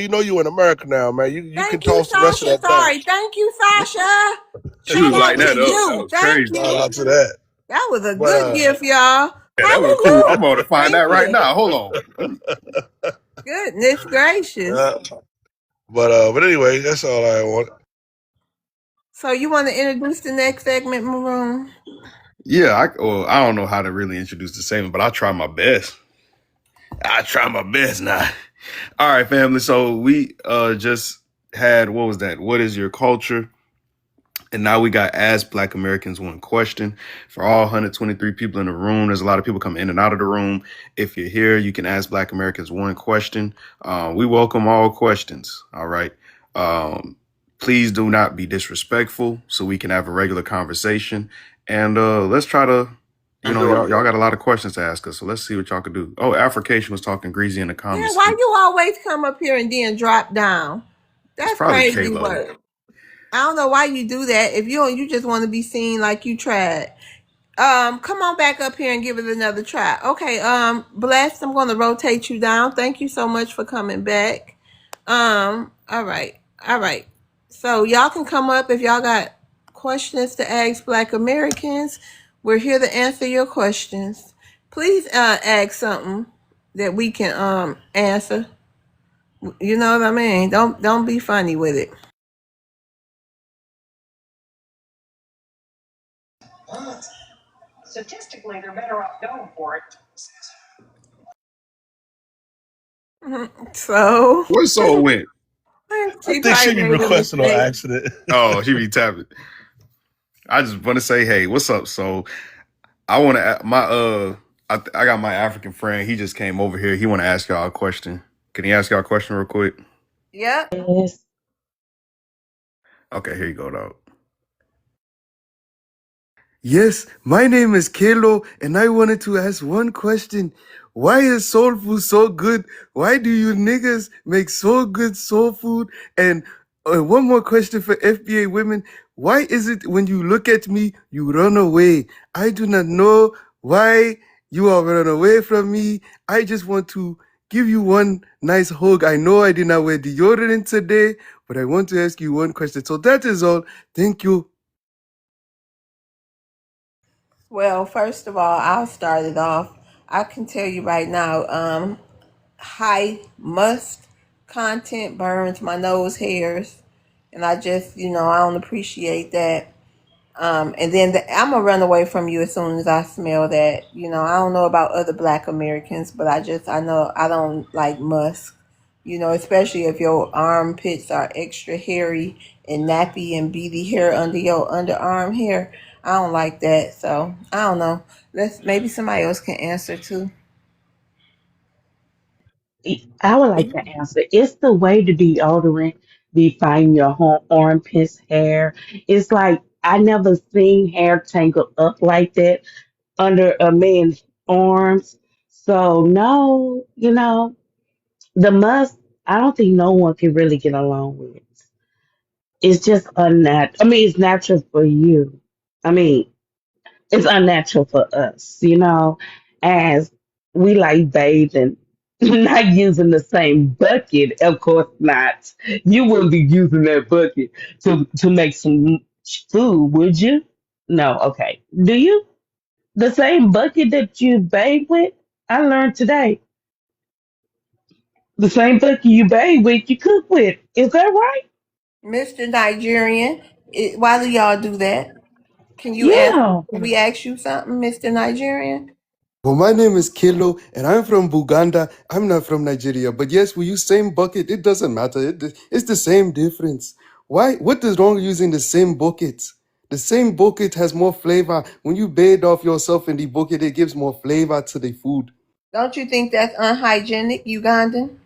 You know you in America now, man. You can Thank you, toss the rest of Sasha. that thing. Sorry. Thank you, Sasha. She Shout was out lighting to that up. That you. was Thank crazy. Shout you. out to that. That was a But good gift, y'all. Yeah, that was cool. I'm Hallelujah. gonna find Thank that right you. now. Hold on. Goodness gracious. uh, but anyway, that's all I want. So you want to introduce the next segment, Maroon? Yeah, I don't know how to really introduce the segment, but I'll try my best. I try my best now. All right, family. So we just had, what was that? What is your culture? And now we got Ask Black Americans One Question. For all 123 people in the room, there's a lot of people coming in and out of the room. If you're here, you can ask Black Americans one question. We welcome all questions. All right. Please do not be disrespectful so we can have a regular conversation. And let's try to, y'all got a lot of questions to ask us. So let's see what y'all can do. Oh, Africation was talking greasy in the Yeah, comments. why you always come up here and then drop down? It's That's probably crazy Kalo. work. I don't know why you do that. If you just want to be seen like you tried. Come on back up here and give it another try. Okay, Blessed, I'm gonna rotate you down. Thank you so much for coming back. All right, all right. So y'all can come up if y'all got questions to ask Black Americans. We're here to answer your questions. Please ask something that we can answer. You know what I mean? Don't be funny with it. Statistically, they're better off going for it. So Where Soul went? I she think she probably be made a requesting on mistake. accident. Oh, she be tapping. I just want to say, hey, what's up? So I want to I got my African friend. He just came over here. He want to ask y'all a question. Can he ask y'all a question real quick? Yep. Yes. Okay, here you go, dog. Yes, my name is Kalo, and I wanted to ask one question. Why is soul food so good? Why do you niggas make so good soul food? And one more question for FBA women. Why is it when you look at me, you run away? I do not know why you all run away from me. I just want to give you one nice hug. I know I did not wear deodorant today, but I want to ask you one question. So that is all. Thank you. Well, first of all, I'll start it off. I can tell you right now, high must content burns my nose hairs, and I just, I don't appreciate that. And then I'm gonna run away from you as soon as I smell that. I don't know about other Black Americans, but I know I don't like musk. Especially if your armpits are extra hairy and nappy and beady hair under your underarm hair. I don't like that. So I don't know. Let's maybe somebody else can answer too. I would like to answer. It's the way the deodorant be fighting your armpits hair. It's like I never seen hair tangled up like that under a man's arms. So no, the must. I don't think no one can really get along with it. It's just unnatural. I mean, it's natural for you. I mean, it's unnatural for us, as we like bathing, not using the same bucket. Of course not. You wouldn't be using that bucket to make some food, would you? No, okay. Do you? The same bucket that you bathe with? I learned today. The same bucket you bathe with, you cook with. Is that right? Mr. Nigerian, why do y'all do that? Can you answer? Yeah. Can we ask you something, Mr. Nigerian? Well, my name is Kilo, and I'm from Buganda. I'm not from Nigeria, but yes, we use same bucket. It doesn't matter. It's the same difference. Why? What is wrong with using the same bucket? The same bucket has more flavor. When you bathe off yourself in the bucket, it gives more flavor to the food. Don't you think that's unhygienic, Ugandan?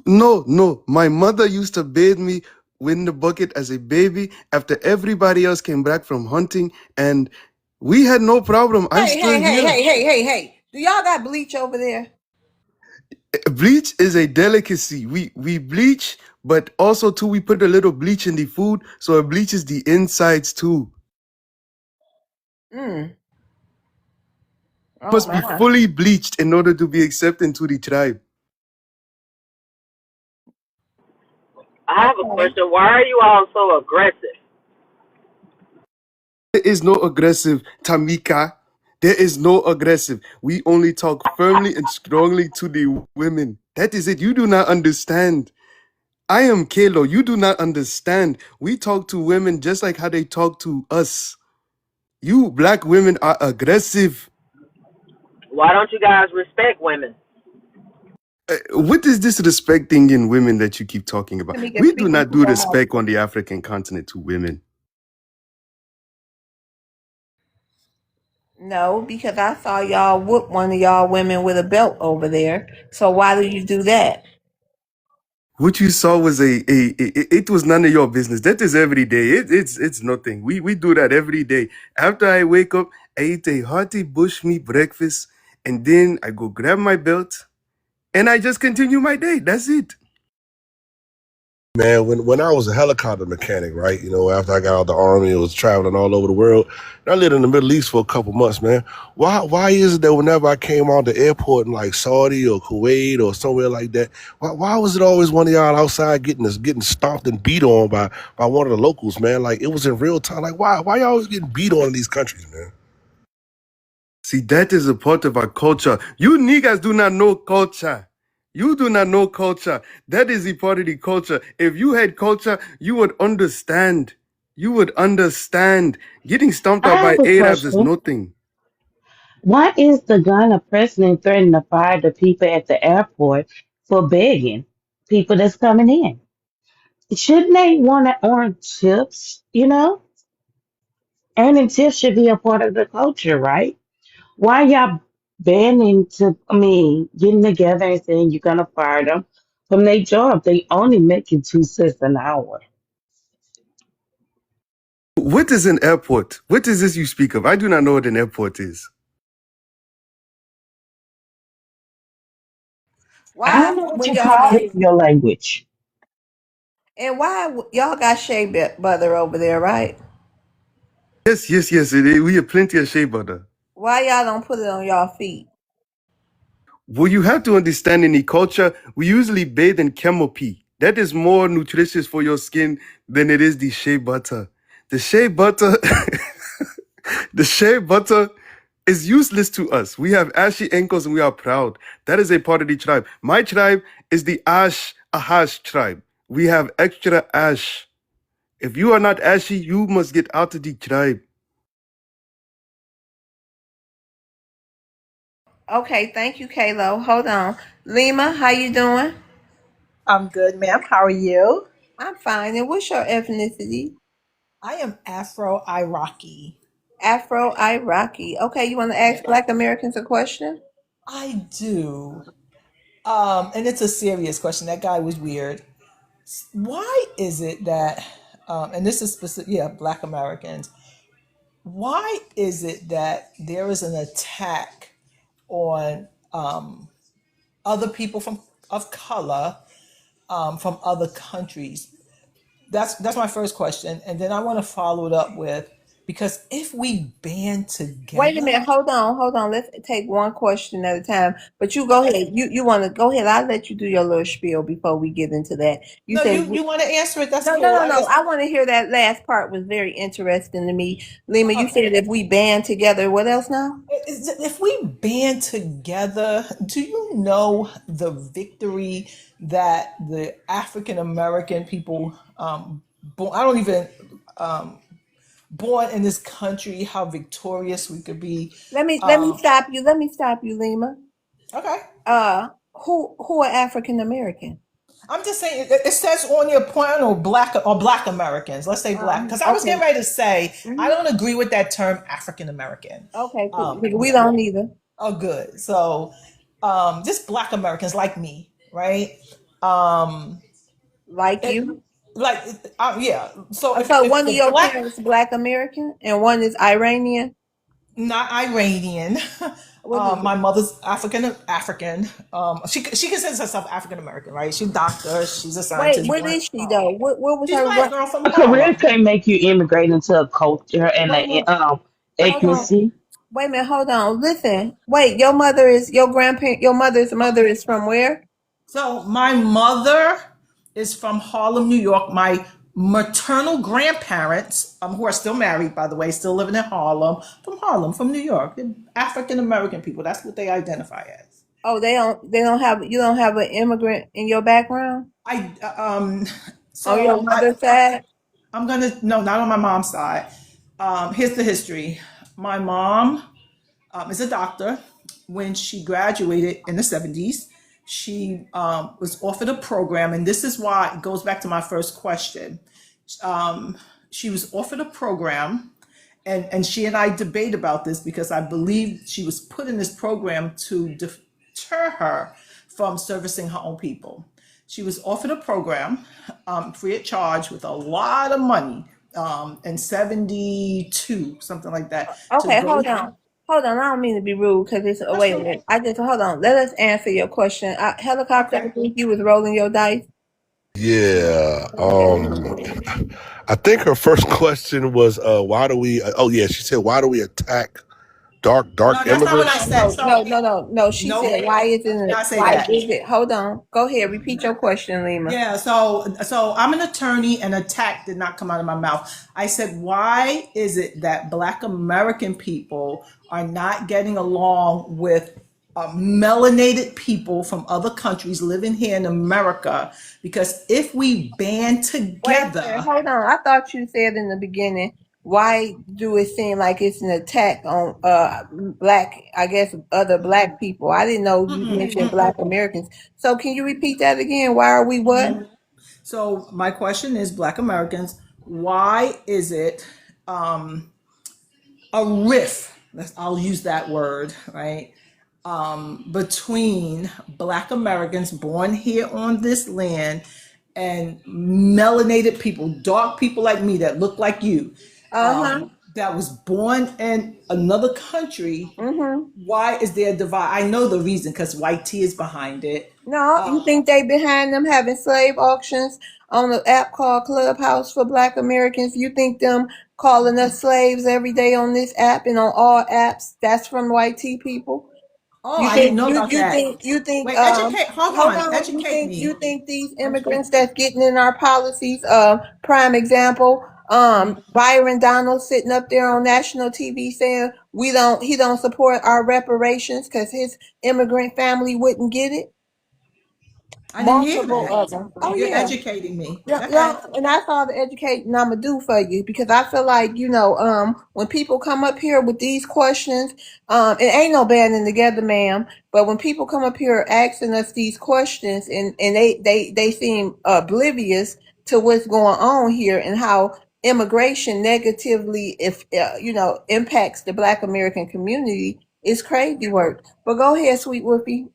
No, no. My mother used to bathe me in the bucket as a baby after everybody else came back from hunting, and we had no problem. I'm Hey, still hey, hey, here. hey, hey, hey, hey. Do y'all got bleach over there? Bleach is a delicacy. We bleach, but also too we put a little bleach in the food, so it bleaches the insides too. Mm. Oh Must be my. fully bleached in order to be accepted into the tribe. I have a Okay. question. Why are you all so aggressive? There is no aggressive, Tamika. There is no aggressive. We only talk firmly and strongly to the women. That is it. You do not understand. I am Kalo. You do not understand. We talk to women just like how they talk to us. You black women are aggressive. Why don't you guys respect women? What is this respect thing in women that you keep talking about? Tamika We do speaking not to do your mic. respect on the African continent to women. No, because I saw y'all whoop one of y'all women with a belt over there. So why do you do that? What you saw was it was none of your business. That is every day. It's nothing. We do that every day. After I wake up, I eat a hearty bushmeat breakfast, and then I go grab my belt and I just continue my day. That's it. Man, when I was a helicopter mechanic, right? You know, after I got out of the army, I was traveling all over the world. And I lived in the Middle East for a couple months, man. Why is it that whenever I came out the airport in like Saudi or Kuwait or somewhere like that, why was it always one of y'all outside getting stomped and beat on by one of the locals, man? Like it was in real time. Like why y'all always getting beat on in these countries, man? See, that is a part of our culture. You niggas do not know culture. You do not know culture. That is a part of the culture. If you had culture, you would understand. You would understand. Getting stomped I out have by a Arabs is question. nothing. Why is the Ghana president threatening to fire the people at the airport for begging people that's coming in? Shouldn't they want to earn tips? You know, earning tips should be a part of the culture, right? Why y'all banning to? I mean, getting together and saying you're gonna fire them from their job? They only making 2 cents an hour. What is an airport? What is this you speak of? I do not know what an airport is. I Why don't know what when you y'all call got it in your language. and why y'all got shea butter over there, right? Yes, yes, yes. We have plenty of shea butter. Why y'all don't put it on y'all feet? Well, you have to understand in the culture, we usually bathe in camel pee. That is more nutritious for your skin than it is the shea butter. The shea butter, the shea butter is useless to us. We have ashy ankles and we are proud. That is a part of the tribe. My tribe is the Ahash tribe. We have extra ash. If you are not ashy, you must get out of the tribe. Okay, thank you, Kalo. Hold on. Lima, how you doing? I'm good, ma'am. How are you? I'm fine. And what's your ethnicity? I am Afro Iraqi. Afro Iraqi. Okay, you want to ask Yeah, Black Americans a question? I do. And it's a serious question. That guy was weird. Why is it that, and this is specific, yeah, Black Americans, why is it that there is an attack on other people from of color from other countries? That's my first question, and then I want to follow it up with, because if we band Wait a together, minute. Hold on. Let's take one question at a time. But you go okay. ahead. You want to go ahead. I'll let you do your little spiel before we get into that. You No, said you want to answer it? That's no, no, cool. no, I no. guess. I want to hear that last part. Was very interesting to me. Lima, you Uh, said if we band together, what else now? if we band together, do you know the victory that the African American people, I don't even, born in this country, how victorious we could be? Let me Um, stop you. Let me stop you, Lima. okay. Who are African American? I'm just saying, it says on your plan, or black Americans. Let's say black, because I was Okay. getting ready to say I Hmm. don't agree with that term African American. Okay, cool. Because we Yeah. don't either. Oh, good. So, just black Americans like me, right? Um, Like it, you. like, yeah. So So if one of the your black, parents Black American and one is Iranian. not Iranian, What is my it? mother's African. She considers herself African American, right? She's a doctor. She's a Wait, scientist. what Born, is she though? What was she's her? black, girl from A career Harlem. can't make you immigrate into a culture and Wait a a minute. Hold on. ethnicity. Wait a minute. Hold on. Listen. Wait. Your mother is your grandparent. Your mother's mother is from where? So my mother is from Harlem, New York. My maternal grandparents, who are still married, by the way, still living in Harlem, from New York. They're African American people. That's what they identify as. Oh, they don't have, you don't have an immigrant in your background I on your so mother's side? I'm gonna no, not on my mom's side. Here's the history. My mom is a doctor. When she graduated in the 70s, she was offered a program, and this is why it goes back to my first question. Um, she was offered a program, and she and I debate about this because I believe she was put in this program to deter her from servicing her own people. She was offered a program free of charge with a lot of money in 72, something like that, to Okay, go. hold on. Hold on. I don't mean to be rude because it's, oh, That's wait a fine. minute. I just, hold on. Let us answer your question. Helicopter, I Okay. think you was rolling your dice. Yeah. I think her first question was, why do we? Oh yeah, she said, why do we attack No, dark that's not what I immigrants? said. No, no, So, no, no, no. She no, said, why I did isn't it, not say why that. is it, hold on. Go ahead. Repeat your question, Lima. Yeah, so I'm an attorney, and attack did not come out of my mouth. I said, why is it that Black American people are not getting along with melanated people from other countries living here in America? Because if we band Wait a minute. together, Hold on. I thought you said in the beginning, why do it seem like it's an attack on black, I guess, other black people? I didn't know you mentioned Black Americans. So can you repeat that again? Why are we what? so my question is, Black Americans, why is it a rift? I'll use that word, right? Between Black Americans born here on this land and melanated people, dark people like me that look like you, Uh-huh. that was born in another country. Mm-hmm. Why is there a divide? I know the reason, because white tea is behind it. No, you think they behind them having slave auctions on the app called Clubhouse for Black Americans? You think them calling us slaves every day on this app and on all apps, that's from white tea people? Oh, You I didn't think know about that. you think Wait, educate. Hold hold on, on, educate you me. think these Educate. immigrants that's getting in our policies, prime example, Byron Donald sitting up there on national TV saying he don't support our reparations because his immigrant family wouldn't get it. I didn't hear Multiple that. of them. Oh You're yeah. educating me. Yeah, Go yeah, ahead. and that's all the educating I'm gonna do for you because I feel like when people come up here with these questions, it ain't no banding together, ma'am. But when people come up here asking us these questions and they seem oblivious to what's going on here and how immigration negatively if impacts the Black American community, it's crazy work. But go ahead, sweet Whoopi.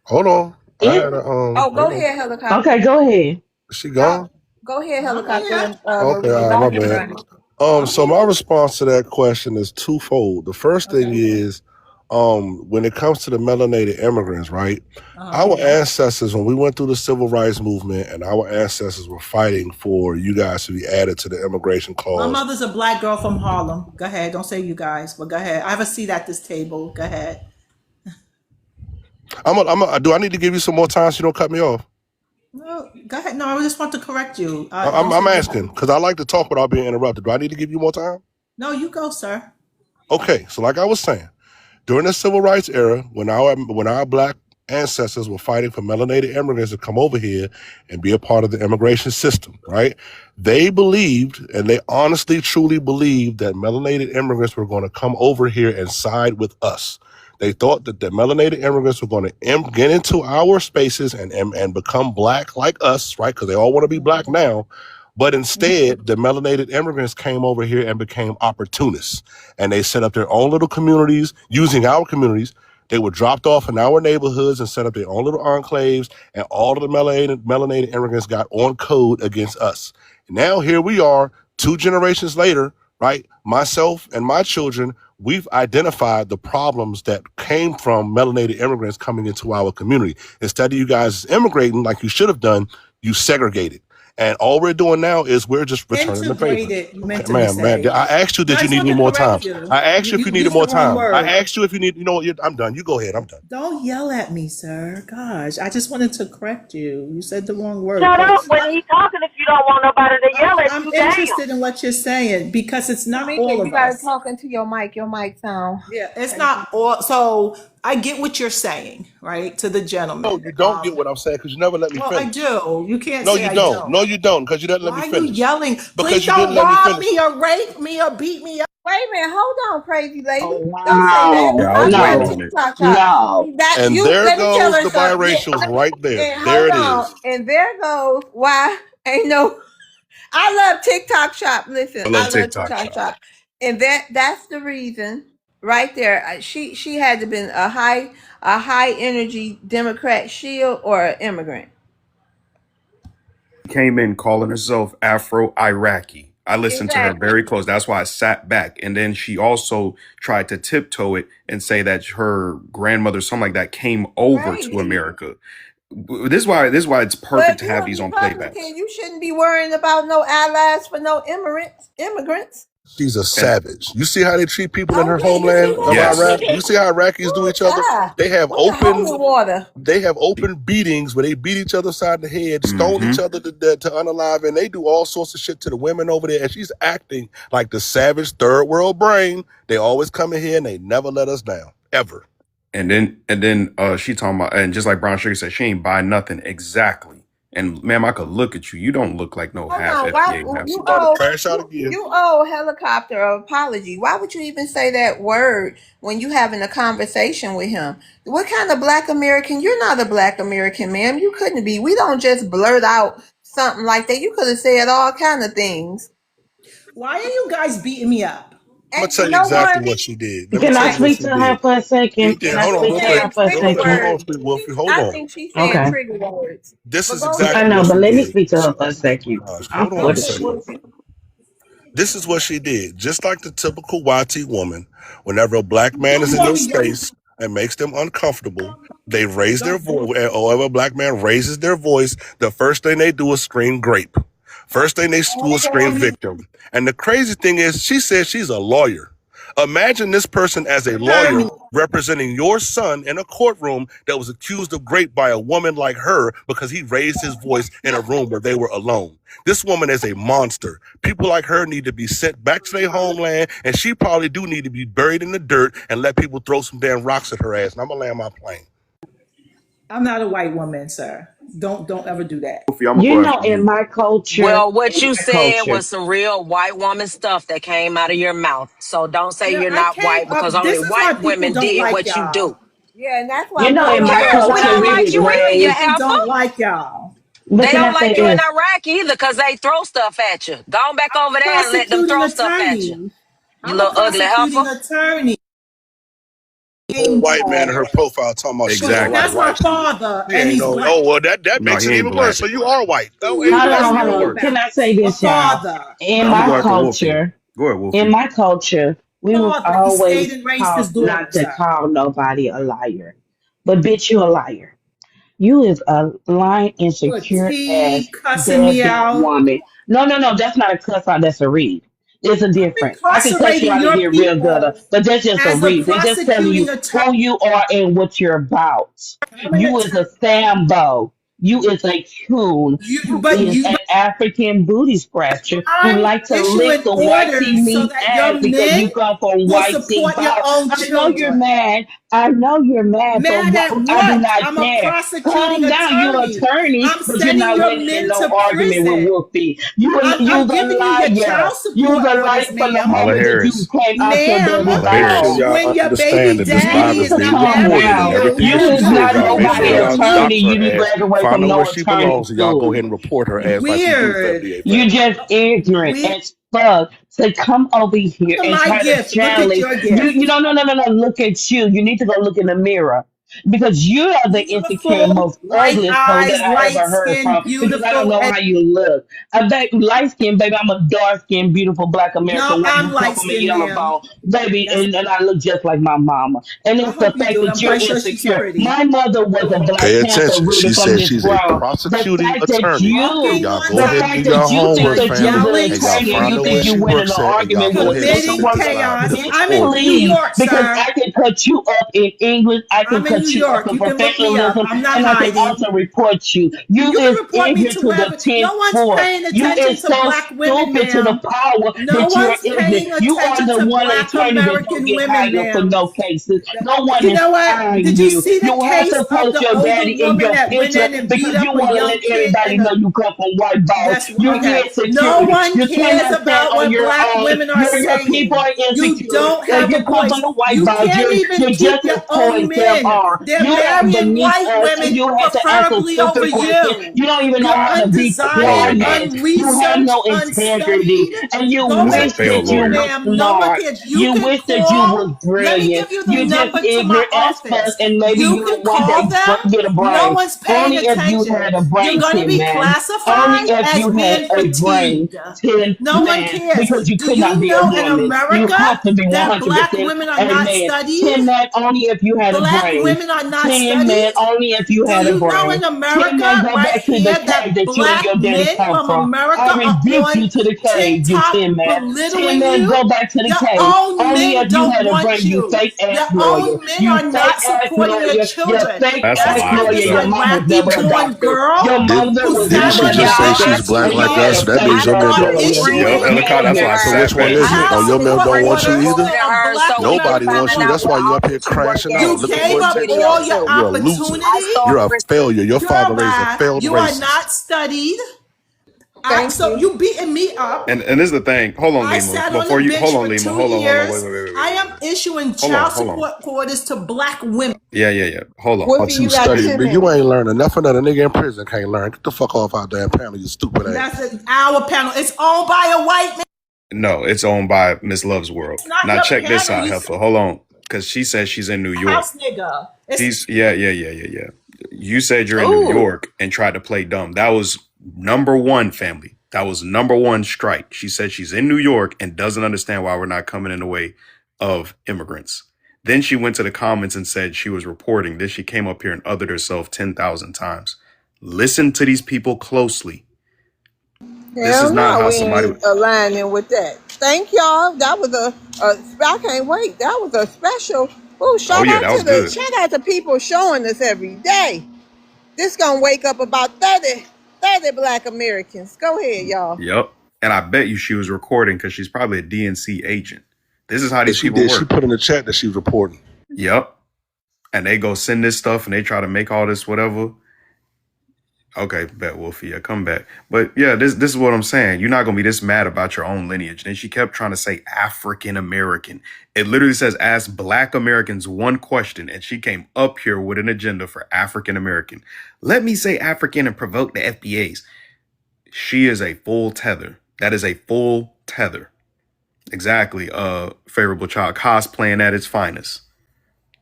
Hold on. I It had a Oh, go hold on. ahead, helicopter. okay, go ahead. Is she No, gone? go ahead, I'm helicopter. here. And, Okay, Marie, all right, my don't bad. interrupt me. I'm So my here. response to that question is twofold. The first thing Okay. is, when it comes to the melanated immigrants, right? Uh-huh. Our ancestors, when we went through the civil rights movement, and our ancestors were fighting for you guys to be added to the immigration My clause. mother's a Black girl from Harlem. Go ahead. Don't say you guys, but go ahead. I have a seat at this table. Go ahead. Do I need to give you some more time so you don't cut me off? No, go ahead. No, I just want to correct you. I'm, Don't say I'm you. asking because I like to talk without being interrupted. Do I need to give you more time? No, you go, sir. Okay, so like I was saying, during the civil rights era, when our black ancestors were fighting for melanated immigrants to come over here and be a part of the immigration system, right? They believed, and they honestly, truly believed that melanated immigrants were going to come over here and side with us. They thought that the melanated immigrants were going to get into our spaces and become black like us, right? Because they all want to be black now. But instead, the melanated immigrants came over here and became opportunists. And they set up their own little communities using our communities. They were dropped off in our neighborhoods and set up their own little enclaves. And all of the melanated immigrants got on code against us. And now here we are, 2 generations later, right? Myself and my children, we've identified the problems that came from melanated immigrants coming into our community. Instead of you guys immigrating like you should have done, you segregated. And all we're doing now is we're just returning the favor. Integrated, you Okay, meant to man. say. I asked you No, that I you just need wanted any to more time. correct you. I asked you if you You needed used the more wrong time. I word. asked you if you need. You know what? I'm done. You go ahead. I'm done. Don't yell at me, sir. Gosh, I just wanted to correct you. You said the wrong word. Shut But up when he talking if you don't want nobody to yell at I'm you. Damn. interested in what you're saying because it's not Tamika, all you of gotta us. talk into your mic. Your mic sound Yeah, it's crazy. not all. So I get what you're saying, right? To the No, gentleman. you don't get what I'm saying because you never let me Well, I finish. do. You can't No, say you I don't. don't. No, you don't because you didn't let me Why are you finish. yelling? Please Because you didn't don't let me rob finish. me or rape me or beat me up. Wait a minute, hold on, crazy lady. Oh Don't say that. wow. Yeah, I was I'm waiting at No. on it. TikTok shop. No. That And you there let me tell goes her the something. biracials right there. And There hold it on. is. And there goes why ain't no I love TikTok shop. Listen, I I love love TikTok TikTok shop. shop. And that's the reason right there. She had to been a high energy Democrat shield or an immigrant. Came in calling herself Afro Iraqi. I listened to her Exactly. very close. That's why I sat back. And then she also tried to tiptoe it and say that her grandmother, something like that, came over to Crazy. America. This is why it's perfect But to you have a these on playbacks. Republican, you shouldn't be worrying about no allies for no immigrants. She's a And savage. You see how they treat people in her Okay, you see homeland of that? yes, Iraq? You see how Iraqis do Ooh, each other? child. They have What the open holy water? they have open beatings where they beat each other side the head, stone hmm each other to death, to unalive, and they do all sorts of shit to the women over there. And she's acting like the savage third world brain. They always come in here and they never let us down. Ever. and then she talking about, and just like Brown Sugar said, she ain't buy nothing exactly. And ma'am, I could look at you. You don't look like no Hold half on. Why FBA, half She you about to civilian. owe crash out you again. you owe helicopter an apology? Why would you even say that word when you having a conversation with him? What kind of black American? You're not a black American, ma'am. You couldn't be. We don't just blurt out something like that. You could have said all kind of things. Why are you guys beating me up? I'm gonna And tell you no exactly one what she did. Let me Can tell I you what speak she to her did. for a She second? did. Can I Hold on, she's speak real to quick. her saying for a Real trigger quick. Hold second? on, words. sweet Wolfie. Hold I on. think she's saying Okay. trigger words. This But is go I exactly ahead. know, what but she let me did. speak to her She, for a oh my second. gosh. I'm Hold on a for Okay, this. second. Wolfie. This is what she did. Just like the typical YT woman, whenever a black man is Don't in call their me young. space and makes them uncomfortable, they raise their Don't. voice. Or whenever a black man raises their voice, the first thing they do is scream grape. First thing they do Don't is call scream me. victim. And the crazy thing is, she says she's a lawyer. Imagine this person as a lawyer Attorney. representing your son in a courtroom that was accused of rape by a woman like her because he raised his voice in a room where they were alone. This woman is a monster. People like her need to be sent back to their homeland, and she probably do need to be buried in the dirt and let people throw some damn rocks at her ass. And I'm gonna land my plane. I'm not a white woman, sir. Don't ever do that. Sophie, I'm gonna You go know, after in you. my culture, Well, what in you my said culture, was some real white woman stuff that came out of your mouth. So don't say Yeah, you're I not came white because up. only This is why white people women don't did like what you y'all. do. Yeah, and that's why you Who know, we in my don't cares? We culture, don't we like was you either, you raised. People heifer. don't like y'all. But They can I don't say like you in this? Iraq either because they throw stuff at you. Go on back I'm over a there and let them prosecuting throw stuff at you. attorney. You I'm a little ugly heifer. prosecuting attorney. Old Game white man in her ball. profile talking about she ain't And white. Exactly. that's my Why she? father, She and ain't he's no. black. Oh well, that No, makes he it ain't even worse. black. So you are white. Oh, You even that's don't even Hold know on. worse. Can about I say a this, y'all? father. In I'm gonna my go after Wolfie. culture, Go ahead, in Wolfie. my culture, we was Father. He stayed always and raised his taught daughter, not to sir. call nobody a liar. But bitch, you a liar. You is a lying, insecure ass, Fatigue, cussing me deadbeat out. woman. No, no, no, that's not a cuss out, that's a read. There's a I'm difference. I can cuss you incarcerating out and your get real good, people but that's just a as a read. They're just telling prosecuting you attorney. who you are and what you're about. I'm an You is a attorney. Sambo. You is a coon. You, You but is you, an African booty scratcher who I'm like to lick issuing the white tea orders so meat that ass your because men you come from will white tea support your bottom. own I know you're children. mad. I know you're mad, but Mad at I do what? not I'm a care. prosecuting Calm down. You're an attorney. attorney, I'm but you're sending not your winning in men no to argument with prison. Wolfie. You're I'm a giving you your liar. child You was support a orders, liar from the ma'am. Mala moment that you Harris. came out your Ma'am, daddy Mala Make sure Harris. ball. y'all when your understand baby that You this live daddy is need is to being not calm recorded, and down. married everything you, that You you she is got says, not y'all make nobody sure y'all weird. attorney. dox her You need to ass, graduate find from out where no she attorney belongs, and y'all go school. ahead and report her ass like she do for Weird. FBA You family. just ignorant Weird. as fuck to come over here Look at and my try to gift. Look at challenge. your You gift. no, no, no, no, no. Look at you. You need to go look in the mirror. because you are the insecure, Beautiful, most light ugliest hoe that eyes, I ever light heard skin, from because I don't beautiful. know And how you look. I bet light skin, baby, I'm a dark skin, beautiful black no, American where I'm you come light from in skin, ma'am. Yellowbone, baby, Yes, and I look just like my mama. And I it's the hope you fact do. that I'm you're quite sure she's insecure. pretty. My mother was a Black Pay Panther attention. She rooted from said this she's a ground. The prosecuting fact that attorney. And Talking you, y'all one go the ahead and time, do fact your that you think homework, that you family, the yelling, and y'all attorney and find you out where think you she screaming, win in works an at, and y'all argument go with a ahead and sister committing submit worker, to chaos. liability bitch, I'm in court. New please, York, because sir. I can cut you up in English, I can I'm in New cut you up York. in You can look me up. professionalism, I'm not and I can hiding. also report you. You You can is report me ignorant to to the wherever. 10th No one's floor. paying You attention is to so black women, stupid to the ma'am. power No that you're one's ignorant. paying You are attention the to one black attorney that don't American get women, hired for ma'am. no cases. No one You is know what? hiring Did you you. see the You have case to of post the your older daddy in woman your that went picture in and beat because you up a want to young let kid everybody and know you come from white balls. that's You're okay. No insecurity. one You cares cannot stand about on what your black own. women are Your people saying. are You insecure. don't If have a you come from voice. the white You balls, can't even you're keep just your as poor own as them men. are. They're You are marrying beneath white us, and women you have to answer preferably over stupid questions. you. You don't even know You're how to be No, undecided, no. quiet. You have no unresearched, integrity, unstudied. and you Go This is a get wish failed that you teaching, were lawyer. ma'am. No one smart. cares. You You can wish that you call. was Let me brilliant. give you the You're just number to my ignorant as fuck, office. and maybe You you can one call day them. get a No brain. one's paying Only if you attention. had a You're brain, going to Tin be Man. Only classified if as you had being a brain, fatigued. Tin No one Man, cares. because you Do could not you be a know in woman. You America have to be that black 100% women are a not man. studied? Tin Man, only if you had a Black brain. women are not Tin Man, studied. only if you Do had a you know brain. in Tin Man, America, go right back to the here, cave that that you and black your daddy men come from from. America I are rebuke on you to the cave, you TikTok Tin Man. Tin belittling Man, you? go back to the Your cave. own Only men if you don't had a want brain, you you. fake ass Your lawyer. own men You are fake not ass supporting your lawyer. You children. fake That's a That's ass lie. why lawyer. this Your mama was never a Iraqi-born doctor. girl Your Did, mother who was didn't sat never she on a the just say doctor, she's side black and like you had us? a So supporting that fake means your people ass men are don't want lawyer. you. Yo, issuing Ellicott, that's Man, why I So said which that, one baby. is it? how Don't your men don't want you what is either? the to a her. black So when you Nobody American found wants you. woman? out That's what why you up here office you worked crashing at, out, You you looking gave for deleted the up video all attention. your too. You're a loser. I opportunity. saw You're the a receipt. failure. Your father raised a Goodbye. failed You are racist. not studied. Thank So you. you beating me up. And this is the thing. Hold on, I Lima. sat on Before the you bench hold on, for Lima. 2 years. Wait, wait, wait, wait, I wait, am wait. issuing child Hold on. support orders to black women. Yeah. Hold on. Wolfie, But you you got study, 10 but you minutes. ain't learning nothing that a nigga in prison can't learn. Get the fuck off out there, panel, you stupid That's ass. our panel. It's owned by a white man. No, it's owned by Miss Love's World. It's not Now your check this panel. out, You Heifer. Hold on. Because she says she's in New York. house nigga. It's She's yeah. You said you're in New Ooh. York and tried to play dumb. That was number one, family. That was number one strike. She said she's in New York and doesn't understand why we're not coming in the way of immigrants. Then she went to the comments and said she was reporting. Then she came up here and othered herself 10,000 times. Listen to these people closely. This is Hell not no, how we somebody ain't would. aligning with that. Thank y'all. That was I can't wait. That was a special. Oh, Oh, shout yeah, out that was to the good. shout out to people showing us every day. This gonna wake up about 30 black Americans. Go ahead, y'all. Yep. And I bet you she was recording because she's probably a DNC agent. This is how But these she people did. She work. put in the chat that she was reporting. Yep. And they go send this stuff and they try to make all this whatever. Okay, bet Wolfie, yeah, come back. But yeah, this is what I'm saying. You're not gonna be this mad about your own lineage. And she kept trying to say African American. It literally says ask Black Americans one question, and she came up here with an agenda for African American. Let me say African and provoke the FBAs. She is a full tether. That is a full tether. Exactly. Favorable child cosplaying at its finest.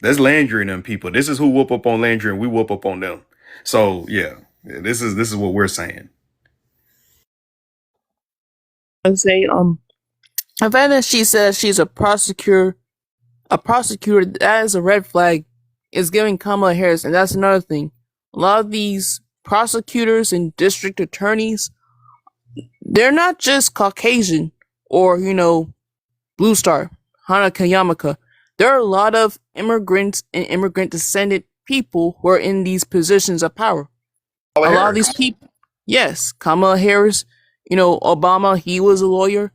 That's Landry and them people. This is who whoop up on Landry and we whoop up on them. So yeah, this is what we're saying. And say, the fact that she says she's a prosecutor, that is a red flag. Is giving Kamala Harris, and that's another thing. A lot of these prosecutors and district attorneys, they're not just Caucasian or, Blue Star, Hanukkah Yamaka. There are a lot of immigrants and immigrant descendant people who are in these positions of power. A lot of these people, yes, Kamala Harris, Obama, he was a lawyer,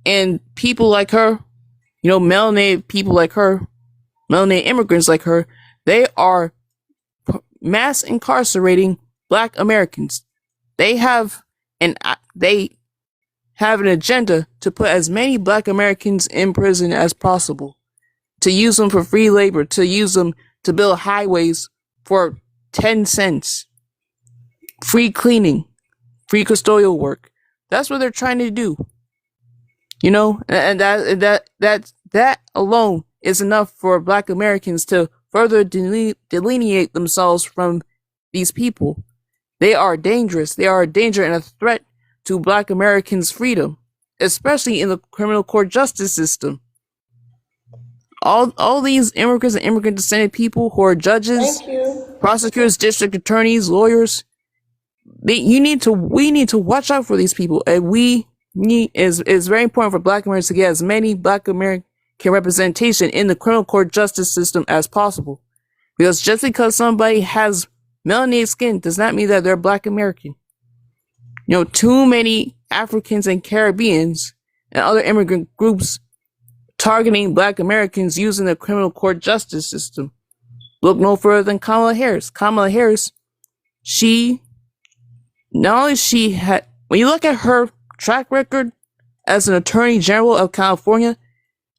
and people like her, melanated people like her, melanated immigrants like her, they are mass incarcerating Black Americans. They have they have an agenda to put as many Black Americans in prison as possible, to use them for free labor, to use them to build highways for 10 cents, free cleaning, free custodial work. That's what they're trying to do. And that alone is enough for Black Americans to further delineate themselves from these people. They are dangerous. They are a danger and a threat to Black Americans' freedom, especially in the criminal court justice system. All these immigrants and immigrant descended people who are judges, Thank you. prosecutors, district attorneys, lawyers, we need to watch out for these people, and it's very important for Black Americans to get as many Black American representation in the criminal court justice system as possible. Because just because somebody has melanated skin does not mean that they're Black American. Too many Africans and Caribbeans and other immigrant groups targeting Black Americans using the criminal court justice system. Look no further than Kamala Harris. Kamala Harris, when you look at her track record as an Attorney General of California,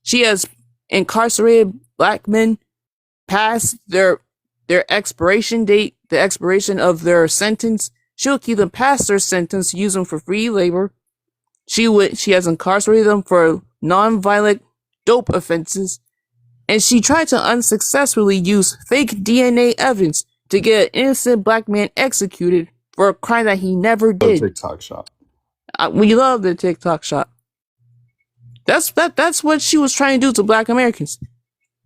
she has incarcerated Black men past their expiration date, the expiration of their sentence. She'll keep them past their sentence, use them for free labor. She has incarcerated them for non-violent dope offenses, and she tried to unsuccessfully use fake DNA evidence to get an innocent Black man executed for a crime that he never did. TikTok shop. We love the TikTok shop. That's what she was trying to do to Black Americans.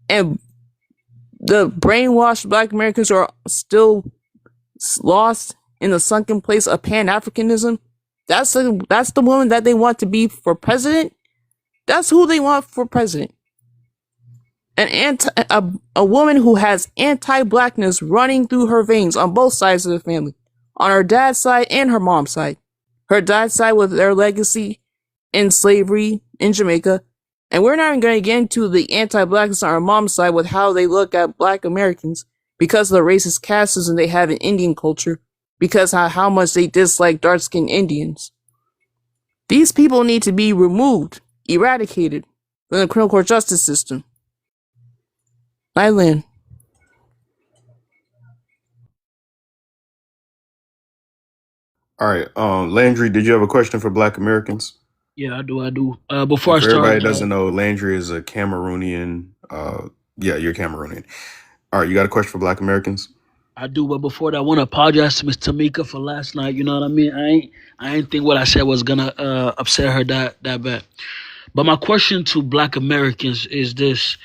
And the brainwashed Black Americans are still lost in the sunken place of Pan-Africanism. That's the woman that they want to be for president. That's who they want for president. A woman who has anti-Blackness running through her veins on both sides of the family, on her dad's side and her mom's side. Her dad's side with their legacy in slavery in Jamaica, and we're not even going to get into the anti-Blackness on her mom's side with how they look at Black Americans because of the racist casteism they have in Indian culture, because of how much they dislike dark-skinned Indians. These people need to be removed, eradicated from the criminal court justice system. Nyland. All right. Landry, did you have a question for Black Americans? Yeah, I do. Before I For start, everybody that doesn't know, Landry is a Cameroonian. Yeah, you're Cameroonian. All right, you got a question for Black Americans? I do. But before that, I want to apologize to Miss Tamika for last night. You know what I mean? I ain't think what I said was gonna upset her that bad. But my question to Black Americans is this: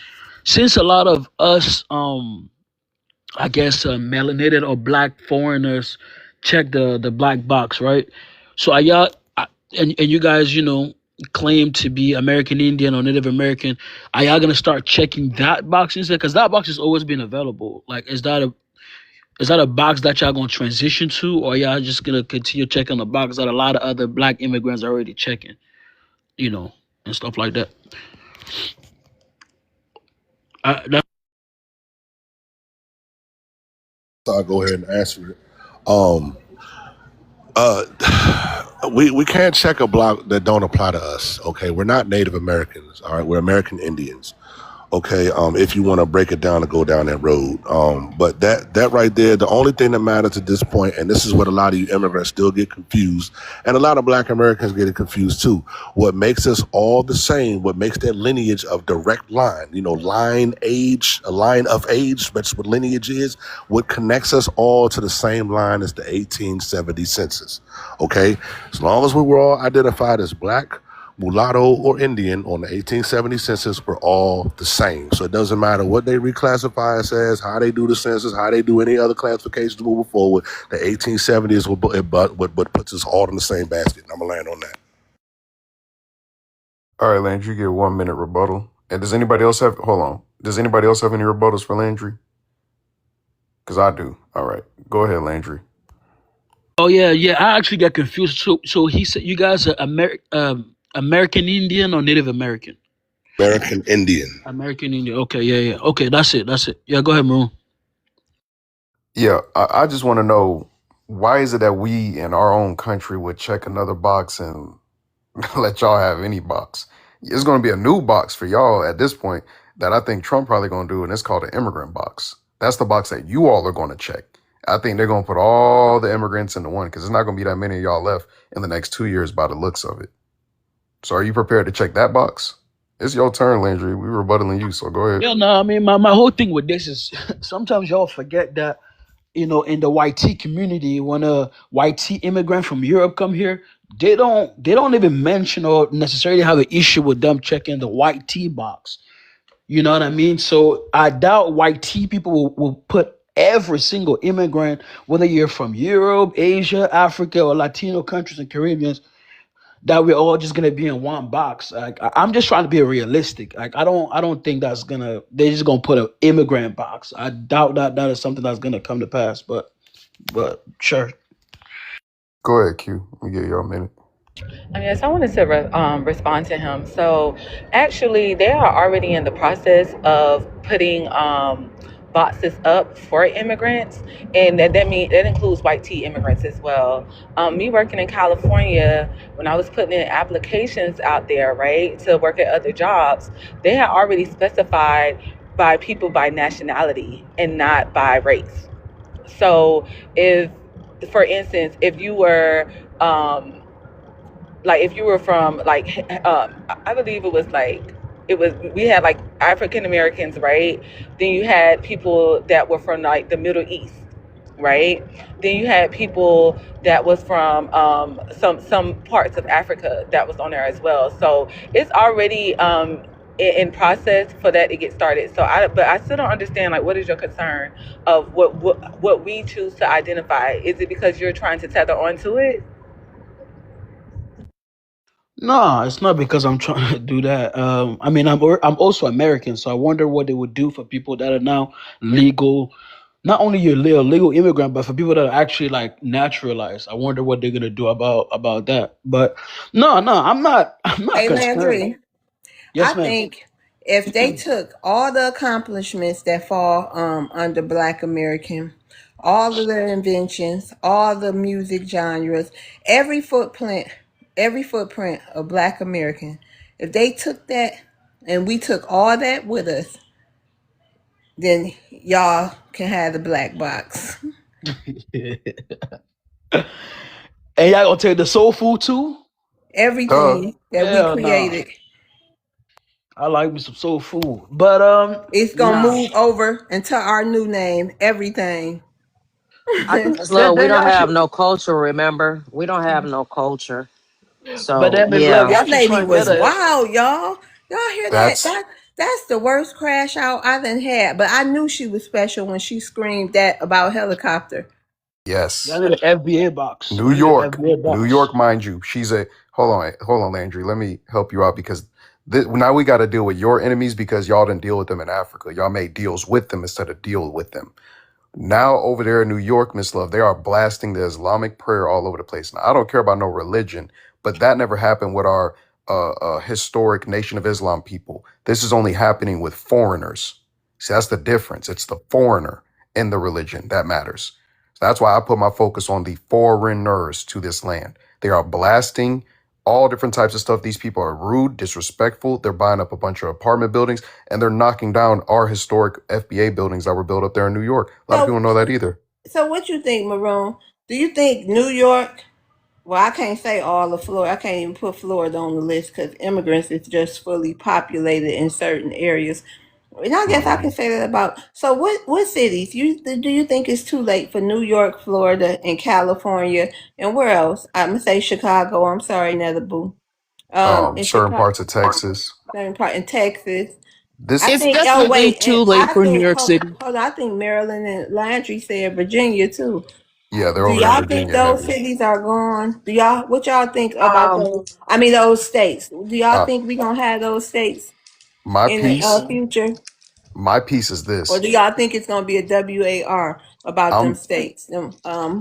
since a lot of us, I guess, melanated or Black foreigners check the black box, right? So are y'all and you guys, claim to be American Indian or Native American? Are y'all gonna start checking that box instead? Because that box has always been available. Like, is that a box that y'all gonna transition to, or y'all just gonna continue checking the box that a lot of other Black immigrants are already checking, and stuff like that? That's So I'll go ahead and answer it. Um, uh, we can't check a block that don't apply to us. Okay, we're not Native Americans. All right, we're American Indians. Okay, if you want to break it down and go down that road. But that right there, the only thing that matters at this point, and this is what a lot of you immigrants still get confused, and a lot of Black Americans get confused too. What makes us all the same, what makes that lineage of direct line, line age, a line of age, that's what lineage is, what connects us all to the same line as the 1870 census. Okay, as long as we were all identified as Black, mulatto, or Indian on the 1870 census, were all the same. So it doesn't matter what they reclassify us as, how they do the census, how they do any other classifications moving forward. The 1870 is what puts us all in the same basket. I'm going to land on that. All right, Landry, you get 1 minute rebuttal. And does anybody else have any rebuttals for Landry? Because I do. All right, go ahead, Landry. Oh yeah. I actually got confused. So he said you guys are American Indian or Native American? American Indian. American Indian. Okay, yeah. Okay, that's it. Yeah, go ahead, Maroon. Yeah, I just want to know, why is it that we in our own country would check another box and let y'all have any box? It's going to be a new box for y'all at this point that I think Trump probably going to do, and it's called an immigrant box. That's the box that you all are going to check. I think they're going to put all the immigrants into one, because there's not going to be that many of y'all left in the next 2 years by the looks of it. So are you prepared to check that box? It's your turn, Landry. We were rebutting you, so go ahead. Yeah, no, I mean, my whole thing with this is sometimes y'all forget that, in the YT community, when a YT immigrant from Europe come here, they don't even mention or necessarily have an issue with them checking the YT box. You know what I mean? So I doubt YT people will put every single immigrant, whether you're from Europe, Asia, Africa, or Latino countries and Caribbeans, that we're all just gonna be in one box. Like I'm just trying to be realistic. Like I don't think that's gonna they're just gonna put an immigrant box. I doubt that is something that's gonna come to pass. But sure. Go ahead, Q. Let me give you a minute. Yes, I wanted to respond to him. So, actually, they are already in the process of putting boxes up for immigrants, and that includes white tea immigrants as well. Me working in California, when I was putting in applications out there, right, to work at other jobs, they had already specified by people by nationality and not by race. So, if, for instance, if you were like if you were from like I believe it was like it was we had like African Americans, right? Then you had people that were from like the Middle East, right? Then you had people that was from some parts of Africa that was on there as well. So it's already in process for that to get started. But I still don't understand, like, what is your concern of what we choose to identify? Is it because you're trying to tether onto it? No, it's not because I'm trying to do that. I mean, I'm also American, so I wonder what they would do for people that are now legal. Not only your legal immigrant, but for people that are actually like naturalized. I wonder what they're gonna do about that. But no, I'm not Hey, concerned. Landry, I Yes, ma'am. think if they took all the accomplishments that fall under Black American, all of their inventions, all the music genres, every footprint, every footprint of Black American, if they took that and we took all that with us, then y'all can have the black box. And y'all gonna take the soul food too? Duh. Everything that we Hell no. created, I like me some soul food. But it's gonna nah. move over into our new name. Everything. I think Cause that look, we then don't y'all have should, no culture. Remember, we don't have no culture. but So then Miss Love, yeah. y'all That should lady try and get was a. wild, y'all. Y'all hear that? That's That's the worst crash out I done had. But I knew she was special when she screamed that about helicopter. Y'all yes. need an FBA box. New Y'all need an York. FBA New box. York, mind you. She's a hold on, Landry. Let me help you out because now we got to deal with your enemies because y'all didn't deal with them in Africa. Y'all made deals with them instead of deal with them. Now over there in New York, Miss Love, they are blasting the Islamic prayer all over the place. Now I don't care about no religion, but that never happened with our historic Nation of Islam people. This is only happening with foreigners. See, that's the difference. It's the foreigner in the religion that matters. So that's why I put my focus on the foreigners to this land. They are blasting all different types of stuff. These people are rude, disrespectful. They're buying up a bunch of apartment buildings and they're knocking down our historic FBA buildings that were built up there in New York. A lot of people So don't know that either. so what you think, Maroon? Do you think New York? Well, I can't say all of Florida. I can't even put Florida on the list because immigrants is just fully populated in certain areas. And I guess I Hmm. can say that about. So, what cities do you think it's too late for New York, Florida, and California, and where else? I'm gonna say Chicago. I'm sorry, Nether Boo. In Certain Chicago, parts of Texas. certain part in Texas. This I It's think. Oh definitely wait, and too late I for New think. York City. Hold on. I think Maryland and Landry said Virginia too. Yeah, they're Do over there in y'all think Virginia those heavy. cities are gone? Do y'all what y'all think about Um, those? I mean those states. Do y'all Uh think we gonna have those states my in the piece, future, my piece is or this. do y'all think it's gonna be a WAR about them I'm states, them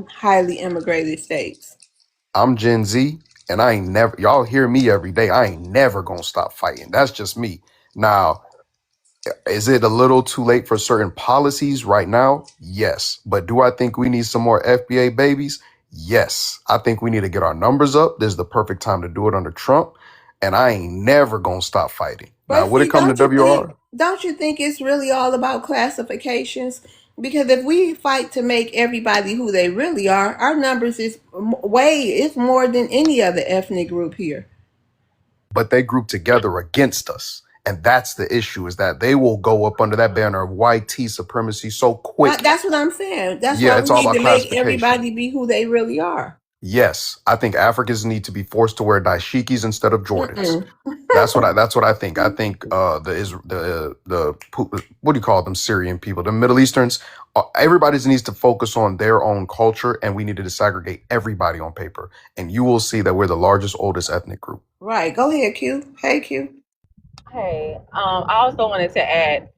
highly immigrated states? I'm Gen Z and I ain't never y'all hear me every day. I ain't never gonna stop fighting. That's just me. Now, is it a little too late for certain policies right now? Yes. But do I think we need some more FBA babies? Yes. I think we need to get our numbers up. This is the perfect time to do it under Trump. And I ain't never gonna stop fighting. Now, But would it see, come to WR? don't you think it's really all about classifications? Because if we fight to make everybody who they really are, our numbers is way it's more than any other ethnic group here. But they group together against us. And that's the issue, is that they will go up under that banner of white supremacy so quick. That's what I'm saying. That's Yeah, why we it's all need about to make classification. everybody be who they really are. Yes, I think Africans need to be forced to wear dashikis instead of Jordans. Mm-mm. That's what I think. I think what do you call them, Syrian people, the Middle Easterns. Everybody needs to focus on their own culture, and we need to disaggregate everybody on paper. And you will see that we're the largest, oldest ethnic group. Right. Go ahead, Q. Hey, Q. Hey, I also wanted to add,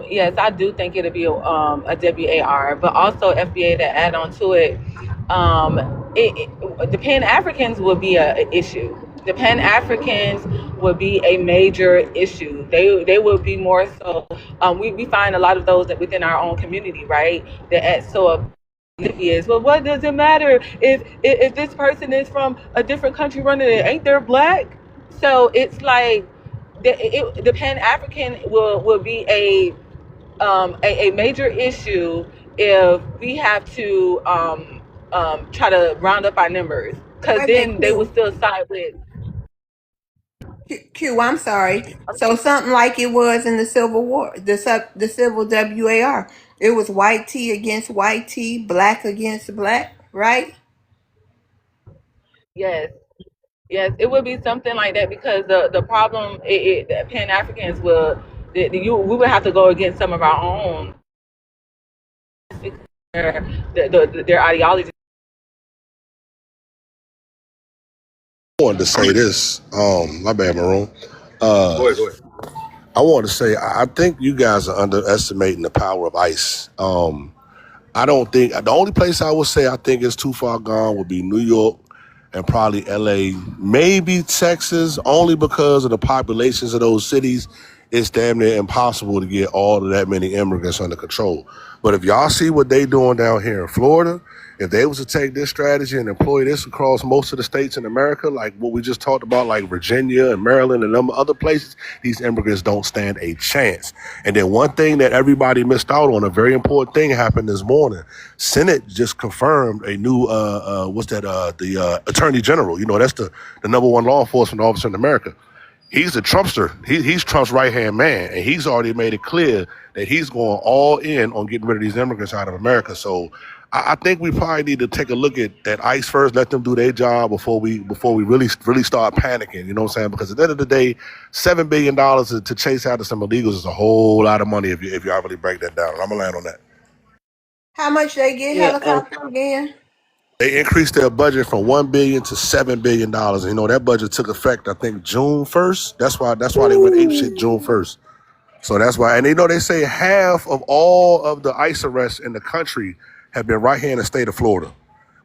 yes, I do think it'll be a WAR, but also FBA to add on to it. The Pan Africans will be a issue. The Pan Africans will be a major issue. They will be more so. We find a lot of those that within our own community, right? That act so oblivious. Well, what does it matter if this person is from a different country running it? Ain't they black? So it's like the Pan African will be a major issue if we have to try to round up our numbers, because Wait a minute, then they will Q. still side with. Q. I'm sorry. So something like it was in the Civil War, the Civil WAR. It was white T against white T, black against black, right? Yes, yes, it would be something like that, because the problem the Pan Africans will we would have to go against some of our own, their ideology. I wanted to say this. My bad, Maroon. Go ahead, go ahead. I want to say I think you guys are underestimating the power of ICE. I don't think the only place I would say I think is too far gone would be New York and probably LA, maybe Texas, only because of the populations of those cities. It's damn near impossible to get all of that many immigrants under control. But if y'all see what they doing down here in Florida, if they was to take this strategy and employ this across most of the states in America, like what we just talked about, like Virginia and Maryland and other places, these immigrants don't stand a chance. And then one thing that everybody missed out on, a very important thing happened this morning. Senate just confirmed a new, the Attorney General. You know, that's the number one law enforcement officer in America. He's a Trumpster. He's Trump's right-hand man, and he's already made it clear that he's going all in on getting rid of these immigrants out of America. So I think we probably need to take a look at ICE first, let them do their job before we really start panicking. You know what I'm saying? Because at the end of the day, $7 billion to chase after some illegals is a whole lot of money if y'all really break that down. And I'm gonna land on that. How much they get Yeah, helicopter again? They increased their budget from $1 billion to $7 billion. You know, that budget took effect, I think, June 1st. That's why they went apeshit June 1st. So that's why, and they say half of all of the ICE arrests in the country have been right here in the state of Florida.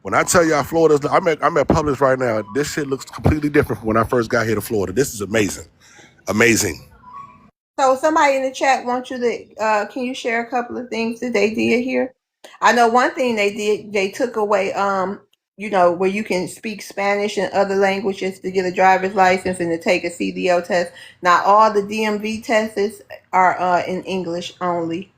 When I tell y'all Florida's, I'm at Publix right now. This shit looks completely different from when I first got here to Florida. This is amazing. Amazing. So somebody in the chat wants you to, can you share a couple of things that they did here? I know one thing they did, they took away, where you can speak Spanish and other languages to get a driver's license and to take a CDL test. Now all the DMV tests are in English only.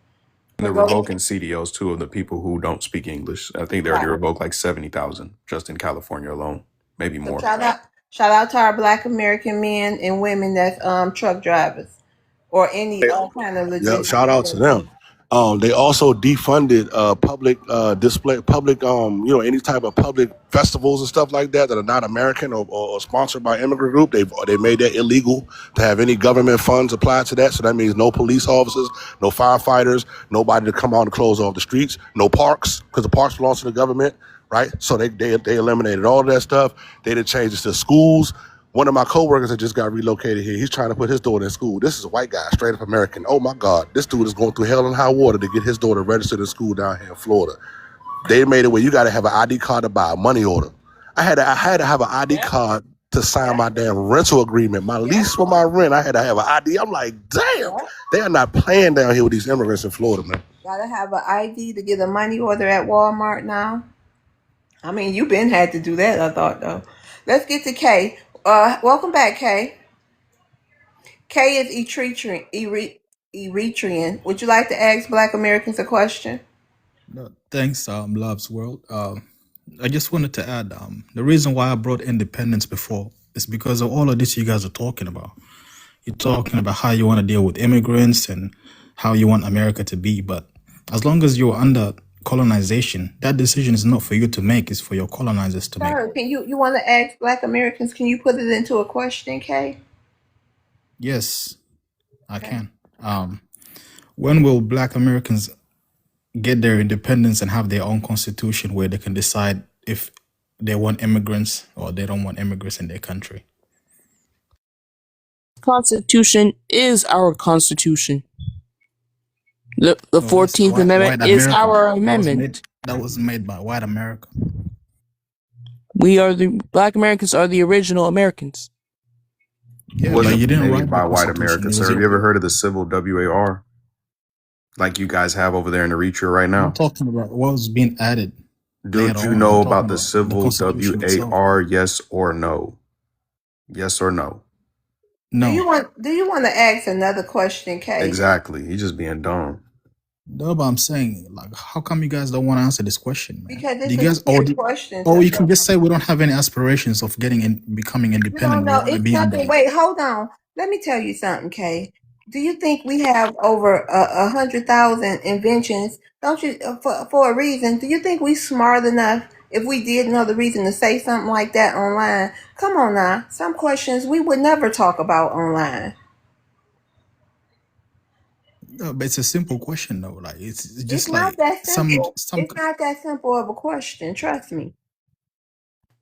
And So they're go revoking CDLs too of the people who don't speak English. I think they already right. revoked like 70,000 just in California alone, maybe So more. shout out to our Black American men and women that's truck drivers or any kind of Yeah, legitimate. shout out to them. They also defunded public display, public any type of public festivals and stuff like that that are not American or sponsored by immigrant group. They made that illegal to have any government funds applied to that. So that means no police officers, no firefighters, nobody to come out and close off the streets, no parks because the parks belong to the government, right? So they eliminated all of that stuff. They did changes to schools. One of my coworkers that just got relocated here, he's trying to put his daughter in school. This is a white guy, straight up American. Oh my God, this dude is going through hell and high water to get his daughter registered in school down here in Florida. They made it where you got to have an ID card to buy a money order. I had to have an ID card to sign my damn rental agreement, my lease for my rent. I had to have an ID. I'm like, damn, they are not playing down here with these immigrants in Florida, man. Gotta have an ID to get a money order at Walmart now. I mean, you been had to do that, I thought, though. Let's get to Kay. Welcome back, Kay. Kay is Eritrean. Would you like to ask Black Americans a question? No, thanks, Love's World. I just wanted to add, the reason why I brought independence before is because of all of this you guys are talking about. You're talking about how you want to deal with immigrants and how you want America to be. But as long as you're under colonization, that decision is not for you to make, it's for your colonizers to make. Sir, can you want to ask Black Americans? Can you put it into a question, Kay? Yes, I Okay. can. When will Black Americans get their independence and have their own constitution where they can decide if they want immigrants or they don't want immigrants in their country? Constitution is our Constitution. The No, that's 14th Amendment white is America. our That amendment. was made by white America. Black Americans are the original Americans. Yeah, but you Wasn't didn't made write the by white constitution. America, It was sir. Have your. you ever heard of the civil WAR? Like you guys have over there in Eritrea right I'm not now? talking about what was being added later Don't you on. I'm know talking about the about the civil constitution itself. WAR? Yes or no? Yes or no? No, Do you want to ask another question, Kay? Exactly. He's just being dumb. no, but I'm saying, like, how come you guys don't want to answer this question, man? Because Do this you is guys, a serious question. or you can just say we don't have any aspirations of becoming You don't independent. We know. want to It's be under. nothing. Wait, hold on. Let me tell you something, Kay. Do you think we have over 100,000 inventions? Don't you for a reason? Do you think we smart enough? If we did know the reason to say something like that online, come on now. Some questions we would never talk about online. No, but it's a simple question though. Like it's It's just not like that some simple. some. It's not that simple of a question. Trust me.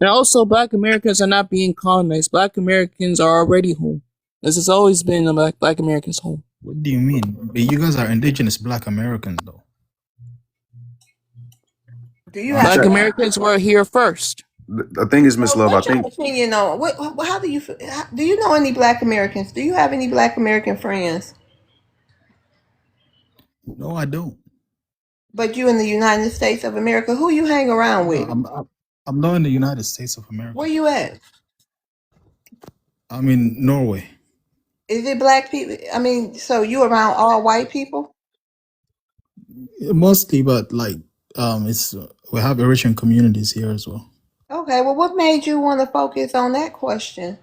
And also, Black Americans are not being colonized. Black Americans are already home. This has always been a Black Americans' home. What do you mean? But you guys are indigenous Black Americans though, Do you aren't have? Black you? Americans were here first. The thing is, Miss So Love, I what's your think opinion on what? How do you? Do you know any Black Americans? Do you have any Black American friends? No, I don't. But you in the United States of America, who you hang around No, with? I'm not in the United States of Where America. you at? I'm in Norway. Is it Black people? I mean, so you around all white people? Mostly, but like it's we have Eritrean communities here as well. Okay, well, what made you want to focus on that question?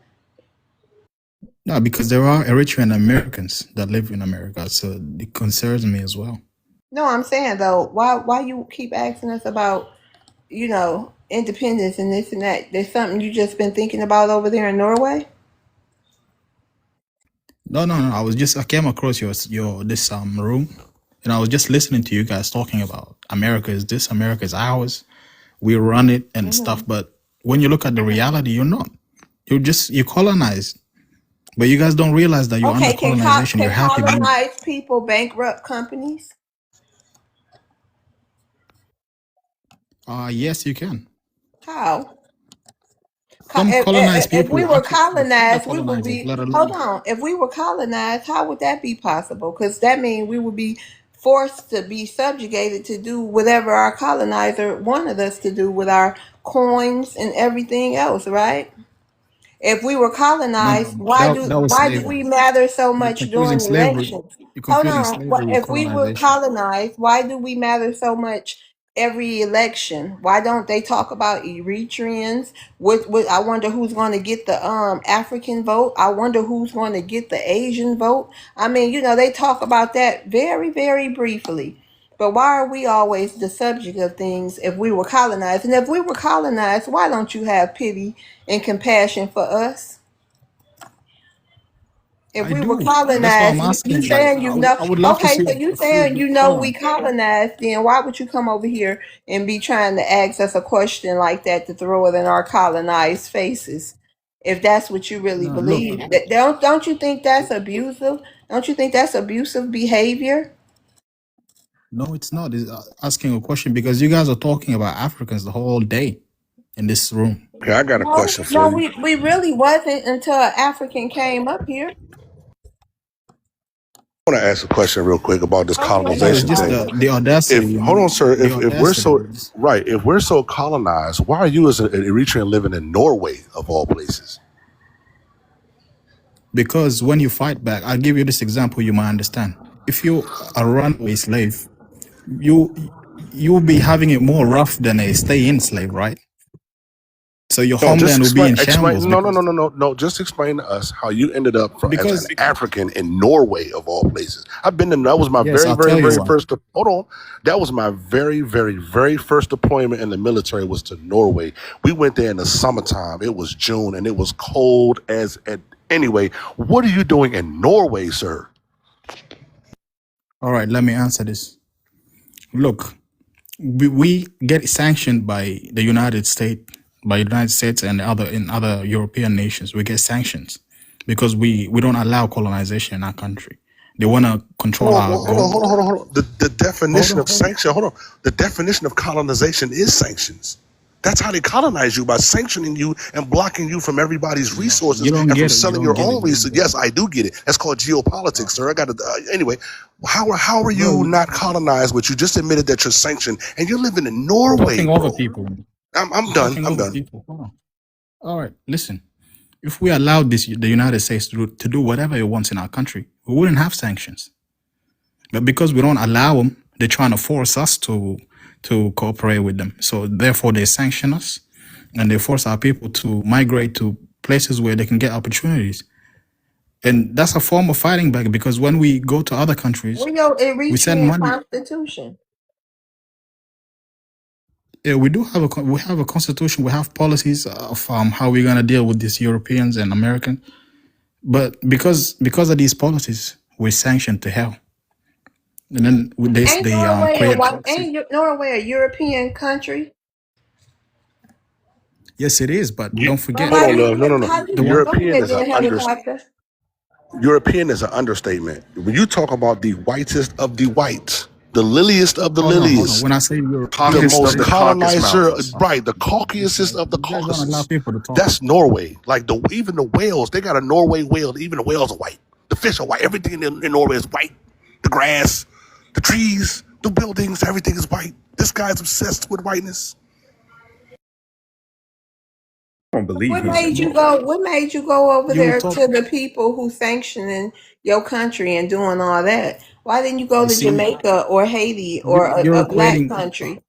No, because there are Eritrean Americans that live in America, so it concerns me as well. No, I'm saying though, why you keep asking us about, independence and this and that? There's something you just been thinking about over there in Norway? No, no, no. I came across your this room, and I was just listening to you guys talking about America is this, America is ours. We run it and Hmm. stuff. But when you look at the reality, you're not. You colonized, but you guys don't realize that you're under Okay, colonization. You're can happy being. colonized people bankrupt companies? Yes, you can. How? Some colonized If we people were actually defeat the colonized, we would colonizers, be. let Hold alone. on. If we were colonized, how would that be possible? Because that means we would be forced to be subjugated to do whatever our colonizer wanted us to do with our coins and everything else, right? If we were No, colonized, no, that was why do slavery. we matter so You're much confusing during slavery. elections? You're Hold confusing on. slavery with If we were colonization. colonized, why do we matter so much every election? Why don't they talk about Eritreans? What I wonder who's going to get the African vote. I wonder who's going to get the Asian vote. I mean, they talk about that very, very briefly. But why are we always the subject of things if we were colonized? And if we were colonized, why don't you have pity and compassion for us? If I we were do. That's why I'm colonized, you asking. Like, saying I would love to okay, see so you a few saying black we colonized. colonized, then why would you come over here and be trying to ask us a question like that to throw it in our colonized faces? If that's what you really No, look, believe, don't you think that's abusive? Don't you think that's abusive behavior? no, it's not. It's asking a question because you guys are talking about Africans the whole day in this room. Okay, I got a No, question for no, you. we really wasn't until an African came up here. I want to ask a question real quick about this Okay, No, it's colonization just thing. the audacity, If you hold know, on, sir, the if we're audacity. so right, if we're so colonized, why are you as an Eritrean living in Norway of all places? Because when you fight back, I'll give you this example you might understand. If you're a runaway slave, you you'll be having it more rough than a stay-in slave, right? So your No, just homeland will be explain. in shambles No. Just explain to us how you ended up as an because African in Norway of all places. I've been in. That was my yes, very, I'll very, tell you very why. first. Hold on. That was my very, very, very first deployment in the military. Was to Norway. We went there in the summertime. It was June and it was cold as. Anyway, what are you doing in Norway, sir? All right, let me answer this. Look, we get sanctioned by the United States and other European nations. We get sanctions because we don't allow colonization in our country. They want to control our gold. Hold on. The Hold definition on, of hold on. sanction. Hold on. The definition of colonization is sanctions. That's how they colonize you, by sanctioning you and blocking you from everybody's No, resources you don't and from get it. You selling don't your get it. own resources. Yes, I do get it. That's called geopolitics, sir. I got to. Anyway, how are you Bro, not colonized? But you just admitted that you're sanctioned and you're living in you're Norway, talking over bro. people. I'm You're done. talking I'm over done. people. Hold on. All right, listen. If we allowed the United States to do whatever it wants in our country, we wouldn't have sanctions. But because we don't allow them, they're trying to force us to cooperate with them. So therefore, they sanction us and they force our people to migrate to places where they can get opportunities. And that's a form of fighting back because when we go to other countries, Well, your we send Eritrean money. constitution. Yeah, we do have we have a constitution. We have policies of how we're gonna deal with these Europeans and Americans. But because of these policies, we're sanctioned to hell. And then Ain't they Norway a create white? policies. Ain't Norway a European country? Yes, it is. But You, don't But forget hold how do on, you love. get? No. How do the you one. go European ahead, is an then helicopter? European is an understatement. When you talk about the whitest of the white, the liliest of the Hold on. liliest, When I say the Caucasus European, of most the right? Caucasus colonizer, Mountains. right? The Caucasus of the You guys don't allow Caucasus. people to talk. That's Norway. Like even the whales, they got a Norway whale. Even the whales are white. The fish are white. Everything in Norway is white. The grass, the trees, the buildings, everything is white. This guy's obsessed with whiteness. I don't believe What he's made you in. Bro, go? What made you go over you there talk. to the people who sanctioning your country and doing all that? Why didn't you go You to see, Jamaica or Haiti or you're a black equating. country?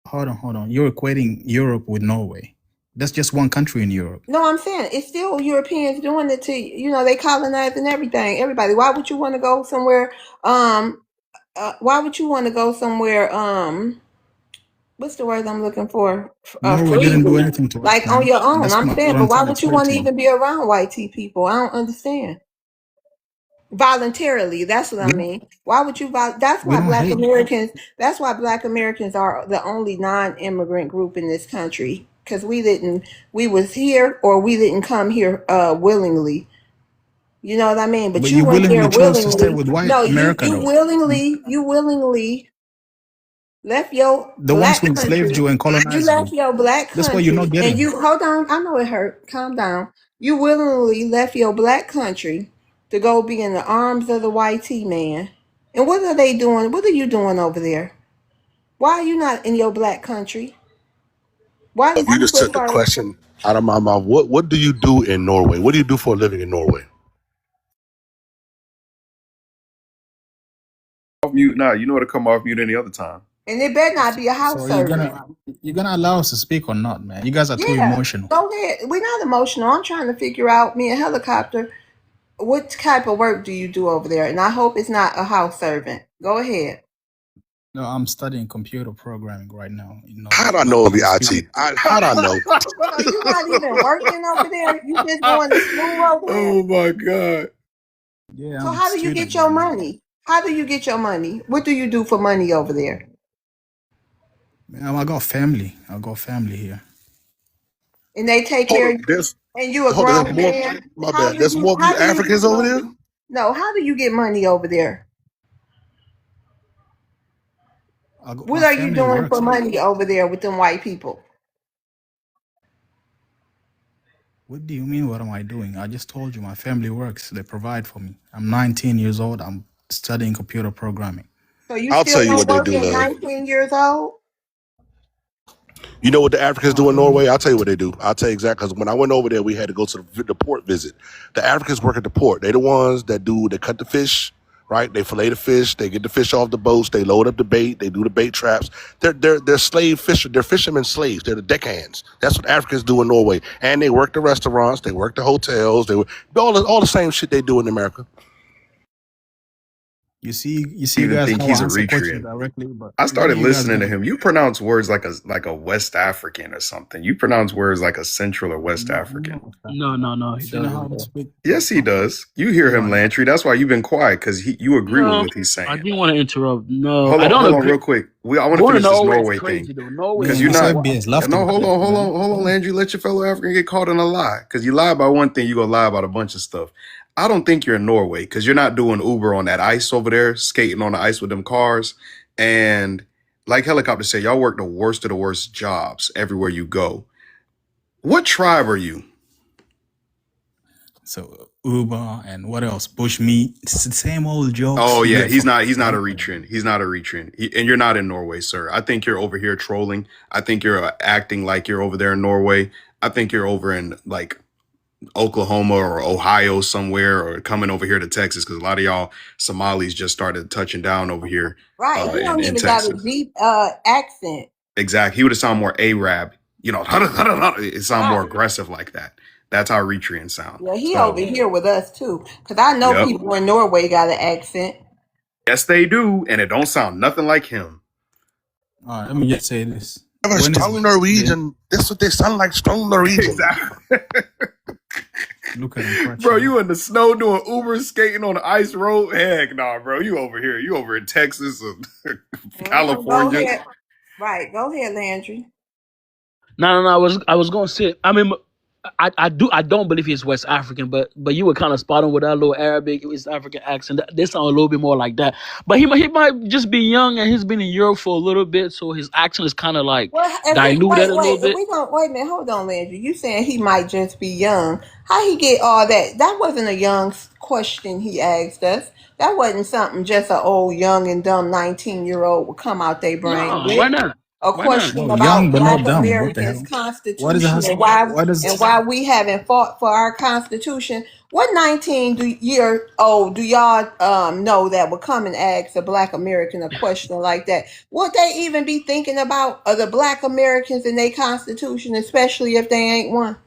Hold on. You're equating Europe with Norway. That's just one country in Europe. No, I'm saying it's still Europeans doing it to you. You know, they colonizing everything. Everybody. Why would you want to go somewhere? Why would you want to go somewhere? What's the word I'm looking for? Norway didn't do Freely, anything to us, like on man. your own. I'm What saying, I'm but why trying to would you explain want to to you. even be around white people? I don't understand. Voluntarily, that's what I We mean. Why would you? That's we why don't Black hate. Americans. That's why Black Americans are the only non-immigrant group in this country because we didn't. We was here or we didn't come here willingly. You know what I mean? But But you you went there willingly chose to stay willingly. with white No, America, you though. willingly left your The ones black who enslaved country. you and You colonized left you. your black That's what you're country not and getting. you hold on. I know it hurt. Calm down. You willingly left your black country to go be in the arms of the white T man. And what are they doing? What are you doing over there? Why are you not in your black country? Why did You you just took the prefer? question out of my mouth. What do you do in Norway? What do you do for a living in Norway? Off mute now. You know to come off mute any other time. And it better not be a So house servant. you're gonna allow us to speak or not, man? You guys are too Yeah, emotional. go ahead. We're not emotional. I'm trying to figure out, me and helicopter, what type of work do you do over there? And I hope it's not a house servant. Go ahead. No, I'm studying computer programming right now in How'd I Norway. know it'd be I'm speaking. IT? How'd I know? So you're not even working over there. You just going to school over there. Oh my god. Yeah, So I'm a how do you get student your right now. money? How do you get your money? What do you do for money over there? Man, I got family. I got family here. And they take Hold care on, of you. And you a there's grown more. man. My bad. There's more of you How do you Africans get over there. money? No, how do you get money over there? I got What my are you family doing for works. money over there with them white people? What do you mean? What am I doing? I just told you my family works. They provide for me. I'm 19 years old. I'm studying computer programming. So you I'll still tell you don't what they work do, at love. 19 years old? You know what the Africans I do in don't. Norway? I'll tell you what they do. I'll tell you exactly, because when I went over there, we had to go to the port visit. The Africans work at the port. They're the ones that cut the fish, right? They fillet the fish, they get the fish off the boats, they load up the bait, they do the bait traps. They're slave fisher, they're fishermen slaves. They're the deckhands. That's what Africans do in Norway, and they work the restaurants, they work the hotels, they all the same shit they do in America. You see, I you even guys think how I he's answer questions Eritrean. directly, but I when started you guys listening get to him. You pronounce words like a West African or something. You pronounce words like a Central or West no, I'm African. not West No, African. no, no, he You know how doesn't, we bro. speak Yes, he from does. You hear him, one. Lantry. That's why you've been quiet because you agree with No, what he's I saying. didn't want to interrupt. No, I don't Hold on, agree. real quick. I want to Going to finish this Norway is Norway thing crazy though. Norway because is Me, you're Miss crazy. not. FBS love to No, go to that, man. hold on, Go. Landry. Let your fellow African get caught in a lie because you lie about one thing, you gonna lie about a bunch of stuff. I don't think you're in Norway because you're not doing Uber on that ice over there, skating on the ice with them cars, and like Helicopter said, y'all work the worst of the worst jobs everywhere you go. What tribe are you? So Uber and what else? Bush meat. It's the same old jokes Oh you yeah, get from he's not a everywhere. retrend. He's not a retrend. And you're not in Norway, sir. I think you're over here trolling. I think you're acting like you're over there in Norway. I think you're over in like Oklahoma or Ohio somewhere or coming over here to Texas because a lot of y'all Somalis just started touching down over here Right. He don't in even got a Texas. deep accent. Exactly. He would have sounded more Arab, you know, it sound more Right. aggressive like that. That's how Retrian sound. Yeah, he over So, here with us too. Cause I know yep. people in Norway got an accent. Yes, they do. And it don't sound nothing like him. All right, let me just say this. Have a When is strong the Norwegian. That's what they sound like, strong Norwegian. Exactly. look at him Bro, crutching? you in the snow doing Uber skating on the ice road? Heck nah, bro. You over here. You over in Texas or Go California. ahead. Right. Go ahead, Landry. No, no, no. I was gonna say. I mean, I don't believe he's West African, but you were kind of spot on with that little Arabic West African accent. They sound a little bit more like that. But he might just be young and he's been in Europe for a little bit, so his accent is kind of like Well, if we diluted a little if bit. we don't wait a minute, hold on, Landry. You saying he might just be young? How he get all that? That wasn't a young question he asked us. That wasn't something just an old young and dumb 19-year-old would come out their brain No, why with. not? A Why not? question No, young about but Black not dumb. What the Americans' hell? Why does it Constitution has? and Why does? why we haven't fought for our Constitution. What 19-year old do y'all know that would come and ask a Black American a question like that? Would they even be thinking about the Black Americans and their Constitution, especially if they ain't one?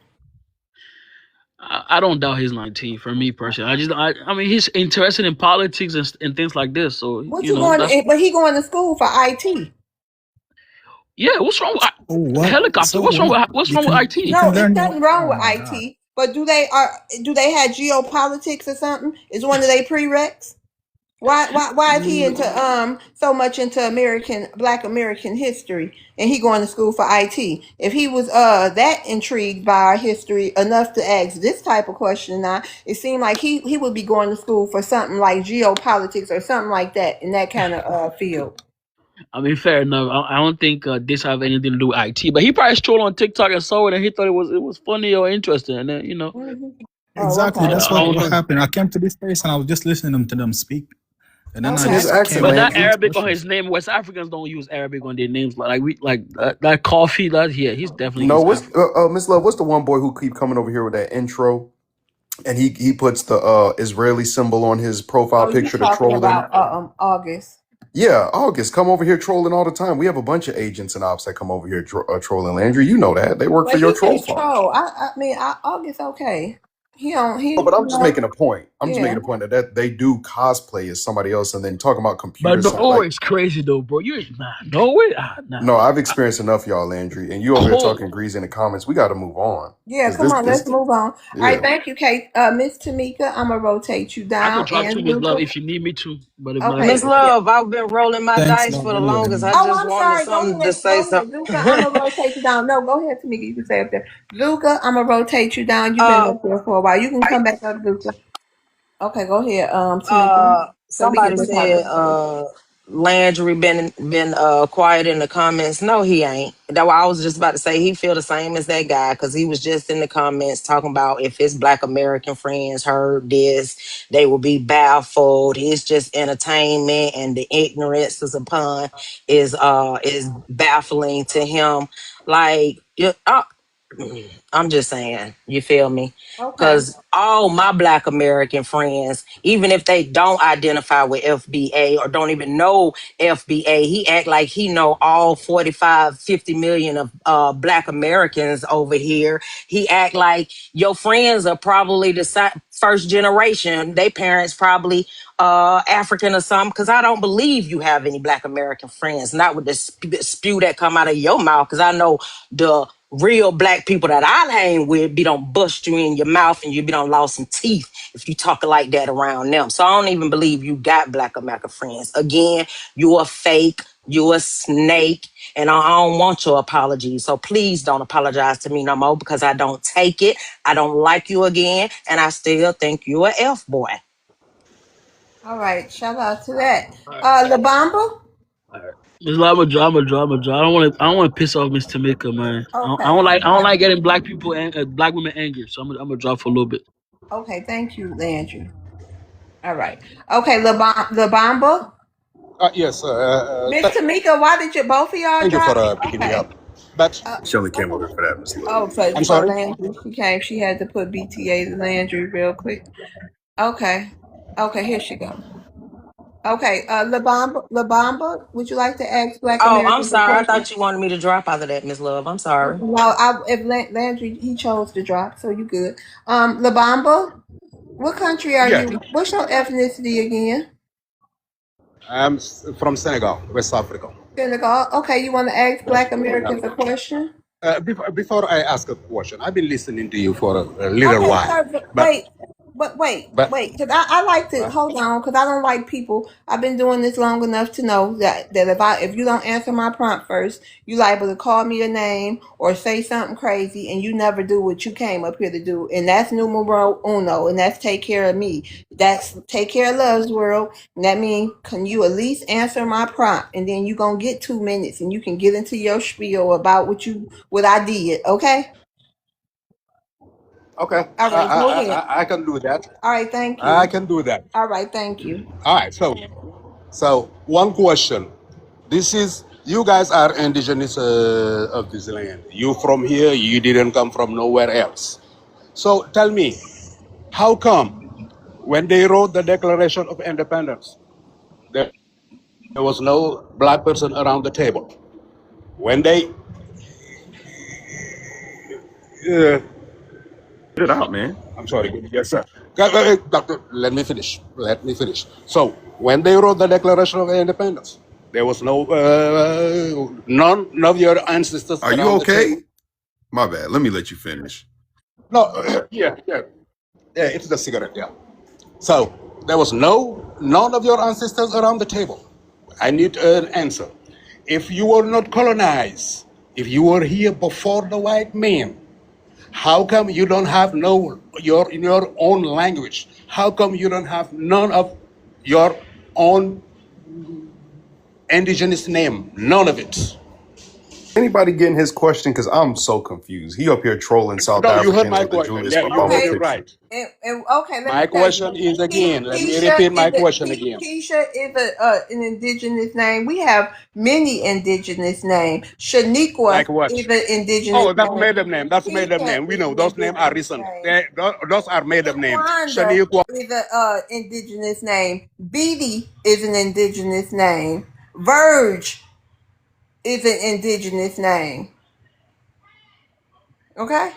I don't doubt he's 19. For me personally, I mean, he's interested in politics and things like this. So What you you know, going? that's But he going to school for IT. yeah. What's wrong with Oh, what? helicopter? So what? What's You wrong with can IT? you can No, it's learn your. nothing wrong Oh with my god. IT. But do they have geopolitics or something? Is one of their prereqs? Why is he into so much into Black American history and he going to school for IT? If he was that intrigued by our history enough to ask this type of question now, it seemed like he would be going to school for something like geopolitics or something like that in that kind of field. I mean, fair enough. I don't think this have anything to do with IT, but he probably strolled on TikTok and saw it, and he thought it was funny or interesting. And then, you know, Oh, Exactly. okay. That's I don't what know. happened. I came to this place and I was just listening to them speak, and then I See his Okay. just accent, came But up that to Landry. ask Arabic on his questions. name, West Africans don't use Arabic on their names like we like that coffee. That yeah, he's definitely No, East what's African. Miss Love? What's the one boy who keep coming over here with that intro? And he puts the Israeli symbol on his profile Oh, you picture to talking troll them. about August? Yeah, August, come over here trolling all the time. We have a bunch of agents and ops that come over here trolling Landry. You know that they work for But your he troll just farm. troll. August okay. He don't he Oh, but I'm you just know, making a point. I'm just yeah. making a point that they do cosplay as somebody else, and then talking about But computer science. no, Like, it's crazy though, bro. You nah, no way, nah. no, I've experienced enough, y'all, Landry, and you over here Cold. talking greasy in the comments. We got to move on Yeah, because come on, let's this, move on. All right, yeah. thank you, Kate. Miss Tamika, I'm gonna rotate you I could down. drop two And Miss Love Luca. if you need me to, but if not, Okay, it's Miss okay. yeah. Love, I've been rolling my Thanks, dice love. for the Anyway, longest. I man. Oh, just I'm wanted sorry. something to say Go ahead, something. Luca. I'm gonna rotate you down. No, go ahead, Tamika. You can say up there. Luca, I'm gonna rotate you down. You've been uh, up there for a while. You can come back up, Luca. Okay, go ahead, Tamika, so we can somebody just have a said Landry been quiet in the comments. No, he ain't. That what I was just about to say. He feel the same as that guy because he was just in the comments talking about if his Black American friends heard this, they will be baffled. It's just entertainment, and the ignorance is upon is baffling to him. Like, yeah, I'm just saying, you feel me? Okay. Because all my Black American friends, even if they don't identify with FBA or don't even know FBA, he act like he know all 45, 50 million of Black Americans over here. He act like your friends are probably the first generation. They parents probably African or something. Because I don't believe you have any Black American friends. Not with the spew that come out of your mouth. Because I know the real Black people that I hang with be don't bust you in your mouth and you be don't lost some teeth if you talking like that around them. So I don't even believe you got Black American friends. Again, you a fake, you a snake, and I don't want your apology. So please don't apologize to me no more because I don't take it. I don't like you again, and I still think you a F boy. All right. Shout out to that. All right, Labamba. all right. It's like I'm a draw. I don't want to piss off Miss Tamika, man. I Okay. don't like, I don't like getting black people and black women angry. So I'm a draw for a little bit. Okay. Thank you, Landry. All right. Okay. Labamba. Yes, Miss Tamika, why did you both of y'all thank you for drop? picking me Okay. up. But Uh, She only came okay. over for that, Miss Love. Oh, so I'm for sorry. Landry, she came. She had to put BTA to Landry real quick. Okay. Okay, here she go. Okay, Labamba, would you like to ask Black Oh, I'm Americans a sorry. I question? thought you wanted me to drop out of that, Miss Love. I'm sorry. No, if Landry, he chose to drop, so you good. Labamba, what country are Yeah, you? What's your ethnicity again? I'm from Senegal, West Africa. Senegal. Okay, you want to ask Yes. Black Americans a question? Before I ask a question, I've been listening to you for a little Okay, while. sir, But but wait, but wait, because I like to hold on, because I don't like people. I've been doing this long enough to know that if you don't answer my prompt first, you liable to call me a name or say something crazy, and you never do what you came up here to do, and that's numero uno, and that's take care of me. That's take care of Love's World, and that means can you at least answer my prompt, and then you gonna get 2 minutes, and you can get into your spiel about what I did. Okay, okay, all right, go ahead. I can do that. All right, thank I you. can do that. All right, thank you. All right. So one question. This is you guys are indigenous of this land. You from here. You didn't come from nowhere else. So tell me, how come when they wrote the Declaration of Independence, there was no black person around the table? When they, uh, Get it out, man. I'm sorry, yes, sir. Doctor, let me finish. Let me finish. So when they wrote the Declaration of Independence, there was none of your ancestors Are you around the okay? table. My bad. Let me let you finish. No, yeah, it's the cigarette, yeah. So there was none of your ancestors around the table. I need an answer. If you were not colonized, if you were here before the white man, how come you don't have no your in your own language? How come you don't have none of your own indigenous name? None of it. Anybody getting his question? Because I'm so confused. He up here trolling South No, you heard Africans my with the question. Julius Yeah, you Malema heard Okay, it picture. right. and okay, let me My tell you. question is again. Let me Keisha repeat my is question again. Keisha is an indigenous name. We have many indigenous names. Shaniqua Like what? is an indigenous Oh, that's name. made up name. That's made up Keisha name. We is know an those names are indigenous recent. name. Those are made up names. Shaquanda Shaniqua. is an indigenous name. Beatty is an indigenous name. Verge is an indigenous name. Okay?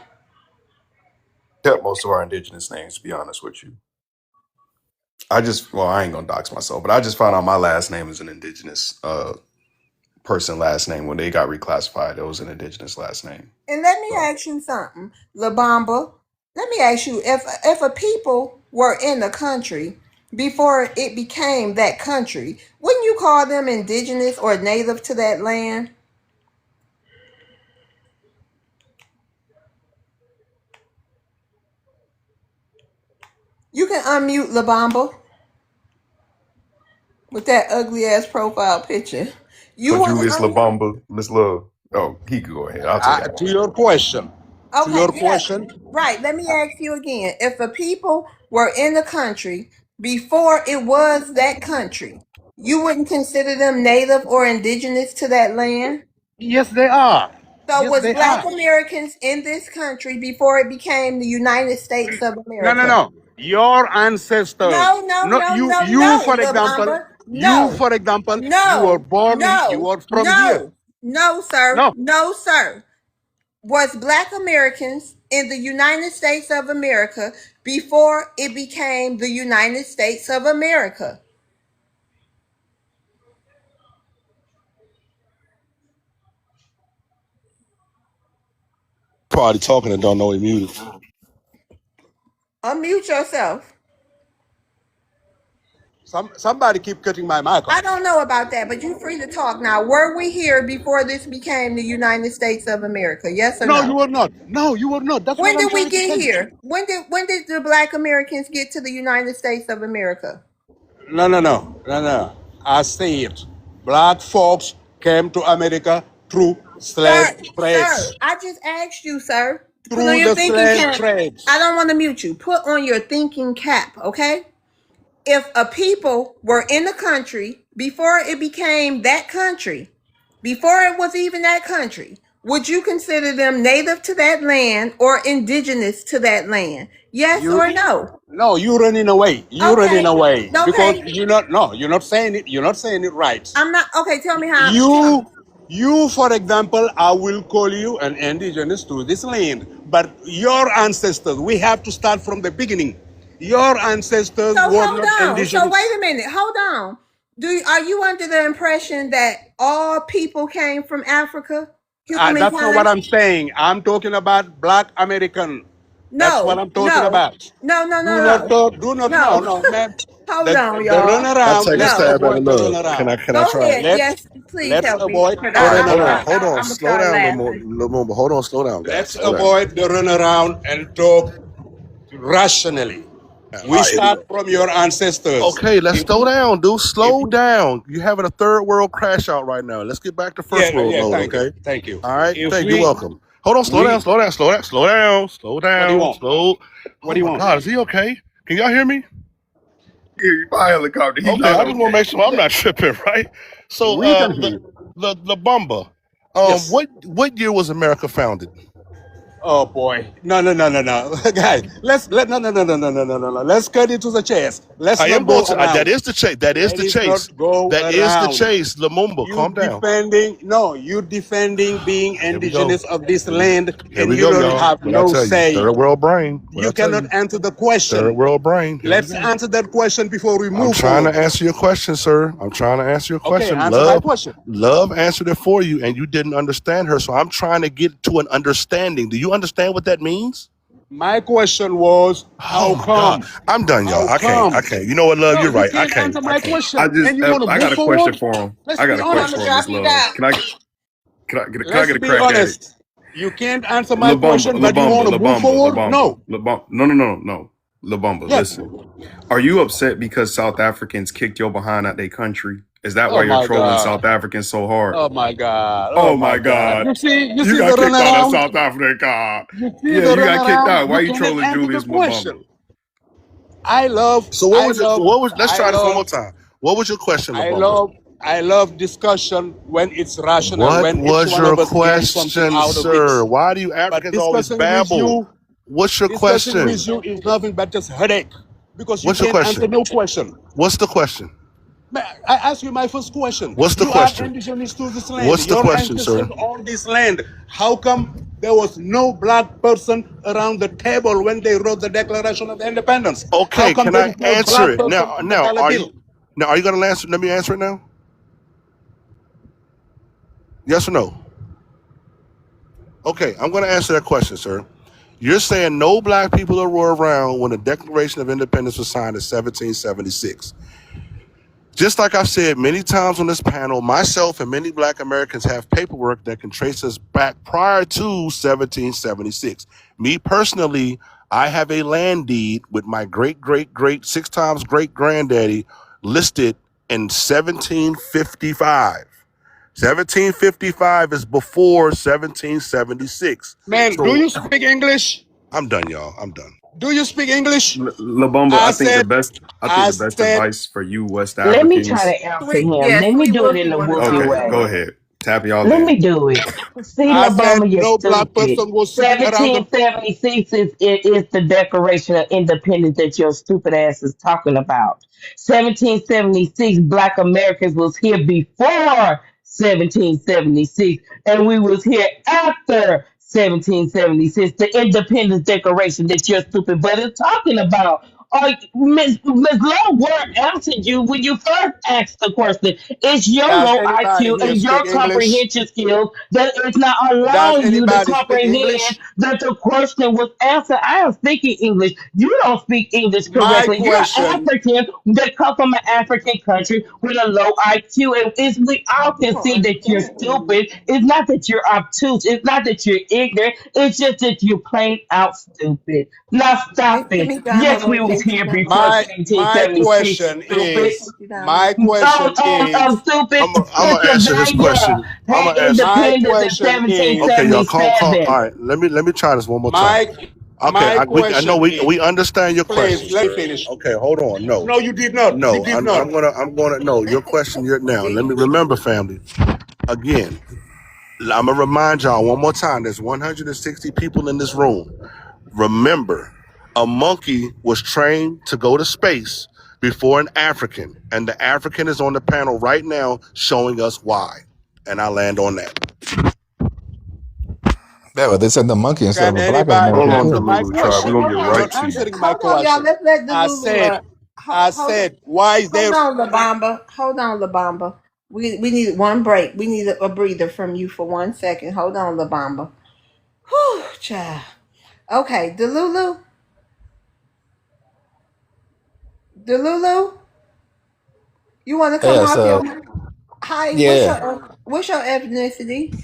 Kept most of our indigenous names, to be honest with you. I ain't gonna dox myself, but I just found out my last name is an indigenous person last name. When they got reclassified, it was an indigenous last name. And let me So ask you something, Labamba. Let me ask you, if a people were in the country before it became that country, wouldn't you call them indigenous or native to that land? You can unmute Labamba with that ugly ass profile picture. You want to Julius unmute? Labamba, Miss Love. Oh, he could go ahead. I'll tell y'all To later. your question. To Okay, your yeah, question. right. Let me ask you again. If the people were in the country before it was that country, you wouldn't consider them native or indigenous to that land? Yes, they are. So Yes, was they black are. Americans in this country before it became the United States of No, no, America? no. Your ancestors, No, no, not no, you. no, You, no, for Lil example, Bamba. No, you were no, born. You no, were from here. no, no, sir. No, No, sir. Was black Americans in the United States of America before it became the United States of America? Probably talking and don't know he muted. Unmute yourself. somebody keep cutting my mic I off. don't know about that, but you're free to talk now. Were we here before this became the United States of America? Yes or No, you no? were not. No, you were not. That's what When I'm did we trying to get tell you. here? When did the black Americans get to the United States of America? No, no, no, no, no. I say it. Black folks came to America through slave Sir, trades. I just asked you, sir, to put on Through your the thinking slave cap. I trades. don't want to mute you. Put on your thinking cap, okay? If a people were in the country before it became that country, before it was even that country, would you consider them native to that land or indigenous to that land? Yes You or no? no, you running away. You running Okay. away because Okay. you're not saying it. You're not saying it right. I'm not okay. Tell me how. Tell me. You, for example, I will call you an indigenous to this land. But your ancestors, we have to start from the beginning. Your ancestors So were hold not on. So wait indigenous. a minute. Hold on. Are you under the impression that all people came from Africa, That's not what humankind? I'm saying. I'm talking about Black American. That's what No, I'm talking no, about. no, no, Do no, not no, talk. Do not. No, no. no, man. Hold The on, the y'all. I runaround. take a Let's No. stab at avoid the another. runaround. Can I Go try? ahead. Let's Yes, please let's help me, avoid because the All right, runaround. hold on, I'm gonna slow start down, laughing. Lumumba. Hold on, slow down, guys, Let's slow down. avoid the runaround and talk rationally. All We right, here we start go. from your ancestors. Okay, let's If slow down, dude. if Slow down. You're having a third world crash out right now. Let's get back to first yeah, world yeah, mode, thank you, okay? thank you. All right, If thank you. we Welcome. Hold on, slow down, we slow down, slow down, slow down, slow what do you down, want? slow. What Oh do you my want? God, is he okay? Can y'all hear me? Yeah, you buy a helicopter. He's Okay, not I just want to okay. make sure I'm not tripping, right? So, We can hear you. the Bumba, Yes. what year was America founded? Oh boy. No, no, no, no, no. Guys, no, no, no, no, no, no, no, no, no. Let's cut it to the chase. Let's I am not going go to. That around. is the chase. That is Let the it chase. not go That is the around. chase. Lumumba, You calm down. defending no, you defending being Here we go. indigenous of this Here we land here and we you go, don't y'all. have What I no tell you? say. Third world brain. What I You tell cannot you? answer the Third question. world brain. Here we Let's go. answer that question before we I'm move trying to forward. answer your question, sir. I'm trying to answer your Okay, question. answer my question. Love answered it for you, and you didn't understand her. So I'm trying to get to an understanding. Do you understand what that means? My question was, Oh how my God. come? I'm done, y'all. How I can't. I come? can't. You know what, love? No, You're you right. I can't can't. answer I my can't. I question. just And you want to I move got a question forward? for him. Let's I got be a I'm question gonna for honest. him, drop Miss you Love. down. Can I Let's get a be crack at it? honest. You can't answer La my Bamba, question, La but you Bamba, want to La move Bamba, La forward? Bamba, No. La Bamba. No, no, no, no. La Bamba, Yes. listen. Are you upset because South Africans kicked your behind out their country? Is that why Oh you're my trolling God. South Africans so hard? Oh my God. Oh Oh my my God. God. You You see the got kicked out of runaround? South Africa. You see Yeah, the you got kicked runaround? out. Why You you cannot trolling answer the Julius question. Mabamba? So I love, let's I try this one more love, time. What was your question, I Labumba? love, I love discussion when it's rational, What when each was one your of us gains something question, out of it. sir? Why do you But Africans always babble? What's your discussing question? with you is nothing but just headache because you What's your can't answer question? no question. What's the question? I ask you my first question. What's the You are question? indigenous to this land. What's the Your question, ancestors sir? own this land. How come there was no black person around the table when they wrote the Declaration of Independence? How Okay, come can there I is no answer black it person now? in the dollar bill? Are you gonna answer? Let me answer it now. Yes or no? Okay, I'm gonna answer that question, sir. You're saying no black people were around when the Declaration of Independence was signed in 1776. Just like I've said many times on this panel, myself and many black Americans have paperwork that can trace us back prior to 1776. Me personally, I have a land deed with my great, great, great, six times great granddaddy listed in 1755. 1755 is before 1776. Man, do So you speak English? I'm done, y'all. I'm done. Do you speak English? La Bamba, I said, I think I the best said, advice for you West Let me try Africans. to answer Sweet, him. yeah, Let me Sweet do it in Wilkie the want to Wookiee talk Okay, as way. go well. ahead. Tapping y'all Let in. me do it. See, I said Obama, you're no black stupid. person was sitting around the. 1776 is the Declaration of Independence that your stupid ass is talking about. 1776, Black Americans was here before 1776, and we was here after 1776. The Independence Declaration that your stupid butt is talking about. Miss Lowe answered you when you first asked the question. It's your Does low anybody IQ here and your speak English? comprehension skills that is not Does allowing you to anybody speak comprehend English? that the question was answered. I am speaking English. You don't speak English My correctly. You're question. African that come from an African country with a low IQ. And it's, we all You can don't see that you're understand English. stupid. It's not that you're obtuse. It's not that you're ignorant. It's just that you're plain out stupid. Now Miss stop it. Tamika, I'm Yes, gonna we was take you here down. before My 1776, question stupid. is. Take you down, Miss My Tamika. question is. Stupid. I'm gonna answer his Pennsylvania question. I'm had gonna answer. My independence in question is. Okay, y'all, call. All 1777. right, let me try this one more time. My Okay, my I know question is. we understand your question, Please let me sir. finish. Okay, hold on. No, No, you did not. You no, did not. I'm gonna no. Your question. You're now. Yeah, Let you me did. remember, family. Again, I'm gonna remind y'all one more time. There's 160 people in this room. Remember, a monkey was trained to go to space before an African, and the African is on the panel right now showing us why. And I land on that. Yeah, but they said the monkey instead of Can a black anybody Hold American on, answer too. my Delulu tribe. We're Okay, question? gonna hold get You're on. right not to you. answering my Hold on, y'all. question. Let's let I Delulu said, up. Hold, hold, why is hold there? on, Labamba. Hold on, Labamba. We need one break. We need a breather from you for 1 second. Hold on, Labamba. Whew, child. Okay, Delulu. Delulu, you want to come Yeah, off your so mic? Hi, yeah, what's your ethnicity?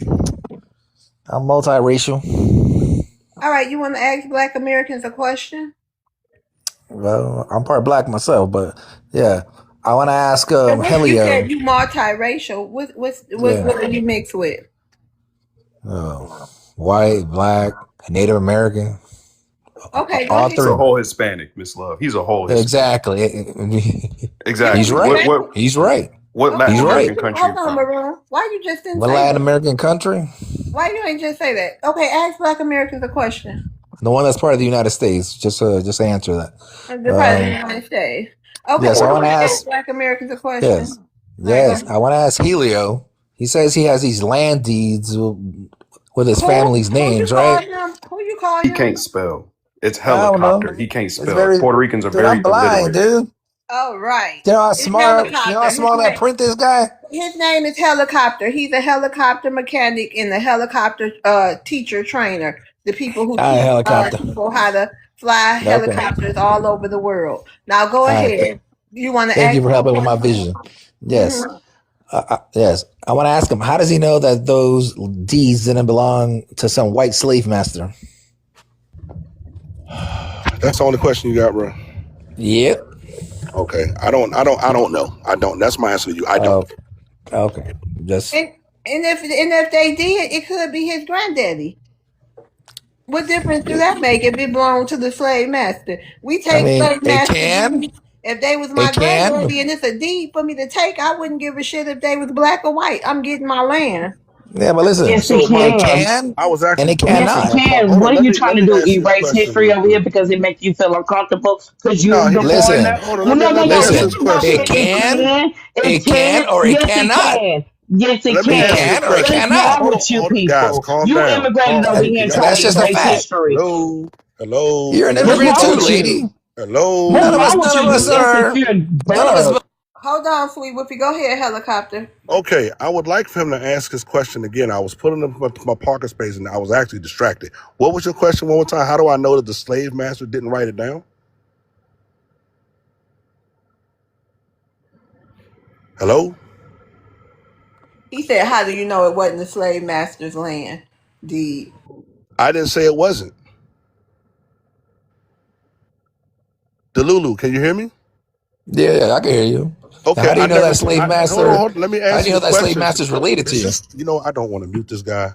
I'm multiracial. All right, you want to ask Black Americans a question? Well, I'm part black myself, but yeah, I want to ask And what you said Helio. you multiracial. Yeah, What are you mixed with? uh, white, black, Native American, Okay, go He's a ahead. author. whole Hispanic, Miss Love. He's a whole Hispanic. Exactly. You He's Exactly. right. Hispanic? He's right. What Okay, Latin He's right. American country hold you on, from? Maroon. Why you just didn't What say Latin that? American country? Why you ain't just say that? Okay, ask Black Americans a question. The one that's part of the United States. Just answer that. The President of the Um, United States. Okay, yes, I you Puerto want to want to Rico. ask ask. Black Americans a Yes, question? All right, go yes, ahead. I want to ask Helio. He says he has these land deeds with his Who? family's Who you names, call right? him? Who you call He him? can't spell. It's I don't know. helicopter. He can't It's spell. very, Puerto Ricans are dude. very I'm blind, illiterate. dude. Oh, right. You know how It's smart. You know how helicopter. small that print this guy. His name is Helicopter. He's a helicopter mechanic and a helicopter teacher trainer. The people who All right, teach helicopter. people how to fly Okay. helicopters all over the world. Now go All right. ahead. You want to Thank you ask for him a helping with my question? vision. Yes. Mm-hmm. Yes. I want to ask him. How does he know that those deeds didn't belong to some white slave master? That's the only question you got, bro. Yep. Okay. I don't know. I don't. That's my answer to you. I don't. Okay. Okay. Just And if they did, it could be his granddaddy. What difference do that make if it belonged to the slave master? We I take mean, slave it master can. deeds. If they was my It can. granddaddy and it's a deed for me to take, I wouldn't give a shit if they was black or white. I'm getting my land. Yeah, but listen, Yes, it So my it can. can I was and actually it doing Yes, it cannot. can. hold What on, are you trying let to me do? answer this Erase question history real over here quick. because it makes you feel uncomfortable because No, you're the Listen, foreigner? hold on, Well, no, no, let me no. answer listen. this Listen, no. It question. It can, can. It it can, can. or it Yes, it cannot. can. Yes, it Let me It answer can. this can or it What question. is cannot. wrong with you Guys, people? calm You down. immigrated over here and Y'all trying That's to just a erase fact. history. hello, hello, You're an What's immigrant wrong too, with you? lady. hello. What's wrong with None you? of You us are. insecure None of us. bug. Hold on, sweet Whoopi. Go ahead, helicopter. Okay, I would like for him to ask his question again. I was putting up my parking space and I was actually distracted. What was your question one more time? How do I know that the slave master didn't write it down? Hello? He said, "How do you know it wasn't the slave master's land deed?" I didn't say it wasn't. Delulu, can you hear me? Yeah, I can hear you. Now, Okay, how do I you know never that said. slave master? Hold on. Let me How do answer you know the that slave question. master is related to It's you? just, I don't want to mute this guy.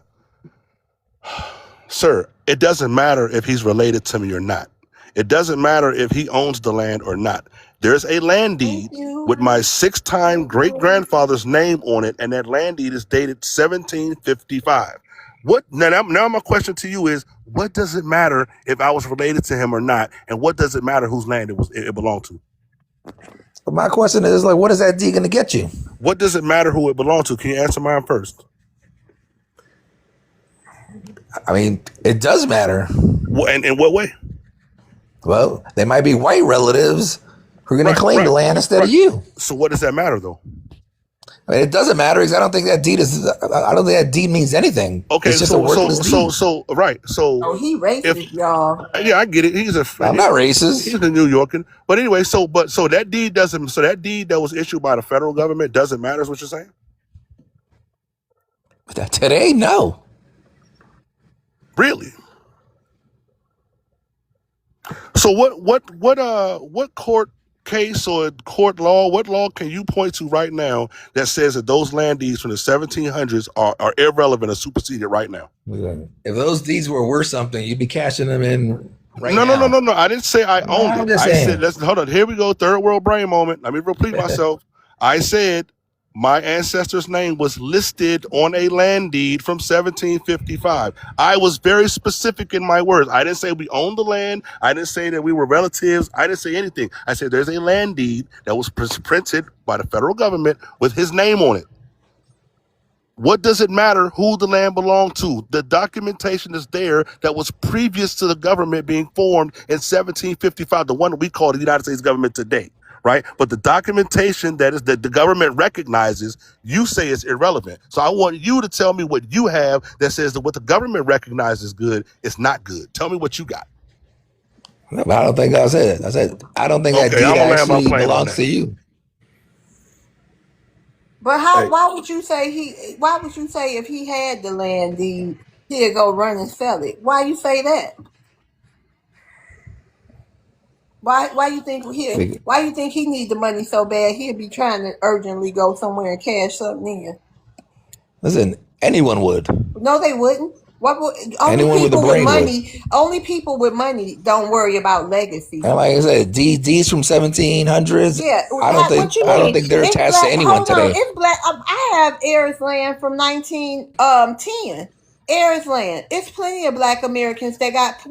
Sir, it doesn't matter if he's related to me or not. It doesn't matter if he owns the land or not. There's a land Thank deed you. with my 6-time great-grandfather's name on it, and that land deed is dated 1755. What now my question to you is, what does it matter if I was related to him or not, and what does it matter whose land it belonged to? But my question is, like, what is that deed going to get you? What does it matter who it belonged to? Can you answer mine first? I mean, it does matter. And in what way? Well, they might be white relatives who are going to claim the land instead of you. So what does that matter, though? I mean, it doesn't matter because I don't think that deed means anything. Okay, It's just a worthless deed. So Oh, he racist, y'all. Yeah, I get it. I'm not racist. He's a New Yorker. But anyway, so that deed that deed that was issued by the federal government doesn't matter, is what you're saying? Today, no. Really? So what court case or court law, what law can you point to right now that says that those land deeds from the 1700s are irrelevant or superseded right now? If those deeds were worth something, you'd be cashing them in right now. No. I didn't say I owned it. I said, hold on. Here we go. Third world brain moment. Let me repeat myself. I said my ancestor's name was listed on a land deed from 1755. I was very specific in my words. I didn't say we owned the land. I didn't say that we were relatives. I didn't say anything. I said there's a land deed that was printed by the federal government with his name on it. What does it matter who the land belonged to? The documentation is there that was previous to the government being formed in 1755, the one that we call the United States government today, right? But the documentation that the government recognizes, you say is irrelevant. So I want you to tell me what you have that says that what the government recognizes good is not good. Tell me what you got. No, I don't think I said it. I said I don't think that deed actually belongs to you. But why would you say if he had the land deed, he'd go run and sell it? Why you say that? Why you think he need the money so bad he'd be trying to urgently go somewhere and cash something in? Listen, anyone would. No, they wouldn't. Anyone with a brain would. Only people with money don't worry about legacy. And like I said, deeds from 1700s. Yeah, I don't think they're attached to anyone today. It's black. I have heirs land from 1910. Heirs land. It's plenty of Black Americans that got.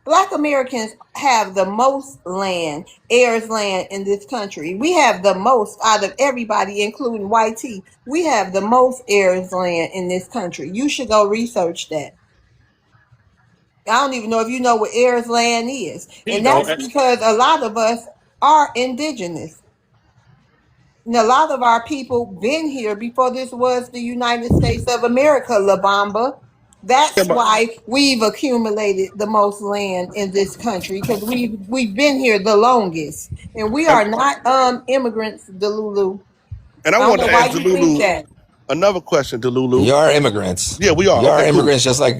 Black Americans have the most land, heirs land in this country. We have the most out of everybody, including YT. We have the most heirs land in this country. You should go research that. I don't even know if you know what heirs land is. And that's because a lot of us are indigenous. And a lot of our people been here before this was the United States of America, La Bamba. That's why we've accumulated the most land in this country, because we've been here the longest. And we are not immigrants, Delulu. And I want to ask Delulu another question, Delulu. You are immigrants. Yeah, we are. You are immigrants just like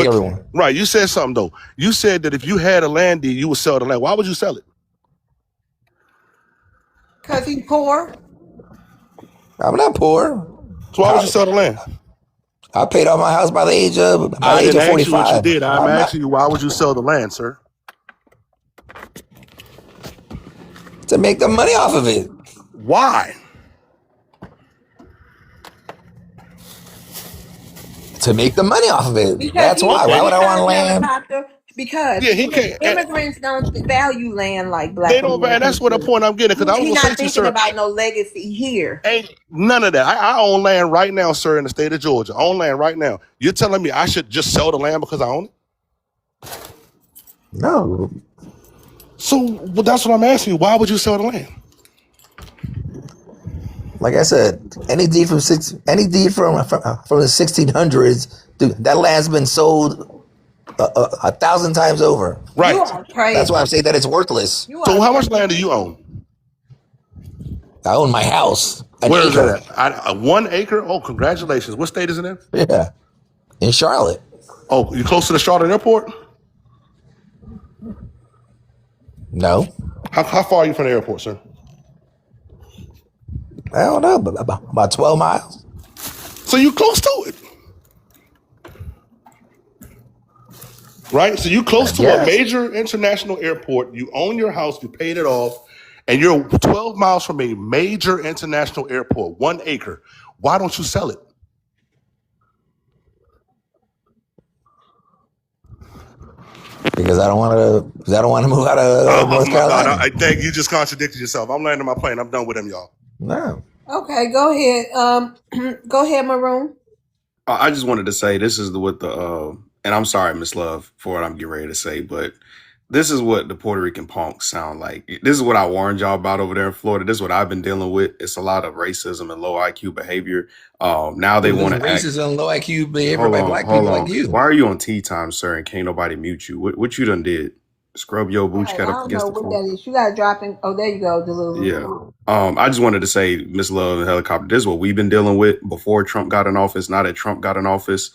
everyone. Right. You said something, though. You said that if you had a land deed, you would sell the land. Why would you sell it? Because he's poor. I'm not poor. So why would you sell the land? I paid off my house by the age of 45. I didn't ask you what you did. I'm asking you, why would you sell the land, sir? To make the money off of it. Why? To make the money off of it. That's why. Why would I want land? Because immigrants don't value land like Black. They don't, and that's what the point I'm getting. Because I was not thinking about no legacy here. Ain't none of that. I own land right now, sir, in the state of Georgia. I own land right now. You're telling me I should just sell the land because I own it? No. So that's what I'm asking you. Why would you sell the land? Like I said, any deed from the 1600s, dude, that land's been sold 1,000 times over. Right. That's why I'm saying that it's worthless. So how much land do you own? I own my house. Where is that at? 1 acre? Oh, congratulations. What state is it in? Yeah. In Charlotte. Oh, you close to the Charlotte airport? No. How far are you from the airport, sir? I don't know, but about 12 miles. So you close to it. Right? So you close to a major international airport. You own your house. You paid it off. and you're 12 miles from a major international airport, 1 acre. Why don't you sell it? Because I don't want to. Because I don't want to move out of Oh North my God! Carolina. I think you just contradicted yourself. I'm landing my plane. I'm done with him, y'all. No. Okay, go ahead. Go ahead, Maroon. I just wanted to say this is what the and I'm sorry, Miss Love, for what I'm getting ready to say, but this is what the Puerto Rican punks sound like. This is what I warned y'all about over there in Florida. This is what I've been dealing with. It's a lot of racism and low IQ behavior. Now they Well, there's want to act. racism, low IQ behavior by black Hold people like on. Why you. are you on tea time, sir? And can't nobody mute you? What you done did? Scrub your booch Right, cat I up don't know against the what floor. that is. You got to drop in. Oh, there you go, Yeah. Delulu. I just wanted to say, Miss Love and Helicopter, this is what we've been dealing with before Trump got in office. Now that Trump got in office,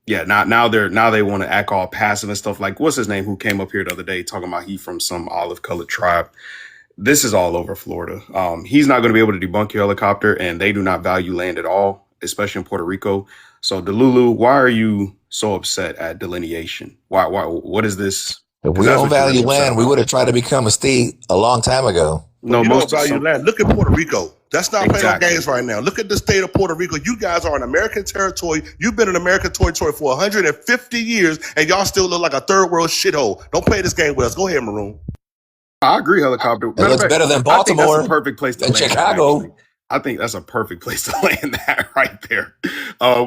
yeah, now they want to act all passive and stuff. Like, what's his name who came up here the other day talking about he from some olive colored tribe. This is all over Florida. He's not going to be able to debunk your helicopter, and they do not value land at all, especially in Puerto Rico. So, Delulu, why are you so upset at delineation? Why? What is this? If Because we that's don't what you're value really upset land, we would about. have tried to become a state a long time ago. But No, you don't most value some land. Look at Puerto Rico. That's not playing no exactly. games right now. Look at the state of Puerto Rico. You guys are an American territory. You've been in American territory for 150 years, and y'all still look like a third world shithole. Don't play this game with us. Go ahead, Maroon. I agree, helicopter. It Matter of looks fact, better than I think that's a Baltimore perfect place to and land that. Actually, Chicago. I think that's a perfect place to land that right there.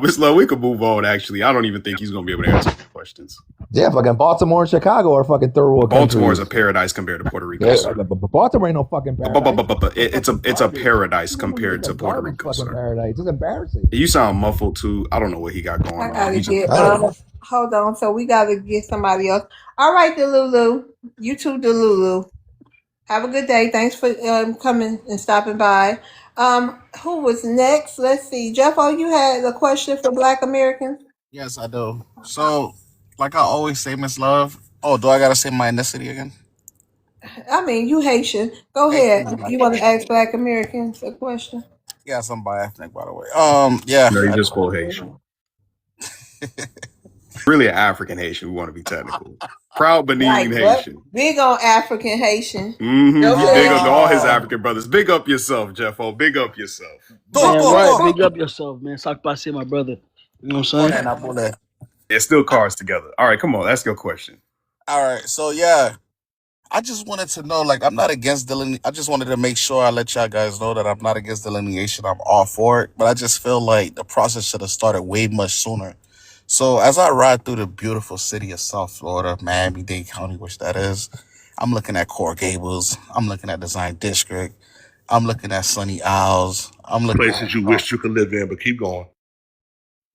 Miss Love, we could move on. Actually, I don't even think he's going to be able to answer your questions. Yeah, fucking Baltimore and Chicago are fucking third world Baltimore is a countries. paradise compared to Puerto Rico, Yeah, sir. but Baltimore ain't no fucking paradise. It's a paradise It's compared a to Puerto garbage Rico, fucking sir. paradise. It's embarrassing. You sound muffled too. I don't know what he got I going on. gotta He just get. I don't know. Hold on. So we gotta get somebody else. All right, Delulu. You too, Delulu. Have a good day. Thanks for coming and stopping by. Who was next? Let's see. Jeff, oh, you had a question for Black Americans? Yes, I do. So, like I always say, Miss Love. Oh, do I gotta say my ethnicity again? I mean, you Haitian. Go Thank ahead. you, man. You want to ask Black Americans a question? Yes, I'm bi-ethnic, by the way. Yeah, no, you I just do. full Haitian. Really an African Haitian. We want to be technical. Proud Benin Right, but Haitian. big on African Haitian. He Go big up ahead. to all his Oh, African brothers. Big up yourself, Jeffo. Big up yourself. talk, Damn talk, right. talk. Big up yourself, man. Sak Pase, my brother. You know what I'm saying? Morning, Abule. It's still cars together. All right, come on. Ask your question. All right, so yeah, I just wanted to know, like, I'm not against delineation. I just wanted to make sure I let y'all guys know that I'm not against delineation. I'm all for it, but I just feel like the process should have started way much sooner. So as I ride through the beautiful city of South Florida, Miami-Dade County, which that is, I'm looking at Coral Gables. I'm looking at Design District. I'm looking at Sunny Isles. I'm looking at, Places you wish you could live in, but keep going.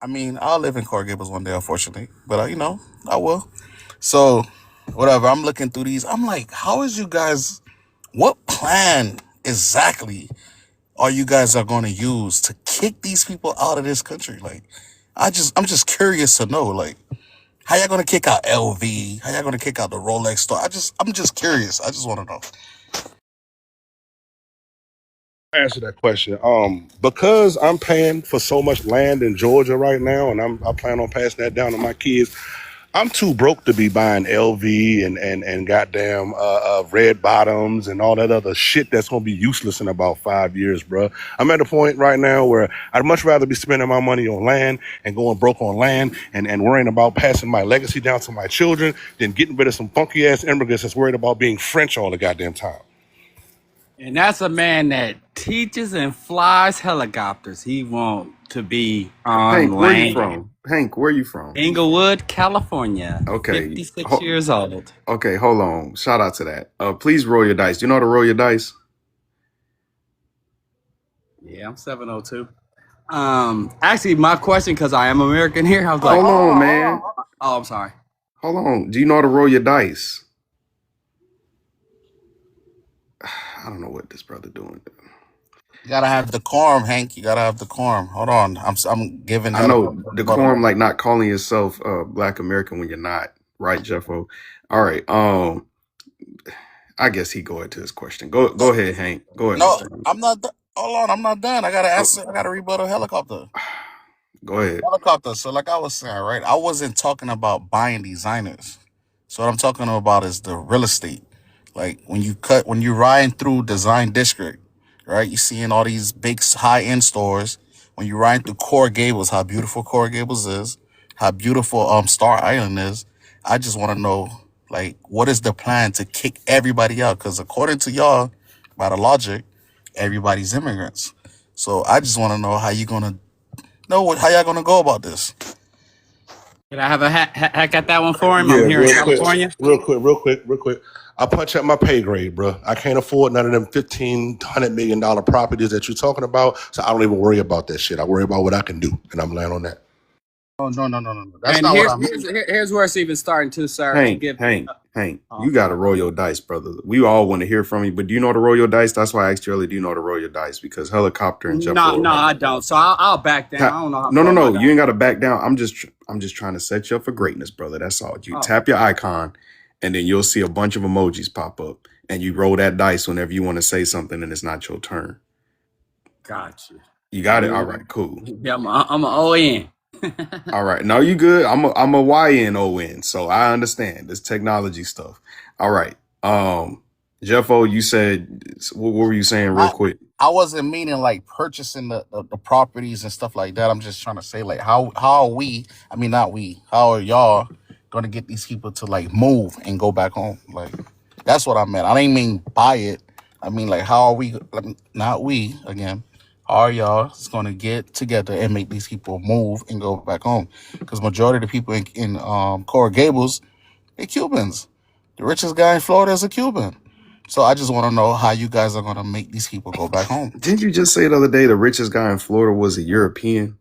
I mean, I'll live in Coral Gables one day, unfortunately, but I will. So, whatever. I'm looking through these. I'm like, how is you guys? What plan exactly are you guys are going to use to kick these people out of this country? Like, I'm just curious to know, like, how y'all going to kick out LV? How y'all going to kick out the Rolex store? I'm just curious. I just want to know. Answer that question. Because I'm paying for so much land in Georgia right now, and I plan on passing that down to my kids. I'm too broke to be buying LV and goddamn red bottoms and all that other shit that's gonna be useless in about 5 years, bro. I'm at a point right now where I'd much rather be spending my money on land and going broke on land and worrying about passing my legacy down to my children than getting rid of some funky ass immigrants that's worried about being French all the goddamn time. And that's a man that teaches and flies helicopters. He want to be on Hank, where you land. from? Hank, where you from? Inglewood, California. Okay. 56 years old. Okay, hold on. Shout out to that. Please roll your dice. Do you know how to roll your dice? Yeah, I'm 702. Actually, my question, because I am American here, I was like, Hold on, man. oh, I'm sorry. Hold on. Do you know how to roll your dice? I don't know what this brother doing. You gotta have decorum, Hank. You gotta have decorum. Hold on. I'm giving I know helicopter. decorum, like not calling yourself Black American when you're not, right, Jeffo? All right. I guess he go into his question. Go ahead, Hank. Go ahead, No, Mr. Hank. I'm not. Hold on. I'm not done. I gotta Oh, answer. I gotta rebut a helicopter. go ahead. Helicopter. So, like I was saying, right? I wasn't talking about buying designers. So what I'm talking about is the real estate. Like when you're riding through Design District, right? You seeing all these big high end stores. When you're riding through Coral Gables, how beautiful Coral Gables is, how beautiful Star Island is. I just want to know, like, what is the plan to kick everybody out? Because according to y'all, by the logic, everybody's immigrants. So I just want to know how you gonna how y'all gonna go about this. Can I have a hack at that one for him? Yeah, I'm here in real quick, California. real quick. I punch at my pay grade, bro. I can't afford none of them $1,500 million properties that you're talking about, so I don't even worry about that shit. I worry about what I can do, and I'm laying on that. Oh no. That's And not what I mean. here's where it's even starting to, sir. To Hank, give. Hank, Hank, Oh, you got to roll your dice, brother. We all want to hear from you, but do you know how to roll your dice? That's why I asked you earlier, do you know how to roll your dice? Because Helicopter and Jeff no, Lowe. I don't. So I'll back down. I don't know how to No, no, roll my no. dice. You ain't got to back down. I'm just trying to set you up for greatness, brother. That's all. You Oh, tap your icon, and then you'll see a bunch of emojis pop up, and you roll that dice whenever you want to say something, and it's not your turn. gotcha. You got it. All You, right, cool. yeah, I'm an ON. All right. No, you good. I'm a YNON, so I understand this technology stuff. All right. Jeff O, you said what were you saying real quick? I wasn't meaning like purchasing the properties and stuff like that. I'm just trying to say like how are we? I mean not we. How are y'all going to get these people to like move and go back home? Like that's what I meant. I didn't mean buy it. I mean like how are we? Not we again. How are y'all going to get together and make these people move and go back home? Because majority of the people in Coral Gables, they're Cubans. The richest guy in Florida is a Cuban. So I just want to know how you guys are going to make these people go back home. Didn't you just say the other day the richest guy in Florida was a European?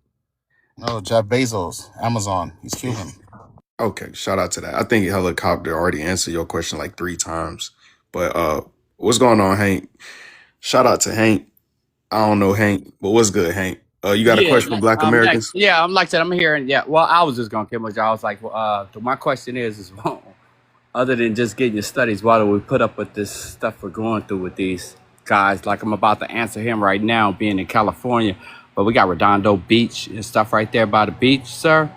No, Jeff Bezos, Amazon. He's Cuban. Okay, shout out to that. I think Helicopter already answered your question like 3 times. But what's going on, Hank? Shout out to Hank. I don't know Hank, but what's good, Hank? You got a Yeah, question for Black Americans? I'm like I said, I'm here, and yeah. Well, I was just gonna kill my job. I was like, well, my question is, other than just getting your studies, why do we put up with this stuff we're going through with these guys? Like I'm about to answer him right now, being in California, but we got Redondo Beach and stuff right there by the beach, sir.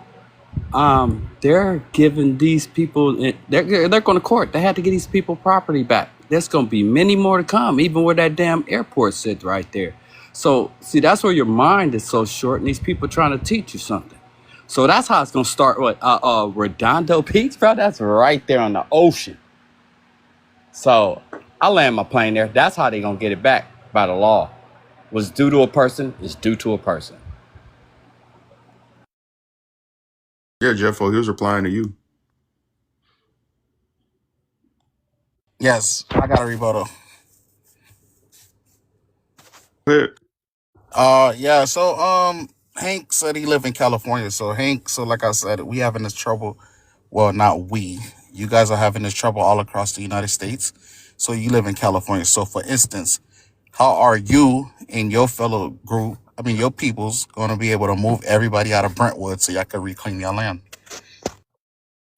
They're giving these people, they're going to court. They had to get these people property back. There's going to be many more to come, even where that damn airport sits right there. So, see, that's where your mind is so short, and these people trying to teach you something. So that's how it's going to start with Redondo Beach, bro. That's right there on the ocean. So I land my plane there. That's how they going to get it back by the law. What's due to a person is due to a person. Yeah, Jeff O, he was replying to you. Yes, I got a rebuttal. Yeah. Yeah, so Hank said he lived in California. So like I said, we having this trouble. Well, not we. You guys are having this trouble all across the United States. So you live in California. So for instance, how are you and your fellow group, I mean your peoples, gonna be able to move everybody out of Brentwood so y'all can reclaim your land?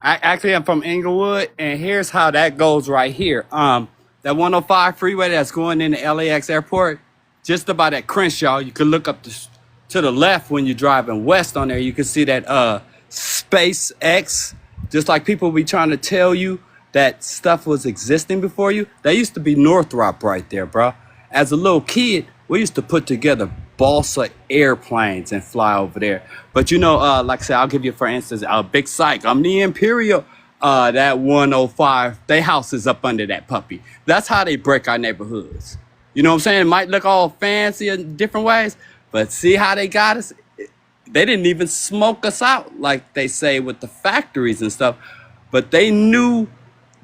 I'm from Inglewood, and here's how that goes right here. That 105 freeway that's going into LAX airport, just about at Crenshaw, you can look up to the left when you're driving west on there. You can see that SpaceX, just like people be trying to tell you that stuff was existing before you. That used to be Northrop right there, bro. As a little kid, we used to put together balsa airplanes and fly over there. But you know, like I said, I'll give you, for instance, a big psych. I'm the Imperial. That 105, they house is up under that puppy. That's how they break our neighborhoods. You know what I'm saying? It might look all fancy in different ways, but see how they got us? They didn't even smoke us out like they say with the factories and stuff. But they knew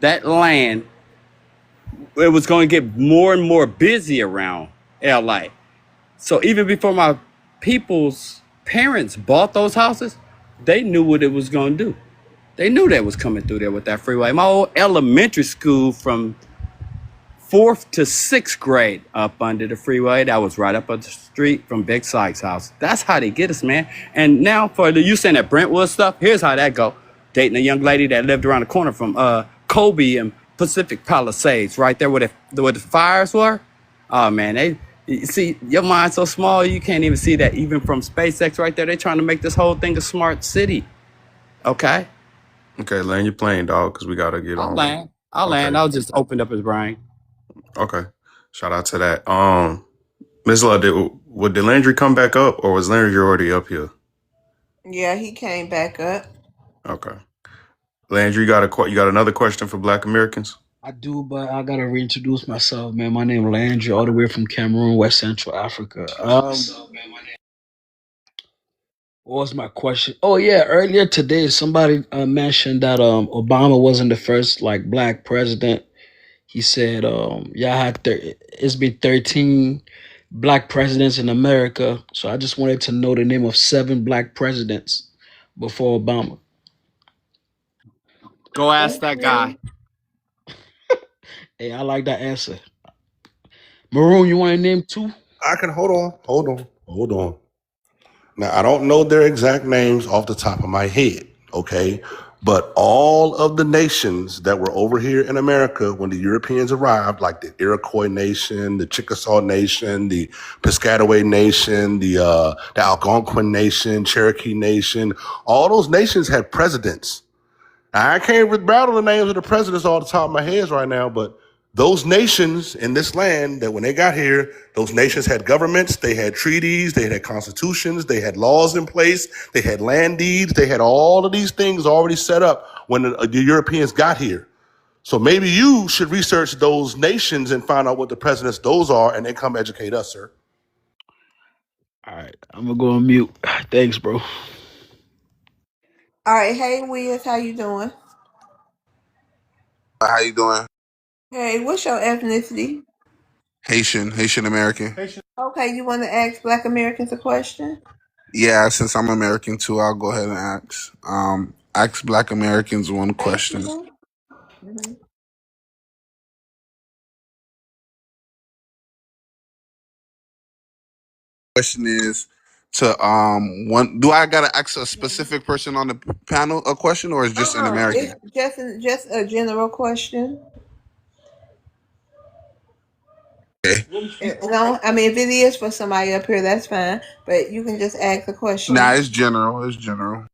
that land, it was going to get more and more busy around LA. So even before my people's parents bought those houses, they knew what it was going to do. They knew that was coming through there with that freeway. My old elementary school from 4th to 6th grade up under the freeway, that was right up the street from Big Sykes' house. That's how they get us, man. And now for you saying that Brentwood stuff, here's how that go. Dating a young lady that lived around the corner from Kobe and Pacific Palisades, right there where the fires were. Oh man, you see, your mind's so small you can't even see that. Even from SpaceX right there, they're trying to make this whole thing a smart city. Okay, Okay, land your plane, dog, because we gotta get I'm on. land. I'll land. Okay. I'll just open up his brain. Okay. Shout out to that. Miss Love, did Landry come back up, or was Landry already up here? Yeah, he came back up. Okay. Landry, you got another question for Black Americans? I do, but I gotta reintroduce myself, man. My name is Landry, all the way from Cameroon, West Central Africa. What was my question? Oh yeah, earlier today somebody mentioned that Obama wasn't the first like black president. He said y'all had it's been 13 black presidents in America. So I just wanted to know the name of 7 black presidents before Obama. Go ask Thank that guy. you. Hey, I like that answer. Maroon, you want to name 2? I can hold on. Now, I don't know their exact names off the top of my head, okay? But all of the nations that were over here in America when the Europeans arrived, like the Iroquois Nation, the Chickasaw Nation, the Piscataway Nation, the Algonquin Nation, Cherokee Nation, all those nations had presidents. I can't rattle the names of the presidents off the top of my head right now, but those nations in this land that when they got here, those nations had governments, they had treaties, they had constitutions, they had laws in place, they had land deeds, they had all of these things already set up when the Europeans got here. So maybe you should research those nations and find out what the presidents those are and then come educate us, sir. All right, I'm gonna go on mute. Thanks, bro. All right, hey Wiz, how you doing? How you doing? Hey, what's your ethnicity? Haitian American. Okay, you want to ask Black Americans a question? Yeah, since I'm American too, I'll go ahead and ask Black Americans one Thank question. you. Hmm. Question is to one. Do I gotta ask a specific person on the panel a question, or is just an It's American? just a general question. Okay. No, I mean if it is for somebody up here, that's fine. But you can just ask the Nah, question. it's general. It's general.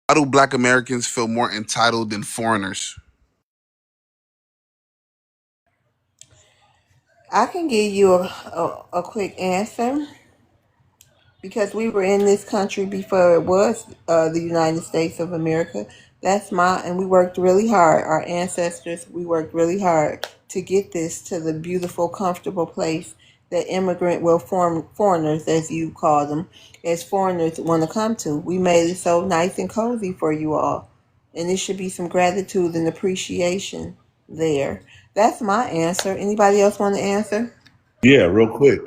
Why do Black Americans feel more entitled than foreigners? I can give you a quick answer. Because we were in this country before it was the United States of America. And we worked really hard. Our ancestors, we worked really hard to get this to the beautiful, comfortable place that foreigners, as you call them, as foreigners want to come to. We made it so nice and cozy for you all. And there should be some gratitude and appreciation there. That's my answer. Anybody else want to answer? Yeah, real quick.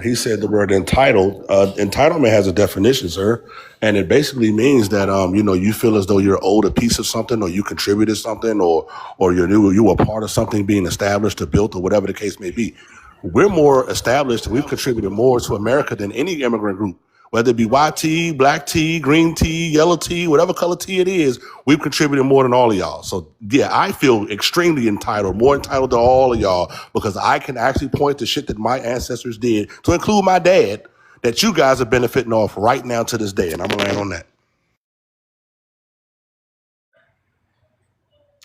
He said the word entitled. Entitlement has a definition, sir, and it basically means that you feel as though you're owed a piece of something, or you contributed something, or you were part of something being established or built, or whatever the case may be. We're more established, and we've contributed more to America than any immigrant group. Whether it be white tea, black tea, green tea, yellow tea, whatever color tea it is, we've contributed more than all of y'all. So yeah, I feel extremely entitled, more entitled to all of y'all, because I can actually point to shit that my ancestors did, to include my dad, that you guys are benefiting off right now to this day. And I'm gonna land on that.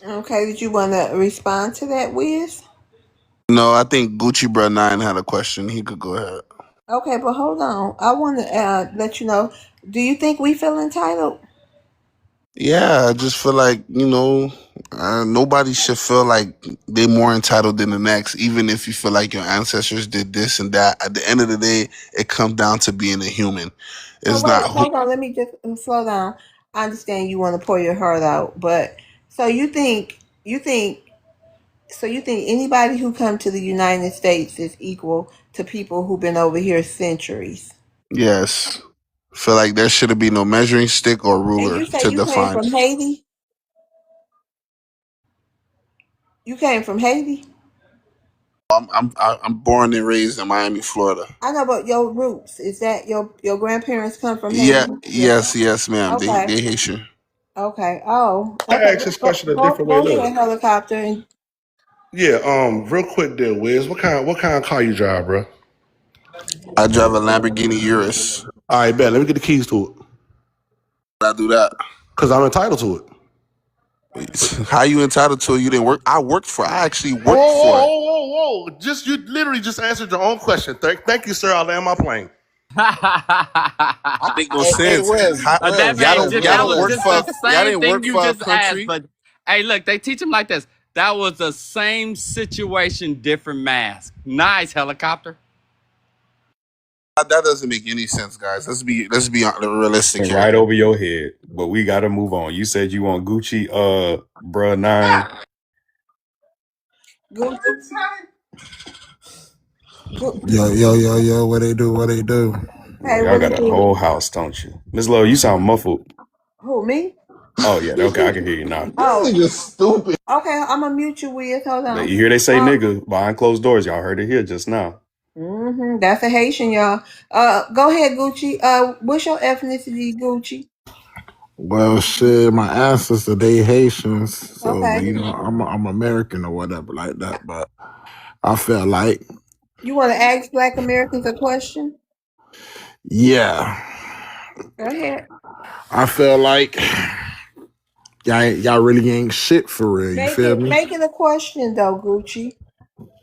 Okay, did you want to respond to that, Wiz? No, I think Gucci Bro 9 had a question. He could go ahead. Okay, but hold on. I want to let you know. Do you think we feel entitled? Yeah, I just feel like, nobody should feel like they're more entitled than the next, even if you feel like your ancestors did this and that. At the end of the day, it comes down to being a human. So It's wait, not who. hold on. Let me just slow down. I understand you want to pour your heart out, but so you think anybody who come to the United States is equal to people who've been over here centuries? Yes. Feel like there should be no measuring stick or And ruler you say to you came define. from Haiti? You came from Haiti? I'm born and raised in Miami, Florida. I know, but your roots, is that your grandparents come from Yeah, Haiti? yes, ma'am. Okay. They Haitian. Okay. Oh, I okay. ask this question a different way. Go ahead, Look, helicopter. And yeah, real quick there, Wiz. What kind of car you drive, bro? I drive a Lamborghini Urus. All right, bet. Let me get the keys to it. I do that. Because I'm entitled to it. How you entitled to it? You didn't work. I actually Whoa, worked whoa, for it. whoa, whoa, whoa. Just you literally just answered your own question. Thank you, sir. I'll land my plane. Make no Hey, sense. Wes, How, Wes, y'all Wes, don't Wes, y'all Wes. don't work for y'all Same didn't work thing you for a just asked, country. but hey, look, they teach them like this. That was the same situation, different mask. Nice helicopter. That doesn't make any sense, guys. Let's be realistic here. Right over your head. But we gotta move on. You said you want Gucci, bruh 9. Gucci. Yo, what they do, what they do. Yeah, Hey, y'all what got it a do? whole house, don't you? Miss Lowe, you sound muffled. Who, me? Oh yeah, okay, I can hear you now. This Oh, nigga stupid. okay. I'm gonna mute you with. Hold You on. hear they say nigga behind closed doors. Y'all heard it here just now. That's a Haitian, y'all. Go ahead, Gucci. What's your ethnicity, Gucci? Well, shit, my ancestors they Haitians, so but, Okay. I'm American or whatever like that. But I felt like, You want to ask Black Americans a question? yeah, Go ahead. I feel like y'all really ain't shit for real. You feel me? Make it a question though, Gucci.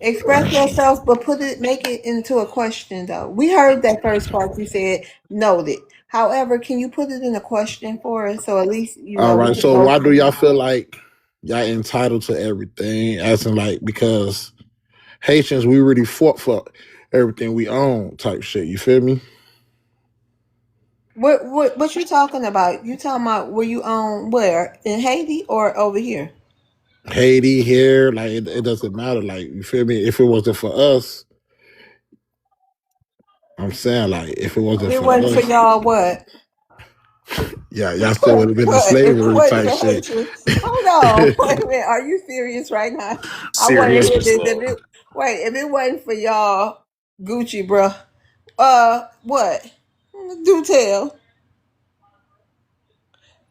Express yourself, but make it into a question though. We heard that first part you said noted. However, can you put it in a question for us so at least All we right. can So go why do from y'all there? feel like y'all entitled to everything? As in like because Haitians we really fought for everything we own type shit. You feel me? What you talking about? You talking about where you own where? In Haiti or over here? Haiti here, like it doesn't matter. Like you feel me? If it wasn't for us, I'm saying like if it wasn't It for wasn't for us, y'all what? yeah, y'all still would have been in What? If it slavery wasn't type for shit. Haitians, hold on. Wait a minute. Are you serious right now? I want to Serious hear Miss this. Lowe. If it wasn't for y'all, Gucci, bruh. What? Do tell,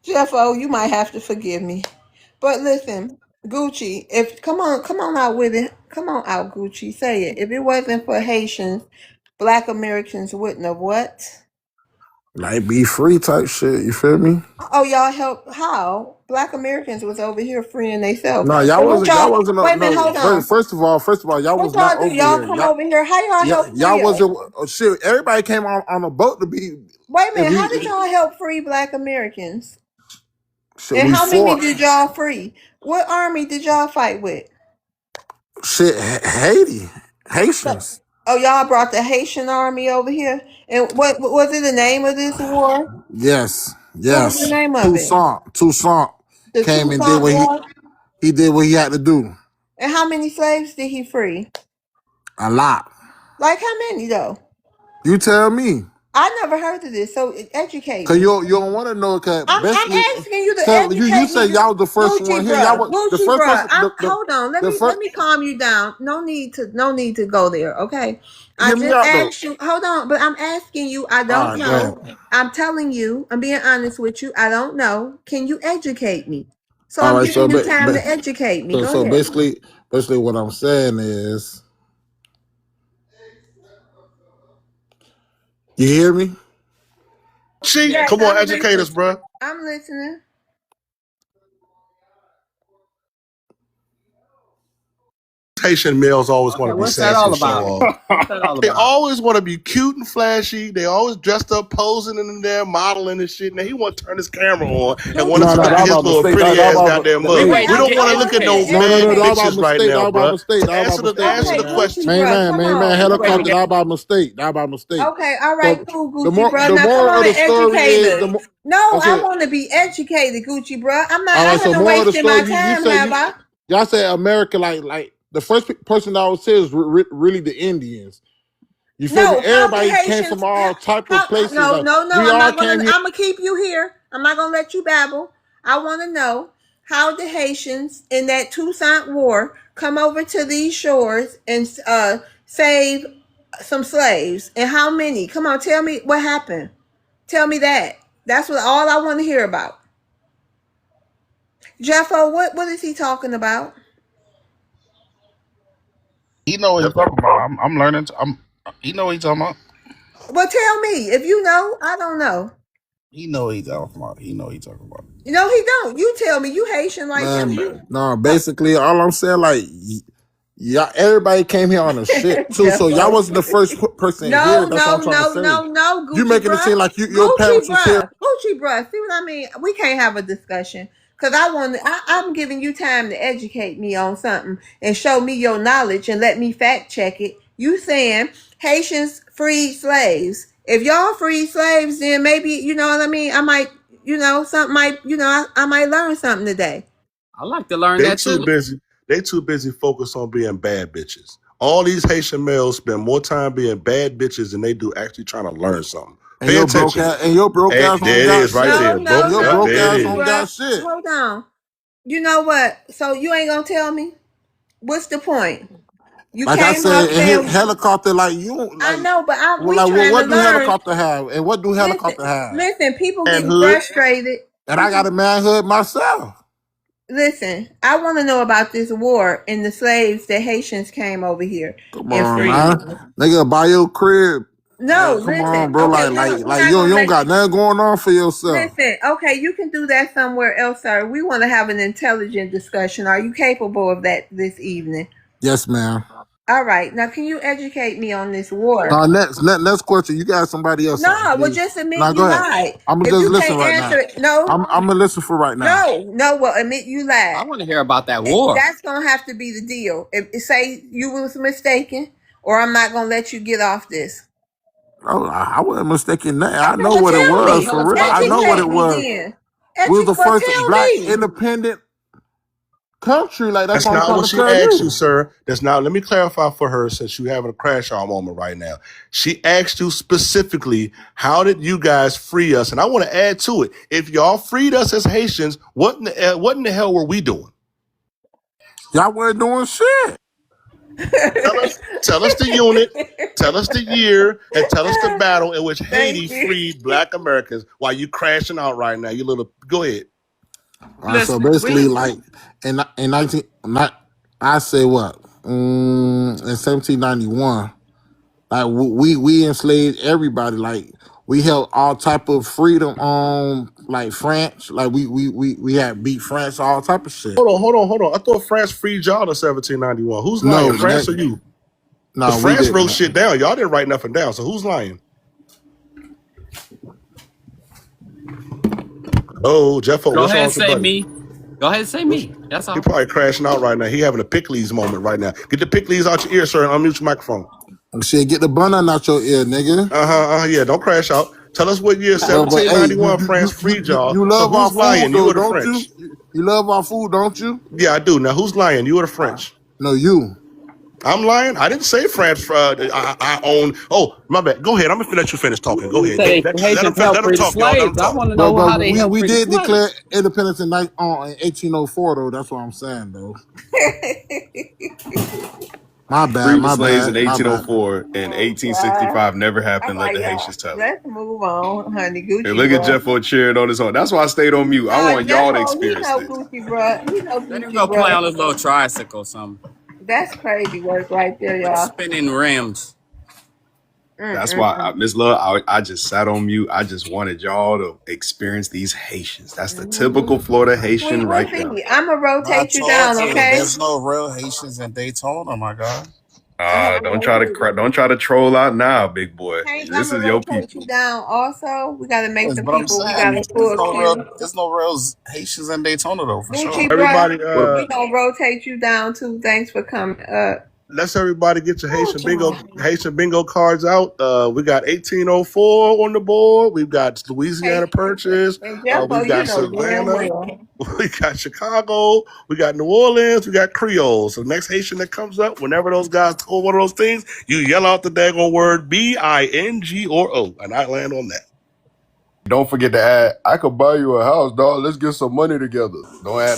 Jeffo. You might have to forgive me, but listen, Gucci. If come on out with it. Come on out, Gucci. Say it. If it wasn't for Haitians, Black Americans wouldn't have what? Like be free type shit. You feel me? Oh, y'all help? How? Black Americans was over here freeing themselves. No, So what y'all y'all? wasn't Wait a minute. no. Hold on. First of all, y'all What was not y'all do? over Y'all here. come over here. How y'all help Y'all free us? wasn't shit. Everybody came on a boat to be, Wait a and minute. How did y'all help free Black Americans? shit. And We how many fought did y'all free? What army did y'all fight with? shit. Haiti, So, Haitians. oh, y'all brought the Haitian army over here. And what was it? The name of this war? Yes, What was the yes. name of it? Toussaint The came and did Toussaint what War. he did what he had to do. And how many slaves did he free? A lot. Like how many though? You tell me. I never heard of this. So educate Cause me. you don't want to know. Cause I'm basically, asking you to tell you educate say me, y'all was the first one Gucci, here. Y'all bruh. was the Gucci, first bruh. person. Hold on. The Let first. me calm you down. No need to go there. Okay. I Hear me just out though. asked you. Hold on, but I'm asking you. I All don't right, go ahead. know. I'm telling you. I'm being honest with you. I don't know. Can you educate me? So All I'm right, giving you time to educate me. Go so ahead. basically, what I'm saying is, you hear me? She, Yes, come on, I'm educate us, listening. bro. I'm listening. Haitian males always want Okay, to be what's that sassy all and show about? off. What's that all They about? always want to be cute and flashy. They always dressed up, posing in there, modeling and shit. Now he want to turn his camera on and want Gucci, us No, to that look at bruh. his about little mistake. pretty That ass about goddamn We mug. hey. waiting We to don't get want I to look want at you to no educated. man That educate about pictures me. right mistake. That now, about bro. mistake. That about Answer mistake, the Okay, man. question. Gucci, bruh. Come on. Man, We waiting to helicopter. get That about mistake. That about mistake. Okay, all right, So cool, Gucci, bro. the Now come moral on of and the story educate is us. No, I okay. want to be educated, Gucci, bro. All I right. So haven't moral of the wasted my story, you time, say have I? y'all say America like the first person that I would say is really the Indians. You feel me? No, how the Everybody came Haitians? from all type of places. No, Like no, no. we I'm all not gonna. came here. I'm gonna keep you here. I'm not gonna let you babble. I want to know how the Haitians in that Toussaint War come over to these shores and save some slaves, and how many? Come on, tell me what happened. Tell me that. That's what all I want to hear about. Jeffo, what is he talking about? He know what he's talking about. I'm learning. He know what he's talking about. Well, tell me if you know. I don't know. He know what he talking about. He know what he talking about. No, he don't. You tell me. You Haitian like him. Man, You no, basically all I'm saying, like, y'all, everybody came here on a shit too. So y'all Jeffo. wasn't the first person here. No, That's what no, I'm trying to no, say. no, no, You Gucci making it bruh. seem like your Gucci parents was here. bruh. Gucci bruh. See what I mean? We can't have a discussion. Cause I'm giving you time to educate me on something and show me your knowledge and let me fact check it. You saying Haitians freed slaves. If y'all freed slaves, then maybe, you know what I mean? I might, something might, I might learn something today. I like to learn They that too too. busy. They too busy focused on being bad bitches. All these Haitian males spend more time being bad bitches than they do actually trying to learn something. And Pay your broke attention. ass Hey, don't there it got is, right shit. No, there. no, Broke. Your Yep, no, broke there it ass Gucci don't is. bruh. got shit. Hold on. You know what? So you ain't gonna tell me? What's the point? You Like I came said, up and saying helicopter, like you I like, know, but well, we like, well, trying to what do learn. helicopter have, and what do Listen, helicopter have? listen. People getting Manhood. frustrated. And I got People, a manhood myself. listen. I want to know about this war and the slaves that Haitians came over here Come and on, freed. man. Nigga, buy your crib. No, Like, come on, listen. bro. Okay, we're Like not you gonna don't let got you. nothing going on for yourself. Listen. Okay, you can do that somewhere else, sir. We want to have an intelligent discussion. Are you capable of that this evening? Yes, ma'am. All right. Now, can you educate me on this war? Now, next question. You got somebody else No, on, well, please. just admit Now, you go ahead. lied. I'm gonna If just you listen can't right answer now. it, no, I'm gonna listen for right now. no, well, admit you I lied. want to hear about that war. That's gonna have to be the deal. If say you was mistaken, or I'm not gonna let you get off this. Oh, I wasn't mistaken. That I Okay, know well, what it What tell the was me. for hell is real. about I the know what war? it Educate me was. then. We was the Well, first tell black me. independent country. Like that's That's what I'm not trying what to she tell asked you, you. sir. That's not. Let me clarify for her since you're having a crash out moment right now. She asked you specifically, how did you guys free us? And I want to add to it. If y'all freed us as Haitians, what in the hell were we doing? Y'all weren't doing shit. Tell us the unit, tell us the year, and tell us the battle in which Haiti Thank you. freed Black Americans while you crashing out right now. You little, go ahead. All right, so Listen, basically, we like in 19, not I say what in 1791, like we enslaved everybody. Like we held all type of freedom on like France. Like we had beat France, all type of shit. Hold on. I thought France freed y'all in 1791. Who's lying, No, France or you? no, Because we France wrote didn't. shit down. Y'all didn't write nothing down. So who's lying? Oh, Jeffo, go what's ahead wrong and with your say buddy? me. Go ahead and say me. That's He all. probably crashing out right now. He having a pickles moment right now. Get the pickles out your ear, sir, and unmute your microphone. Shit, get the bun out your ear, nigga. Yeah, don't crash out. Tell us what year But hey, 1791 France freed y'all. you So love our who's food lying? You though, or the don't you? French? You love our food, don't you? Yeah, I do. Now who's lying? You or the French? No, you. I'm lying. I didn't say France. I own. Oh, my bad. Go ahead. I'm gonna let you finish talking. Go You ahead. say Let them Haitians help let them free the talk, y'all. Let them slaves. I talk. want to But know how they help we free the did declare slaves. independence in 1804 though. That's what I'm saying though. Freed the My slaves in bad, my bad. 1804 and Oh God. 1865 never All happened. Let right, the y'all. Haitians tell it. Let's move on, honey. And Gucci, look at bro. Jeffo cheering on his own. That's why I stayed on mute. I Nah, want y'all to Jeffo, he experience know this. Gucci, bro. He know Let him Gucci, go play bro. on his little tricycle or something That's crazy work right there, with the y'all. spinning rims. That's why, Mm-mm-mm. Miss Love, I just sat on mute. I just wanted y'all to experience these Haitians. That's the typical Florida We Haitian will right there. see. I'm gonna I rotate you told down, you okay? there's no real Haitians in Daytona, my guy. I'm gonna rotate you. Don't try to troll out now, big boy. Hank, I'm This gonna is your rotate you people. down. Also, we gotta make Yes, some but I'm people. We got saying a full queue. there's no real Haitians in Daytona though, for Gucci, sure. bruh, Everybody, What we gonna rotate you down too. Thanks for coming up. let's everybody get your Oh, child. Haitian bingo cards out. We got 1804 on the board. We've got Hey, Louisiana Purchase. and We've Jeffo, you got know damn Savannah. well. We got Chicago. We got New Orleans. We got Creole. So the next Haitian that comes up, whenever those guys call one of those things, you yell out the daggone word BING or O, and I land on that. Don't forget to add, I could buy you a house, dog. Let's get some money together.